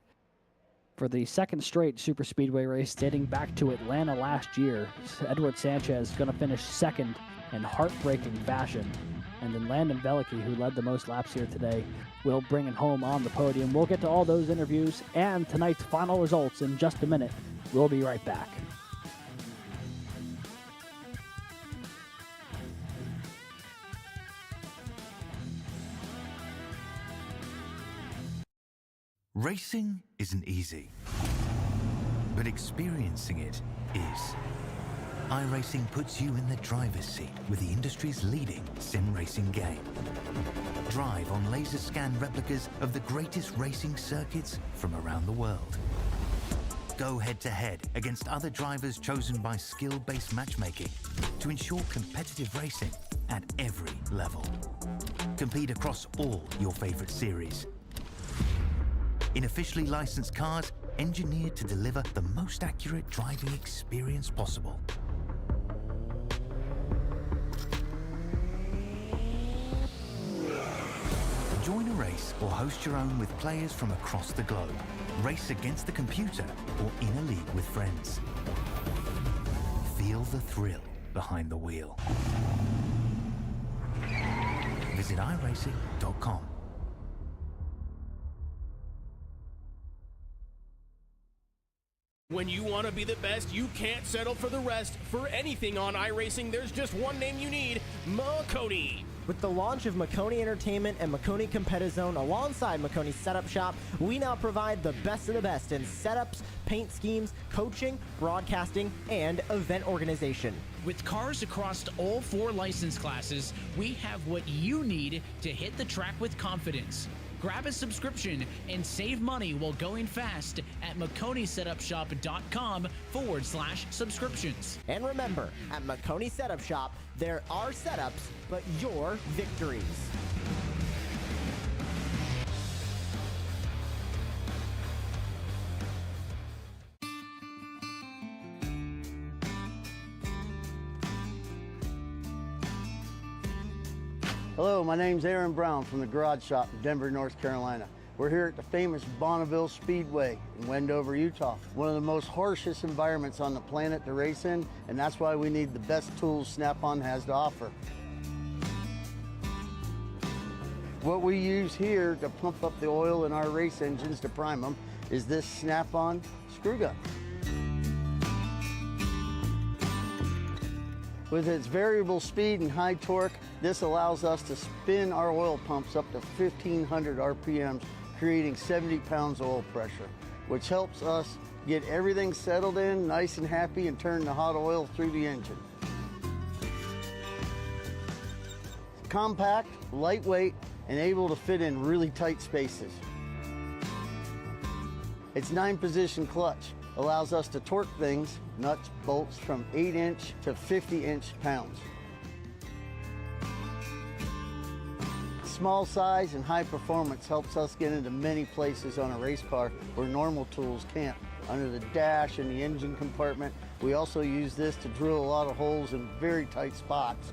for the 2nd straight super speedway race dating back to Atlanta last year. Edward Sanchez is going to finish 2nd in heartbreaking fashion. And then Landon Veliky, who led the most laps here today, will bring it home on the podium. We'll get to all those interviews and tonight's final results in just a minute. We'll be right back. Racing isn't easy, but experiencing it is. iRacing puts you in the driver's seat with the industry's leading sim racing game. Drive on laser scan replicas of the greatest racing circuits from around the world. Go head-to-head against other drivers chosen by skill-based matchmaking to ensure competitive racing at every level. Compete across all your favorite series. In officially licensed cars, engineered to deliver the most accurate driving experience possible. Join a race or host your own with players from across the globe. Race against the computer or in a league with friends. Feel the thrill behind the wheel. Visit iRacing.com. When you want to be the best, you can't settle for the rest. For anything on iRacing, there's just one name you need, McCone. With the launch of McCone Entertainment and McCone Competizone alongside McCone's Setup Shop, we now provide the best of the best in setups, paint schemes, coaching, broadcasting, and event organization. With cars across all 4 license classes, we have what you need to hit the track with confidence. Grab a subscription and save money while going fast at McConeSetupShop.com/subscriptions. And remember, at McCone Setup Shop, there are setups, but your victories. Hello, my name's Aaron Brown from the Garage Shop in Denver, North Carolina. We're here at the famous Bonneville Speedway in Wendover, Utah. One of the most harshest environments on the planet to race in, and that's why we need the best tools Snap-on has to offer. What we use here to pump up the oil in our race engines to prime them is this Snap-on screw gun. With its variable speed and high torque, this allows us to spin our oil pumps up to 1,500 RPMs, creating 70 pounds oil pressure, which helps us get everything settled in, nice and happy, and turn the hot oil through the engine. Compact, lightweight, and able to fit in really tight spaces. Its 9-position clutch allows us to torque things, nuts, bolts, from 8-inch to 50-inch pounds. Small size and high performance helps us get into many places on a race car where normal tools can't. Under the dash and the engine compartment, we also use this to drill a lot of holes in very tight spots.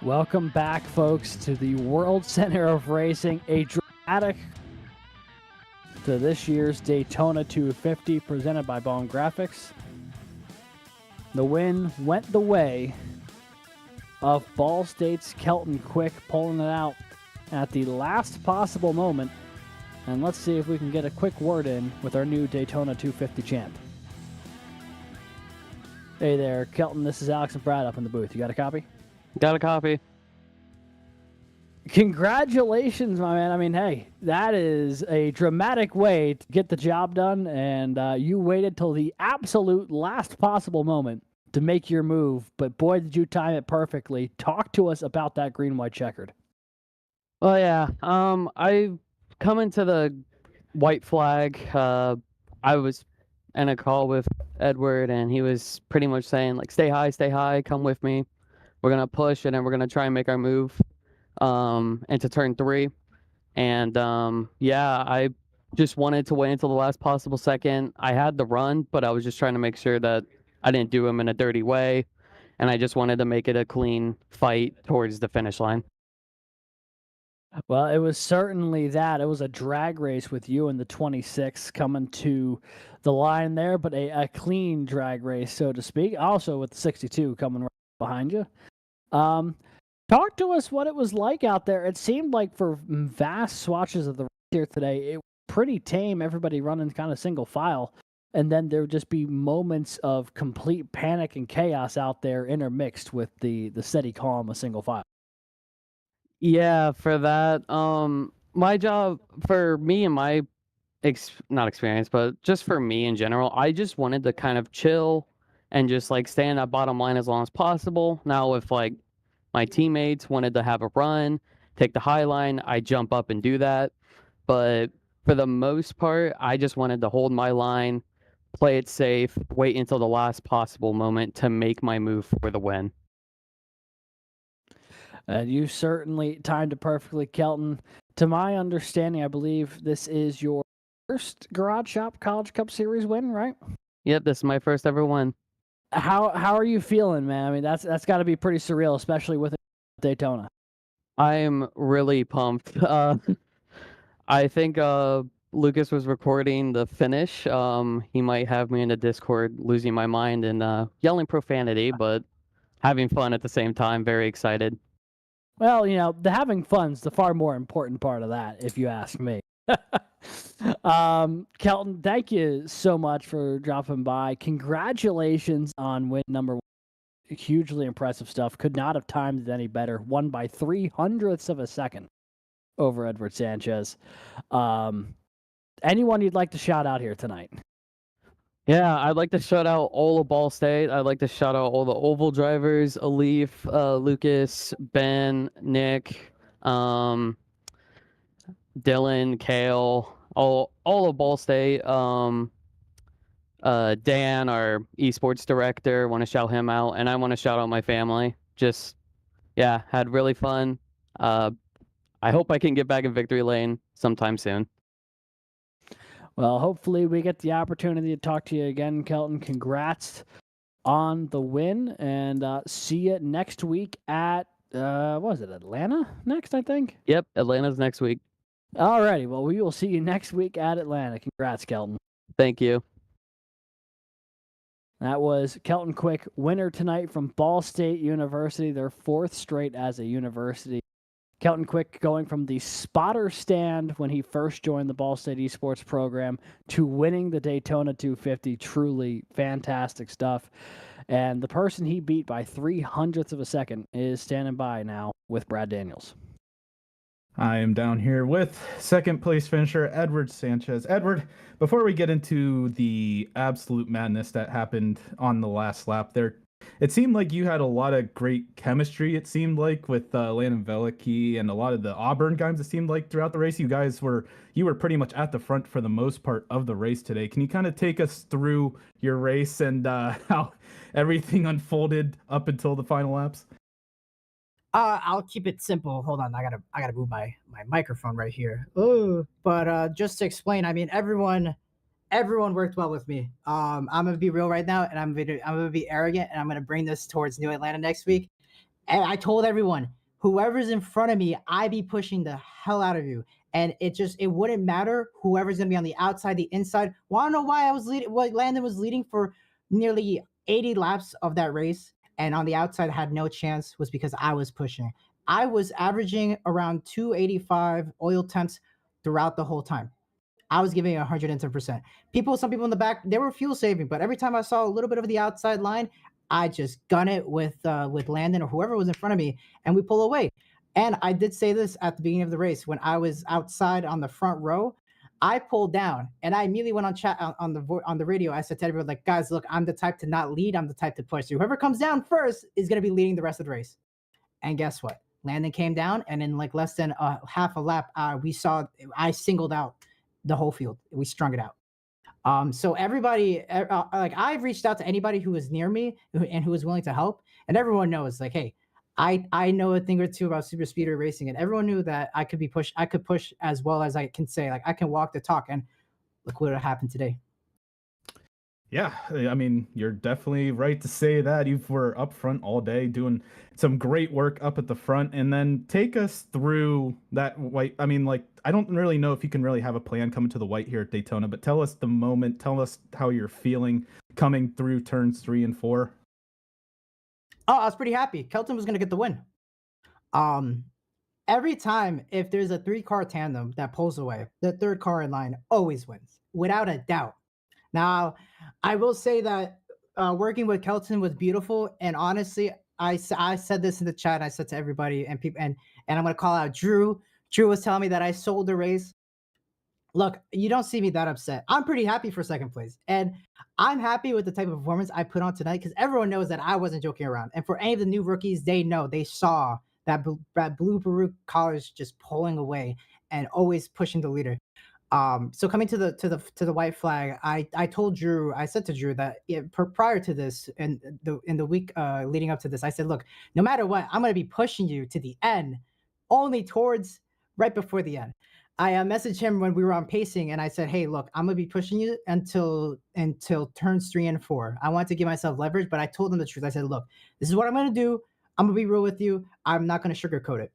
Welcome back, folks, to the World Center of Racing, a dramatic to this year's Daytona 250 presented by Bone Graphics. The win went the way of Ball State's Kelton Quick, pulling it out at the last possible moment. And let's see if we can get a quick word in with our new Daytona 250 champ. Hey there, Kelton, this is Alex and Brad up in the booth. You got a copy? Got a copy. Congratulations, my man. I mean, hey, that is a dramatic way to get the job done, and you waited till the absolute last possible moment to make your move, but boy, did you time it perfectly. Talk to us about that green-white checkered. Well, yeah. I come into the white flag. I was in a call with Edward, and he was pretty much saying, like, stay high, come with me. We're going to push, and then we're going to try and make our move into turn 3. And, yeah, I just wanted to wait until the last possible second. I had the run, but I was just trying to make sure that I didn't do him in a dirty way. And I just wanted to make it a clean fight towards the finish line. Well, it was certainly that. It was a drag race with you and the 26 coming to the line there, but a clean drag race, so to speak. Also with the 62 coming right behind you. Talk to us what it was like out there. It seemed like for vast swatches of the race here today, it was pretty tame, everybody running kind of single file, and then there would just be moments of complete panic and chaos out there intermixed with the steady calm of single file. Yeah, for that, my job, for me and my, not experience, but just for me in general, I just wanted to kind of chill and just, like, stay in that bottom line as long as possible. Now, if, like, my teammates wanted to have a run, take the high line, I jump up and do that. But for the most part, I just wanted to hold my line, play it safe, wait until the last possible moment to make my move for the win. And you certainly timed it perfectly, Kelton. To my understanding, I believe this is your first Garage Shop College Cup Series win, right? Yep, this is my first ever win. How are you feeling, man? I mean, that's got to be pretty surreal, especially with Daytona. I am really pumped. I think Lucas was recording the finish. He might have me in the Discord losing my mind and yelling profanity, but having fun at the same time. Very excited. Well, you know, the having fun's the far more important part of that, if you ask me. Kelton, thank you so much for dropping by. Congratulations on win number 1. Hugely impressive stuff. Could not have timed it any better. Won by 0.03 of a second over Edward Sanchez. anyone you'd like to shout out here tonight? Yeah, I'd like to shout out all of Ball State. I'd like to shout out all the oval drivers: Alif, Lucas, Ben, Nick, Dylan, Kale, all of Ball State. Dan, our esports director, want to shout him out, and I want to shout out my family. Just had really fun. I hope I can get back in victory lane sometime soon. Well, hopefully we get the opportunity to talk to you again, Kelton. Congrats on the win, and see you next week at, what was it, Atlanta next, I think? Yep, Atlanta's next week. Alrighty, well, we will see you next week at Atlanta. Congrats, Kelton. Thank you. That was Kelton Quick, winner tonight from Ball State University, their 4th straight as a university. Kelton Quick going from the spotter stand when he first joined the Ball State Esports program to winning the Daytona 250. Truly fantastic stuff. And the person he beat by 0.03 of a second is standing by now with Brad Daniels. I am down here with second place finisher Edward Sanchez. Edward, before we get into the absolute madness that happened on the last lap there, it seemed like you had a lot of great chemistry, it seemed like, with Landon Velicki and a lot of the Auburn guys, it seemed like, throughout the race. You were pretty much at the front for the most part of the race today. Can you kind of take us through your race and how everything unfolded up until the final laps? I'll keep it simple. Hold on, I gotta move my microphone right here. Ooh, but just to explain, I mean, everyone worked well with me. I'm gonna be real right now, and I'm gonna be arrogant, and I'm gonna bring this towards New Atlanta next week. And I told everyone, whoever's in front of me, I be pushing the hell out of you. And it wouldn't matter whoever's gonna be on the outside, the inside. Wanna know why I was leading? What Landon was leading for nearly 80 laps of that race, and on the outside had no chance, was because I was pushing. I was averaging around 285 oil temps throughout the whole time. I was giving 110%. Some people in the back, they were fuel saving, but every time I saw a little bit of the outside line, I just gun it with Landon or whoever was in front of me, and we pull away. And I did say this at the beginning of the race when I was outside on the front row. I pulled down, and I immediately went on chat on the radio. I said to everyone, like, guys, look, I'm the type to not lead. I'm the type to push. So whoever comes down first is going to be leading the rest of the race. And guess what? Landon came down, and in like less than half a lap, I singled out the whole field. We strung it out. So everybody, like, I've reached out to anybody who was near me and who was willing to help, and everyone knows, like, hey, I know a thing or two about super speedway racing, and everyone knew that I could push as well as I can say, like, I can walk the talk, and look what happened today. Yeah, I mean, you're definitely right to say that. You were up front all day doing some great work up at the front, and then take us through that white. I mean, like, I don't really know if you can really have a plan coming to the white here at Daytona, but tell us the moment, tell us how you're feeling coming through turns 3 and 4. Oh, I was pretty happy. Kelton was going to get the win. Every time, if there's a 3-car tandem that pulls away, the 3rd car in line always wins, without a doubt. Now, I will say that working with Kelton was beautiful, and honestly, I said this in the chat. I said to everybody and people, and I'm going to call out Drew. Drew was telling me that I sold the race. Look, you don't see me that upset. I'm pretty happy for 2nd place, and I'm happy with the type of performance I put on tonight, because everyone knows that I wasn't joking around. And for any of the new rookies, they saw that blue Baruch collars just pulling away and always pushing the leader. So coming to the white flag, I told Drew, I said to Drew that prior to this, and in the week leading up to this, I said, look, no matter what, I'm going to be pushing you to the end, only towards right before the end. I messaged him when we were on pacing, and I said, hey, look, I'm going to be pushing you until turns 3 and 4. I wanted to give myself leverage, but I told him the truth. I said, look, this is what I'm going to do. I'm going to be real with you. I'm not going to sugarcoat it.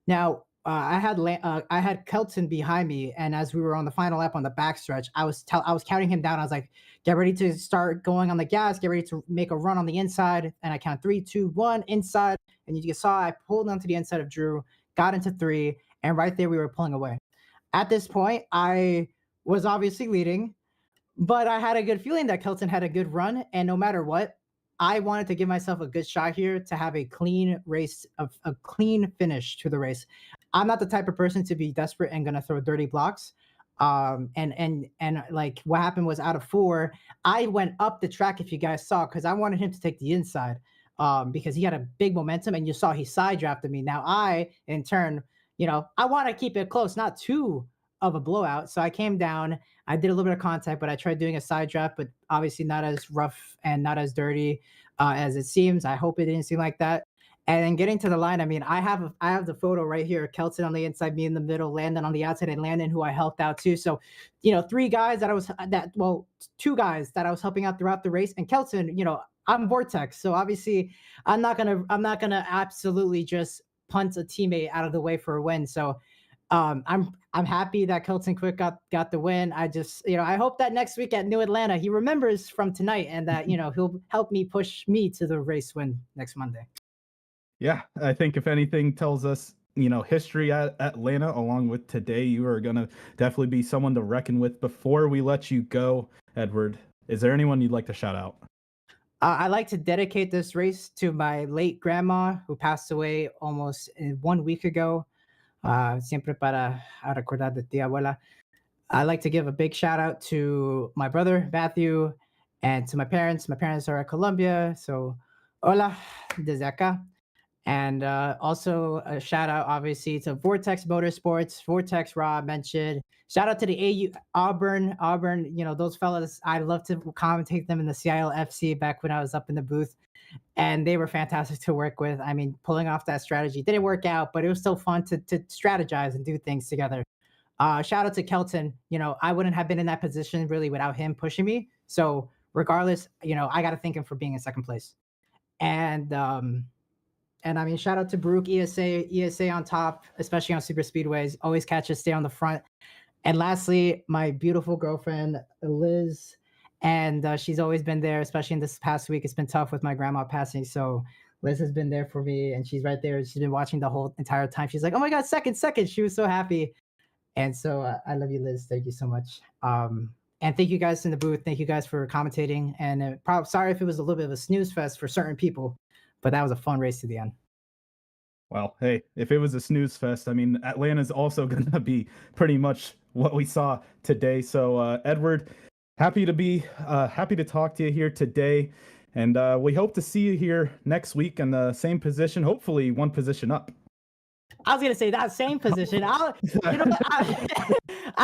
Now, I had Kelton behind me, and as we were on the final lap on the backstretch, I was counting him down. I was like, get ready to start going on the gas, get ready to make a run on the inside, and I count 3, 2, 1 inside, and you saw I pulled onto the inside of Drew, got into 3, and right there we were pulling away. At this point, I was obviously leading, but I had a good feeling that Kelton had a good run, and no matter what, I wanted to give myself a good shot here to have a clean race, a clean finish to the race. I'm not the type of person to be desperate and going to throw dirty blocks. And like what happened was out of 4, I went up the track if you guys saw because I wanted him to take the inside because he had a big momentum and you saw he side drafted me. Now I in turn, I want to keep it close, not too of a blowout. So I came down, I did a little bit of contact, but I tried doing a side draft, but obviously not as rough and not as dirty as it seems. I hope it didn't seem like that. And then getting to the line, I mean, I have the photo right here. Kelton on the inside, me in the middle, Landon on the outside, and Landon, who I helped out too. So, 3 guys well, 2 guys that I was helping out throughout the race, and Kelton, I'm Vortex, so obviously I'm not gonna absolutely just punt a teammate out of the way for a win. So, I'm happy that Kelton Quick got the win. I just, I hope that next week at New Atlanta he remembers from tonight and that he'll help me push me to the race win next Monday. Yeah, I think if anything tells us, history at Atlanta, along with today, you are going to definitely be someone to reckon with. Before we let you go, Edward, is there anyone you'd like to shout out? I like to dedicate this race to my late grandma who passed away almost 1 week ago. Siempre para recordar de ti, abuela. I like to give a big shout out to my brother Matthew and to my parents. My parents are at Colombia, so hola desde acá. And also a shout out, obviously, to Vortex Motorsports, Vortex Rob mentioned. Shout out to the AU Auburn. Those fellas. I love to commentate them in the CILFC back when I was up in the booth, and they were fantastic to work with. I mean, pulling off that strategy didn't work out, but it was still fun to strategize and do things together. Shout out to Kelton. I wouldn't have been in that position really without him pushing me. So regardless, I got to thank him for being in second place. And I mean, shout out to Baruch ESA on top, especially on super speedways. Always catch us, stay on the front. And lastly, my beautiful girlfriend Liz, and she's always been there, especially in this past week. It's been tough with my grandma passing, so Liz has been there for me, and she's right there. She's been watching the whole entire time. She's like, "Oh my God, second!" She was so happy, and so I love you, Liz. Thank you so much. And thank you guys in the booth. Thank you guys for commentating. And sorry if it was a little bit of a snooze fest for certain people, but that was a fun race to the end. Well, hey, if it was a snooze fest, I mean, Atlanta's also going to be pretty much what we saw today. So, Edward, happy to talk to you here today. And we hope to see you here next week in the same position, hopefully one position up. I was going to say that same position. I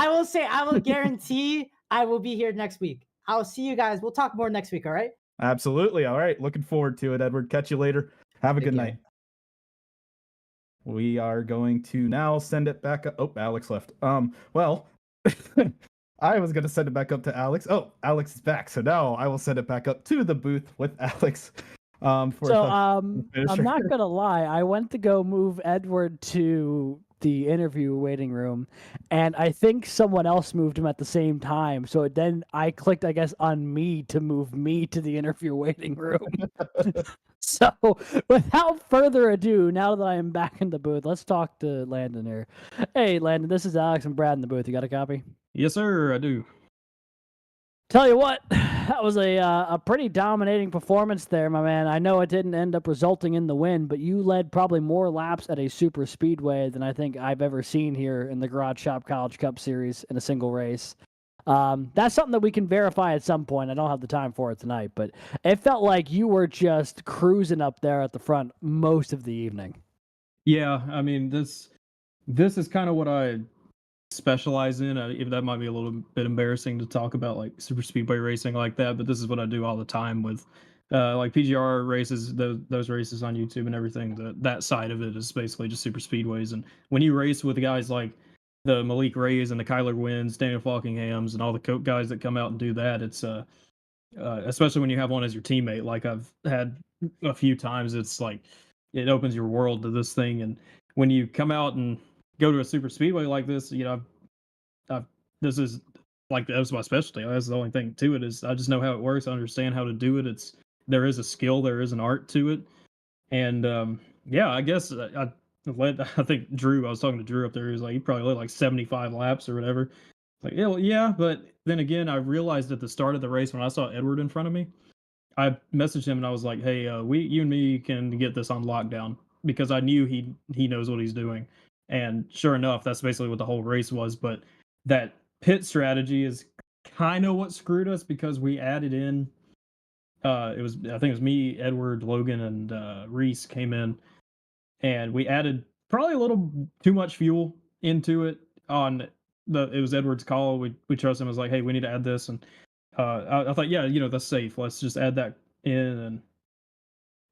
will say, I will guarantee I will be here next week. I'll see you guys. We'll talk more next week. All right. Absolutely. All right. Looking forward to it, Edward. Catch you later. Have a good night. We are going to now send it back up. Oh, Alex left. Well, I was going to send it back up to Alex. Oh, Alex is back. So now I will send it back up to the booth with Alex. I'm not going to lie. I went to go move Edward to the interview waiting room, and I think someone else moved him at the same time. So then I clicked, I guess, on me to move me to the interview waiting room. So without further ado, now that I am back in the booth, let's talk to Landon here. Hey, Landon, this is Alex and Brad in the booth. You got a copy? Yes, sir, I do. Tell you what, that was a pretty dominating performance there, my man. I know it didn't end up resulting in the win, but you led probably more laps at a super speedway than I think I've ever seen here in the Garage Shop College Cup Series in a single race. That's something that we can verify at some point. I don't have the time for it tonight, but it felt like you were just cruising up there at the front most of the evening. Yeah, I mean, this is kind of what I specialize in. If that might be a little bit embarrassing to talk about like super speedway racing like that, but this is what I do all the time with like PGR races, those races on YouTube and everything. That side of it is basically just super speedways. And when you race with guys like the Malik Rays and the Kyler Wins, Daniel Falkinghams, and all the guys that come out and do that, it's especially when you have one as your teammate, like I've had a few times, it's like it opens your world to this thing. And when you come out and go to a super speedway like this, this is like, that's my specialty. That's the only thing to it, is I just know how it works. I understand how to do it. There is a skill, there is an art to it. And I guess I think Drew, I was talking to Drew up there, he was like, he probably led like 75 laps or whatever. Like, yeah, well, yeah, but then again, I realized at the start of the race when I saw Edward in front of me, I messaged him and I was like, hey, you and me can get this on lockdown, because I knew he knows what he's doing. And sure enough, that's basically what the whole race was. But that pit strategy is kind of what screwed us because we added in. I think it was me, Edward, Logan, and Reese came in, and we added probably a little too much fuel into it. It was Edward's call. We trust him. I was like, hey, we need to add this, and I thought, yeah, that's safe. Let's just add that in, and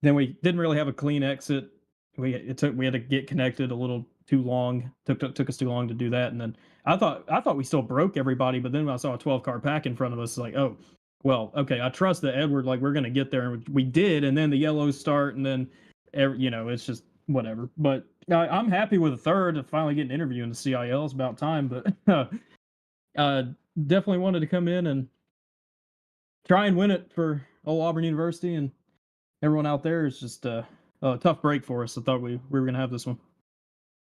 then we didn't really have a clean exit. We had to get connected a little too long. Took us too long to do that, and then I thought we still broke everybody, but then when I saw a 12-car pack in front of us, like, oh, well, okay, I trust that Edward, like, we're gonna get there, and we did, and then the yellows start, and then it's just whatever. But I'm happy with a third. To finally get an interview in the CIL. It's about time, but definitely wanted to come in and try and win it for old Auburn University, and everyone out there. Is just a tough break for us. I thought we were gonna have this one.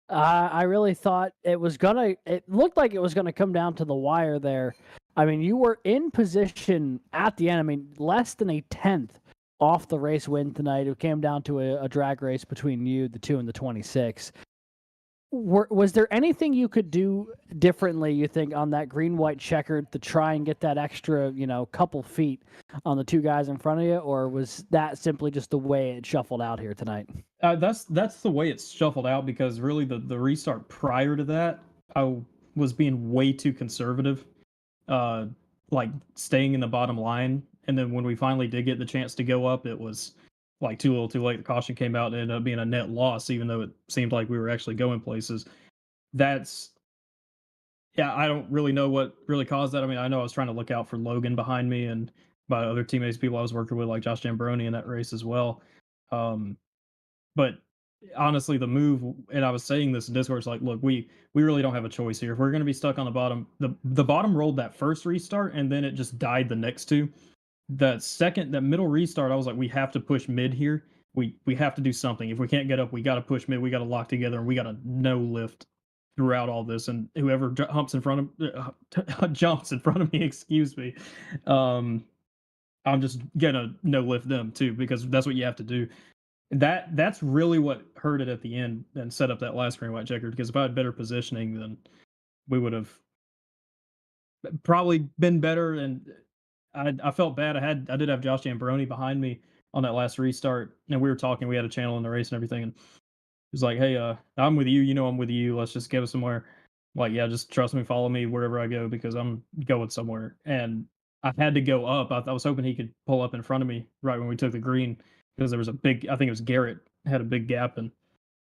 I really thought it looked like it was gonna come down to the wire there. I mean, you were in position at the end. I mean, less than a tenth off the race win tonight. It came down to a drag race between you, the 2 and the 26. Was there anything you could do differently, you think, on that green-white checkered to try and get that extra, couple feet on the two guys in front of you, or was that simply just the way it shuffled out here tonight? That's the way it's shuffled out, because really the restart prior to that, I was being way too conservative, like staying in the bottom line, and then when we finally did get the chance to go up, it was like too little too late. The caution came out and ended up being a net loss, even though it seemed like we were actually going places. I don't really know what really caused that. I mean, I know I was trying to look out for Logan behind me and my other teammates, people I was working with, like Josh Jambroni in that race as well. But honestly, the move, and I was saying this in Discord, like, look, we really don't have a choice here. If we're going to be stuck on the bottom, the bottom rolled that first restart, and then it just died the next two. That middle restart, I was like, we have to push mid here. We have to do something. If we can't get up, we got to push mid. We got to lock together, and we got to no lift throughout all this. And whoever jumps in front of me, excuse me, I'm just gonna no lift them too, because that's what you have to do. That's really what hurt it at the end and set up that last green white checker. Because if I had better positioning, then we would have probably been better. And I felt bad. I did have Josh Jambroni behind me on that last restart, and we were talking. We had a channel in the race and everything, and he was like, "Hey, I'm with you. I'm with you. Let's just go somewhere." I'm like, yeah, just trust me, follow me wherever I go, because I'm going somewhere. And I had to go up. I was hoping he could pull up in front of me right when we took the green, because there was I think it was Garrett had a big gap, and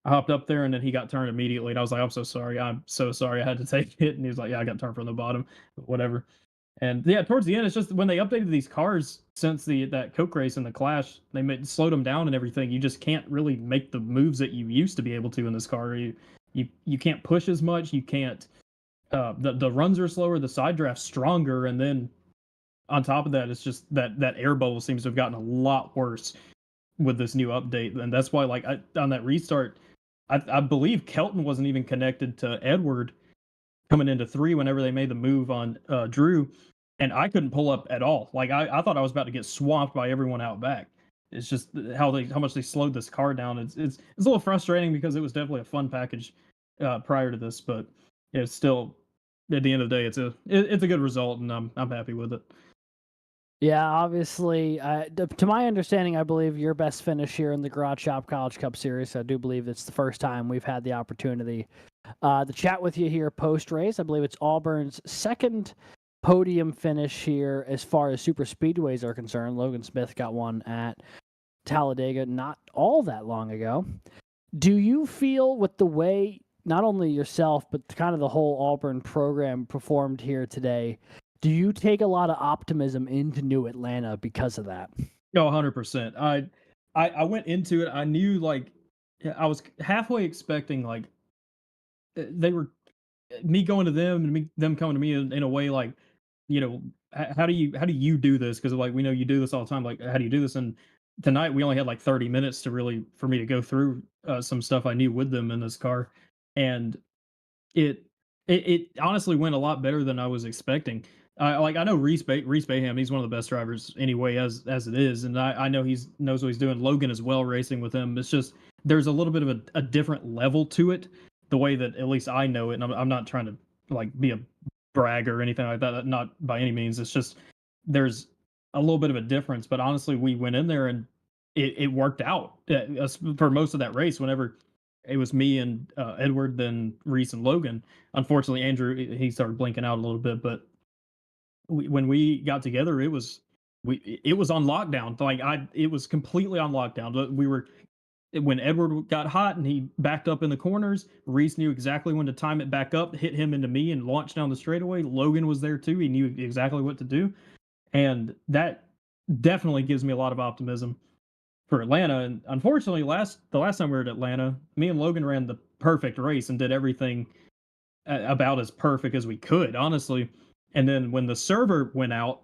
I hopped up there, and then he got turned immediately. And I was like, I'm so sorry. I had to take it. And he was like, yeah, I got turned from the bottom, but whatever. And yeah, towards the end, it's just when they updated these cars since that Coke race and the Clash, they slowed them down and everything. You just can't really make the moves that you used to be able to in this car. You can't push as much. You can't. The runs are slower. The side draft's stronger, and then on top of that, it's just that air bubble seems to have gotten a lot worse with this new update, and that's why, like, on that restart, I believe Kelton wasn't even connected to Edward coming into 3 whenever they made the move on Drew, and I couldn't pull up at all. Like, I thought I was about to get swamped by everyone out back. It's just how much they slowed this car down. It's a little frustrating, because it was definitely a fun package prior to this, but it's still, at the end of the day, it's a good result, and I'm happy with it. Yeah, obviously, to my understanding, I believe your best finish here in the Garage Shop College Cup Series. I do believe it's the first time we've had the opportunity to chat with you here post-race. I believe it's Auburn's second podium finish here as far as super speedways are concerned. Logan Smith got one at Talladega not all that long ago. Do you feel, with the way not only yourself but kind of the whole Auburn program performed here today, do you take a lot of optimism into New Atlanta because of that? No, 100%. I went into it. I knew, like, I was halfway expecting, like, they were me going to them and them coming to me in a way, like, how do you do this? Because, like, we know you do this all the time. Like, how do you do this? And tonight we only had like 30 minutes for me to go through some stuff I knew with them in this car, and it honestly went a lot better than I was expecting. I know Reese Bayham, he's one of the best drivers anyway, as it is, and I know he knows what he's doing. Logan as well, racing with him. It's just there's a little bit of a different level to it, the way that at least I know it, and I'm not trying to, like, be a brag or anything like that. Not by any means. It's just there's a little bit of a difference. But honestly, we went in there and it worked out for most of that race. Whenever it was me and Edward, then Reese and Logan. Unfortunately, Andrew he started blinking out a little bit, but when we got together, it was on lockdown. Like it was completely on lockdown. We were when Edward got hot and he backed up in the corners. Reese knew exactly when to time it back up, hit him into me, and launch down the straightaway. Logan was there too. He knew exactly what to do, and that definitely gives me a lot of optimism for Atlanta. And unfortunately, the last time we were at Atlanta, me and Logan ran the perfect race and did everything about as perfect as we could, honestly. And then when the server went out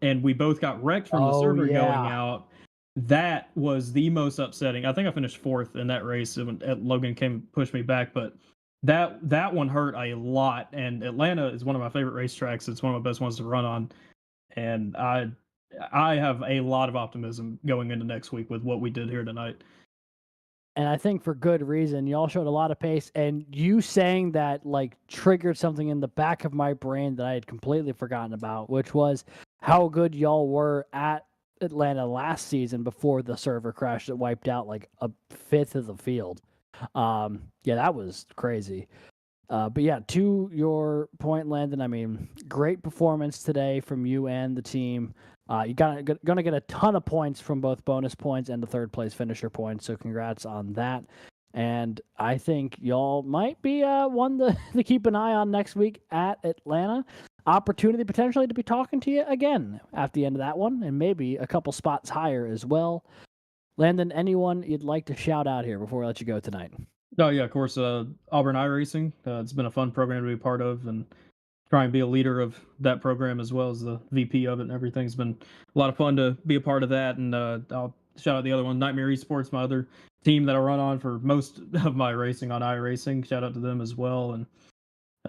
and we both got wrecked from the server going out, that was the most upsetting. I think I finished 4th in that race when Logan came and pushed me back, but that one hurt a lot. And Atlanta is one of my favorite racetracks. It's one of my best ones to run on. And I have a lot of optimism going into next week with what we did here tonight. And I think for good reason. Y'all showed a lot of pace, and you saying that like triggered something in the back of my brain that I had completely forgotten about, which was how good y'all were at Atlanta last season before the server crash that wiped out like a fifth of the field. Yeah, that was crazy. But yeah, to your point, Landon, I mean, great performance today from you and the team. You're gonna get a ton of points from both bonus points and the third place finisher points, so congrats on that. And I think y'all might be one to keep an eye on next week at Atlanta. Opportunity potentially to be talking to you again at the end of that one, and maybe a couple spots higher as well. Landon, anyone you'd like to shout out here before I let you go tonight? Oh yeah, of course. Auburn iRacing. It's been a fun program to be a part of, and try and be a leader of that program as well as the VP of it and everything. It's been a lot of fun to be a part of that. And I'll shout out the other one, Nightmare Esports, my other team that I run on for most of my racing on iRacing. Shout out to them as well.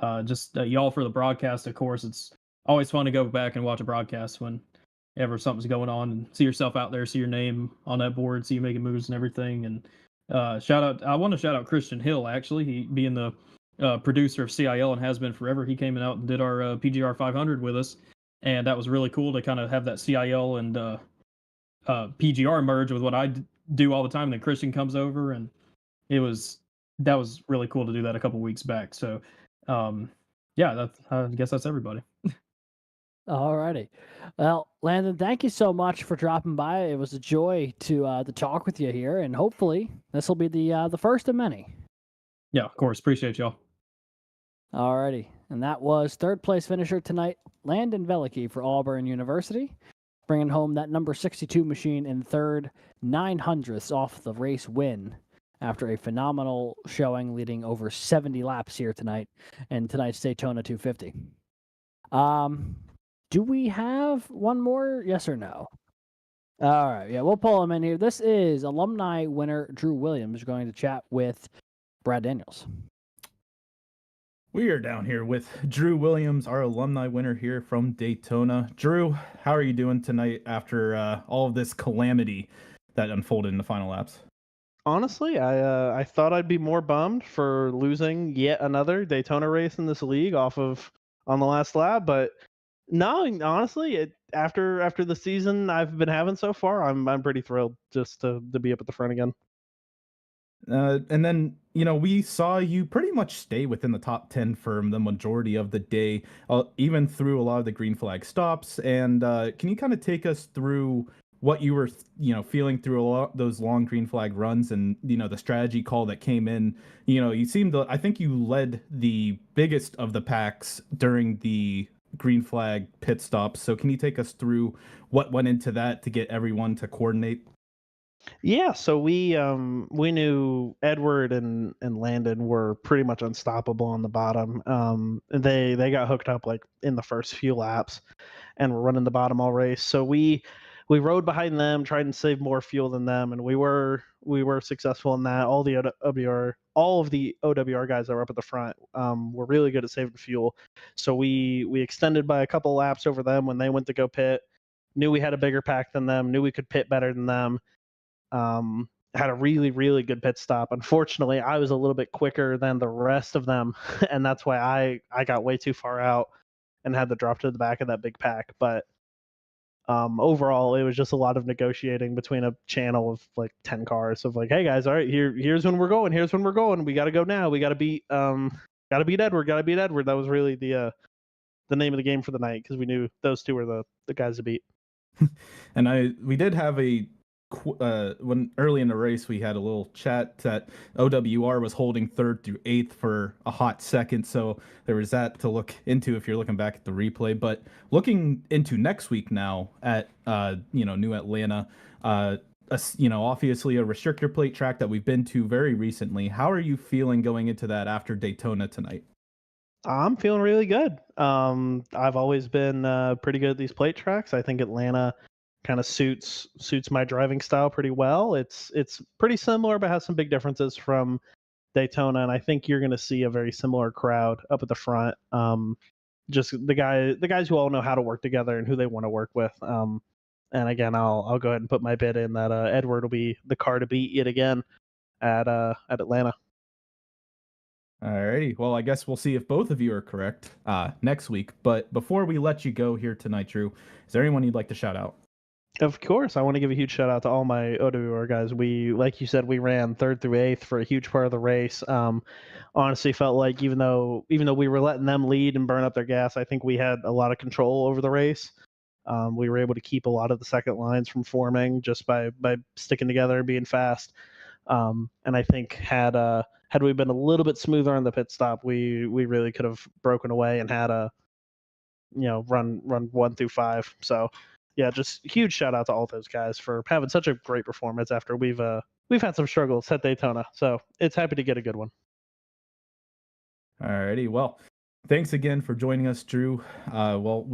And just y'all for the broadcast, of course. It's always fun to go back and watch a broadcast whenever something's going on and see yourself out there, see your name on that board, see you making moves and everything. And I want to shout out Christian Hill, actually. He being the producer of CIL and has been forever. He came out and did our PGR 500 with us, and that was really cool to kind of have that CIL and PGR merge with what I do all the time. And then Christian comes over, and that was really cool to do that a couple weeks back. So, yeah, I guess that's everybody. Alrighty. Well, Landon, thank you so much for dropping by. It was a joy to talk with you here, and hopefully this will be the first of many. Yeah, of course. Appreciate y'all. Alrighty. And that was third place finisher tonight, Landon Velicky for Auburn University, bringing home that number 62 machine in third, 900ths off the race win after a phenomenal showing leading over 70 laps here tonight in tonight's Daytona 250. Do we have one more? Yes or no? All right. Yeah, we'll pull him in here. This is alumni winner Drew Williams going to chat with Brad Daniels. We are down here with Drew Williams, our alumni winner here from Daytona. Drew, how are you doing tonight after all of this calamity that unfolded in the final laps? Honestly, I thought I'd be more bummed for losing yet another Daytona race in this league on the last lap, but no, honestly, after the season I've been having so far, I'm pretty thrilled just to be up at the front again. And then, we saw you pretty much stay within the top 10 for the majority of the day, even through a lot of the green flag stops. And can you kind of take us through what you were, feeling through a lot those long green flag runs and, the strategy call that came in? You seemed to, I think you led the biggest of the packs during the green flag pit stops. So can you take us through what went into that to get everyone to coordinate? Yeah, so we knew Edward and Landon were pretty much unstoppable on the bottom. They got hooked up like in the first few laps and were running the bottom all race. So we rode behind them, tried to save more fuel than them, and we were successful in that. All of the OWR guys that were up at the front were really good at saving fuel. So we extended by a couple laps over them when they went to go pit. Knew we had a bigger pack than them, knew we could pit better than them. Had a really, really good pit stop. Unfortunately, I was a little bit quicker than the rest of them, and that's why I got way too far out. and had to drop to the back of that big pack. But overall, it was just a lot of negotiating between a channel of like 10 cars of like, hey guys, all right, here's when we're going. Here's when we're going. We got to go now. We got to beat Edward. Got to beat Edward. That was really the name of the game for the night, because we knew those two were the guys to beat. And we did have when early in the race we had a little chat that OWR was holding 3rd through 8th for a hot second, so there was that to look into if you're looking back at the replay. But looking into next week now at New Atlanta, obviously a restrictor plate track that we've been to very recently. How are you feeling going into that after Daytona tonight? I'm feeling really good. I've always been pretty good at these plate tracks. I think Atlanta kind of suits my driving style pretty well. It's pretty similar, but has some big differences from Daytona, and I think you're going to see a very similar crowd up at the front. Just the guys who all know how to work together and who they want to work with. And again, I'll go ahead and put my bid in that Edward will be the car to beat yet again at Atlanta. Alrighty, well, I guess we'll see if both of you are correct next week. But before we let you go here tonight, Drew, is there anyone you'd like to shout out? Of course, I want to give a huge shout out to all my OWR guys. We, like you said, we ran 3rd through 8th for a huge part of the race. Honestly, felt like even though we were letting them lead and burn up their gas, I think we had a lot of control over the race. We were able to keep a lot of the second lines from forming just by sticking together and being fast. And I think had we been a little bit smoother on the pit stop, we really could have broken away and had a run 1 through 5. So yeah, just huge shout out to all those guys for having such a great performance after we've had some struggles at Daytona. So it's happy to get a good one. Alrighty, well, thanks again for joining us, Drew. Well,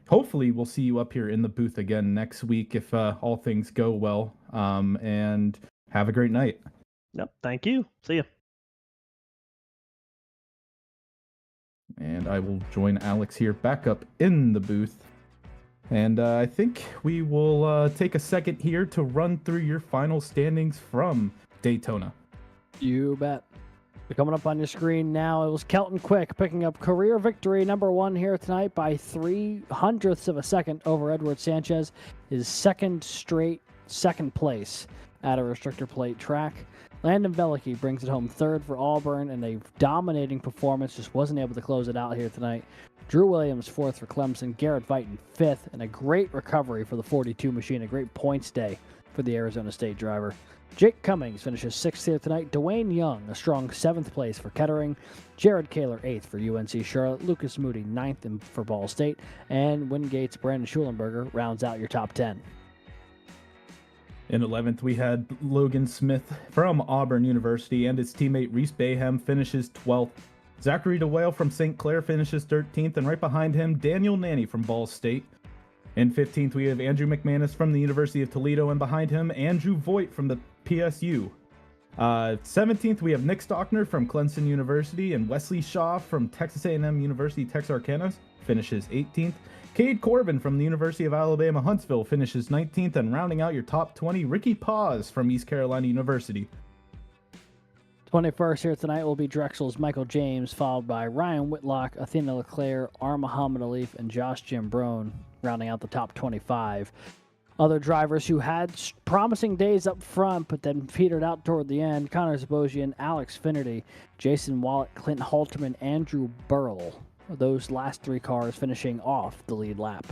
hopefully we'll see you up here in the booth again next week if all things go well. And have a great night. Yep, thank you. See ya. And I will join Alex here back up in the booth. And I think we will take a second here to run through your final standings from Daytona. You bet. They're coming up on your screen now. It was Kelton Quick picking up career victory number 1 here tonight by 0.03 of a second over Edward Sanchez. His second straight second place at a restrictor plate track. Landon Velicki brings it home 3rd for Auburn, and a dominating performance, just wasn't able to close it out here tonight. Drew Williams 4th for Clemson, Garrett Vighton 5th, and a great recovery for the 42 machine, a great points day for the Arizona State driver. Jake Cummings finishes 6th here tonight. Dwayne Young, a strong 7th place for Kettering. Jared Kaler 8th for UNC Charlotte. Lucas Moody 9th for Ball State. And Wingate's Brandon Schulenberger rounds out your top 10. In 11th, we had Logan Smith from Auburn University, and his teammate Reese Bayham finishes 12th. Zachary DeWale from St. Clair finishes 13th, and right behind him, Daniel Nanny from Ball State. In 15th, we have Andrew McManus from the University of Toledo, and behind him, Andrew Voigt from the PSU. 17th, we have Nick Stockner from Clemson University, and Wesley Shaw from Texas A&M University Texarkana finishes 18th. Cade Corbin from the University of Alabama Huntsville finishes 19th, and rounding out your top 20, Ricky Paz from East Carolina University. 21st here tonight will be Drexel's Michael James, followed by Ryan Whitlock, Athena Leclerc, R. Muhammad Alif, and Josh Jambrone, rounding out the top 25. Other drivers who had promising days up front, but then petered out toward the end: Connor Zabosian, Alex Finnerty, Jason Wallett, Clint Halterman, Andrew Burrell. Those last 3 cars finishing off the lead lap.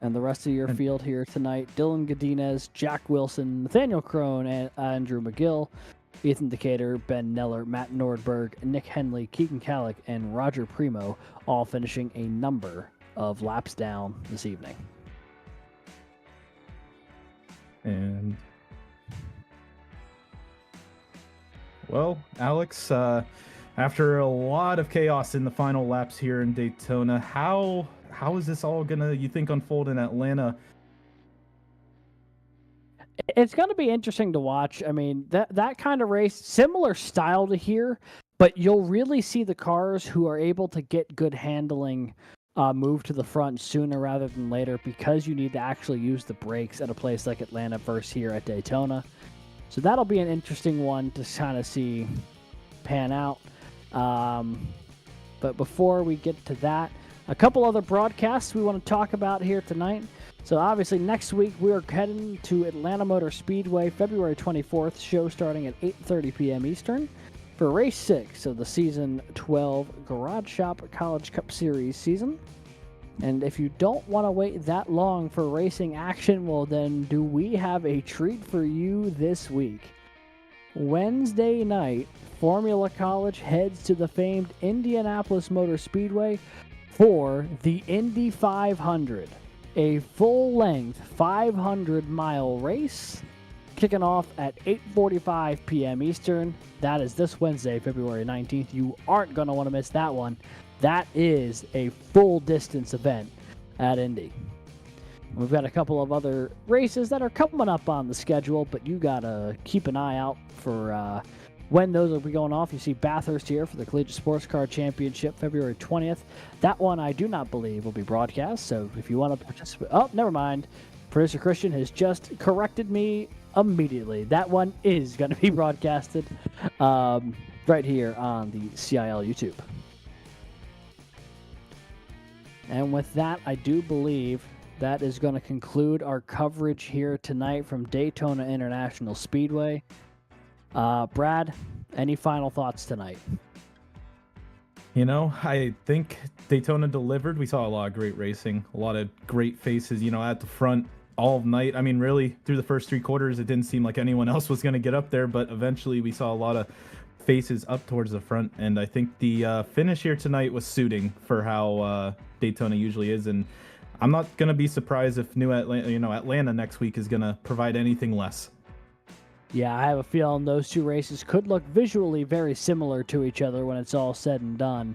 And the rest of your field here tonight: Dylan Godinez, Jack Wilson, Nathaniel Crone, and Andrew McGill, Ethan Decatur, Ben Neller, Matt Nordberg, Nick Henley, Keegan Kallick, and Roger Primo, all finishing a number of laps down this evening. And well, Alex, after a lot of chaos in the final laps here in Daytona, how is this all gonna, you think, unfold in Atlanta? It's going to be interesting to watch. I mean, that kind of race, similar style to here, but you'll really see the cars who are able to get good handling move to the front sooner rather than later, because you need to actually use the brakes at a place like Atlanta versus here at Daytona. So that'll be an interesting one to kind of see pan out. But before we get to that, a couple other broadcasts we want to talk about here tonight. So obviously next week we are heading to Atlanta Motor Speedway, February 24th, show starting at 8:30 p.m. Eastern for race 6 of the season 12 Garage Shop College Cup Series season. And if you don't want to wait that long for racing action, well then do we have a treat for you this week. Wednesday night, Formula College heads to the famed Indianapolis Motor Speedway for the Indy 500, a full-length 500-mile race kicking off at 8:45 p.m. Eastern. That is this Wednesday, February 19th. You aren't going to want to miss that one. That is a full-distance event at Indy. We've got a couple of other races that are coming up on the schedule, but you got to keep an eye out for when those will be going off. You see Bathurst here for the Collegiate Sports Car Championship, February 20th. That one I do not believe will be broadcast, so if you want to participate... Oh, never mind. Producer Christian has just corrected me immediately. That one is going to be broadcasted right here on the CIL YouTube. And with that, I do believe that is going to conclude our coverage here tonight from Daytona International Speedway. Brad, any final thoughts tonight? You know, I think Daytona delivered. We saw a lot of great racing, a lot of great faces, you know, at the front all night. I mean, really, through the first 3 quarters, it didn't seem like anyone else was going to get up there, but eventually we saw a lot of faces up towards the front, and I think the finish here tonight was suiting for how Daytona usually is, and I'm not going to be surprised if Atlanta next week is going to provide anything less. Yeah, I have a feeling those two races could look visually very similar to each other when it's all said and done.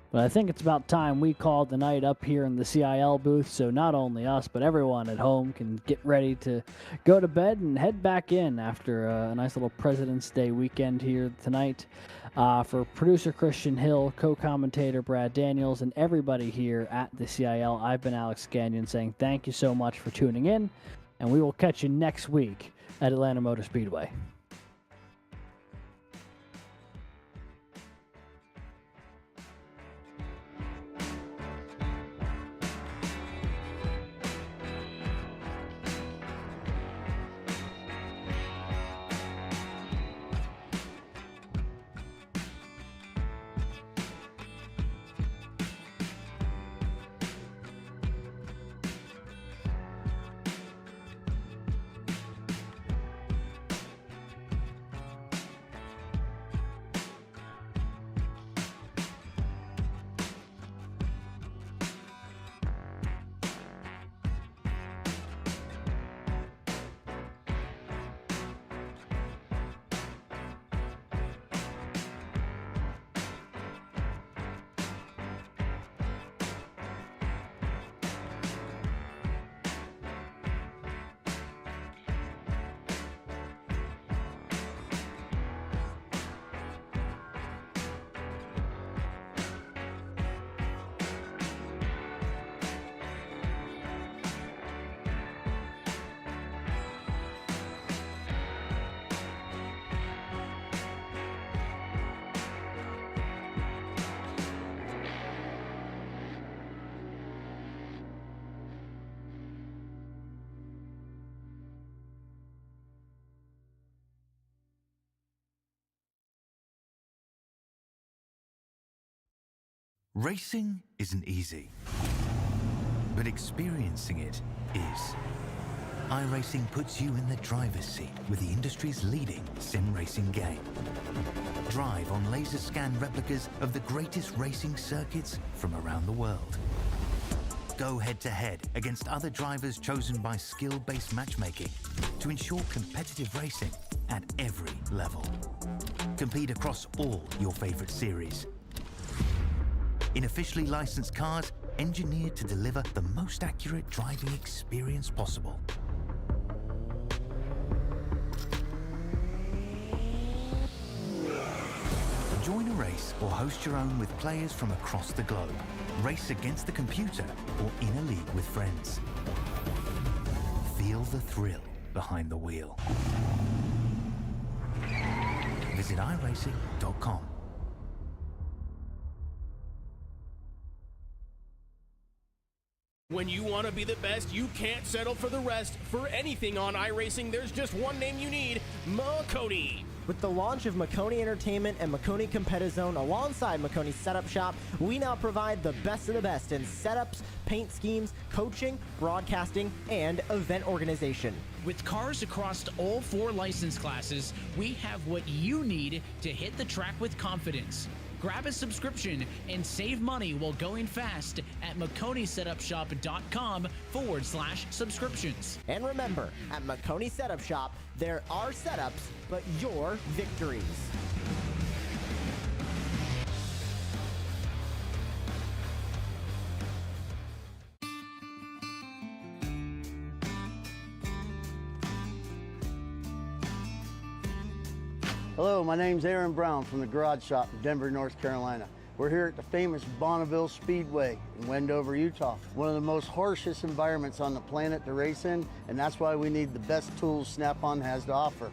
But I think it's about time we called the night up here in the CIL booth, so not only us, but everyone at home can get ready to go to bed and head back in after a nice little President's Day weekend here tonight. For producer Christian Hill, co-commentator Brad Daniels, and everybody here at the CIL, I've been Alex Gagnon saying thank you so much for tuning in, and we will catch you next week at Atlanta Motor Speedway. Racing isn't easy, but experiencing it is. iRacing puts you in the driver's seat with the industry's leading sim racing game. Drive on laser scan replicas of the greatest racing circuits from around the world. Go head-to-head against other drivers chosen by skill-based matchmaking to ensure competitive racing at every level. Compete across all your favorite series. In officially licensed cars, engineered to deliver the most accurate driving experience possible. Join a race or host your own with players from across the globe. Race against the computer or in a league with friends. Feel the thrill behind the wheel. Visit iRacing.com. When you want to be the best, you can't settle for the rest. For anything on iRacing, there's just one name you need, McCone. With the launch of McCone Entertainment and McCone Competizone alongside McCone Setup Shop, we now provide the best of the best in setups, paint schemes, coaching, broadcasting, and event organization. With cars across all 4 license classes, we have what you need to hit the track with confidence. Grab a subscription and save money while going fast at McConeSetupShop.com/subscriptions. And remember, at McCone Setup Shop, there are setups, but your victories. Hello, my name's Aaron Brown from the Garage Shop in Denver, North Carolina. We're here at the famous Bonneville Speedway in Wendover, Utah. One of the most harshest environments on the planet to race in, and that's why we need the best tools Snap-on has to offer.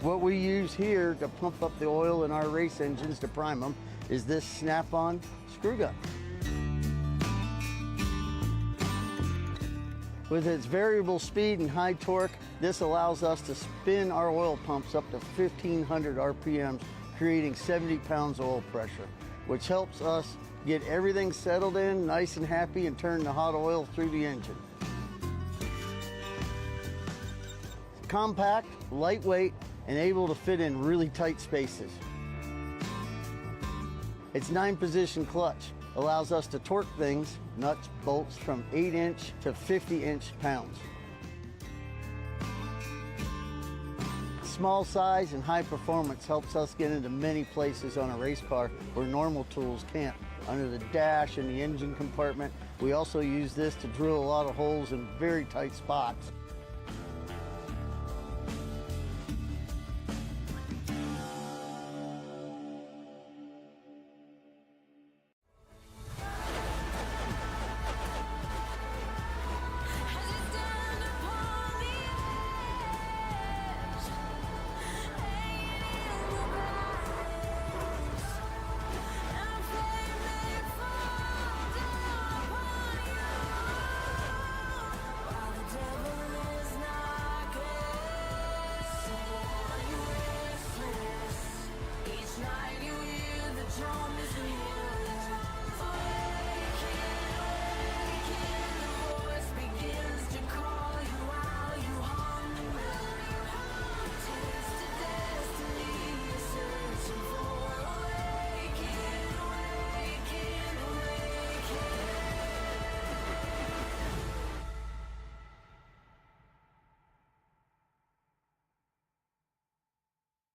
What we use here to pump up the oil in our race engines to prime them is this Snap-on screw gun. With its variable speed and high torque, this allows us to spin our oil pumps up to 1,500 RPMs, creating 70 pounds oil pressure, which helps us get everything settled in, nice and happy, and turn the hot oil through the engine. It's compact, lightweight, and able to fit in really tight spaces. Its 9-position clutch allows us to torque things, nuts, bolts, from 8-inch to 50-inch pounds. Small size and high performance helps us get into many places on a race car where normal tools can't. Under the dash and the engine compartment, we also use this to drill a lot of holes in very tight spots.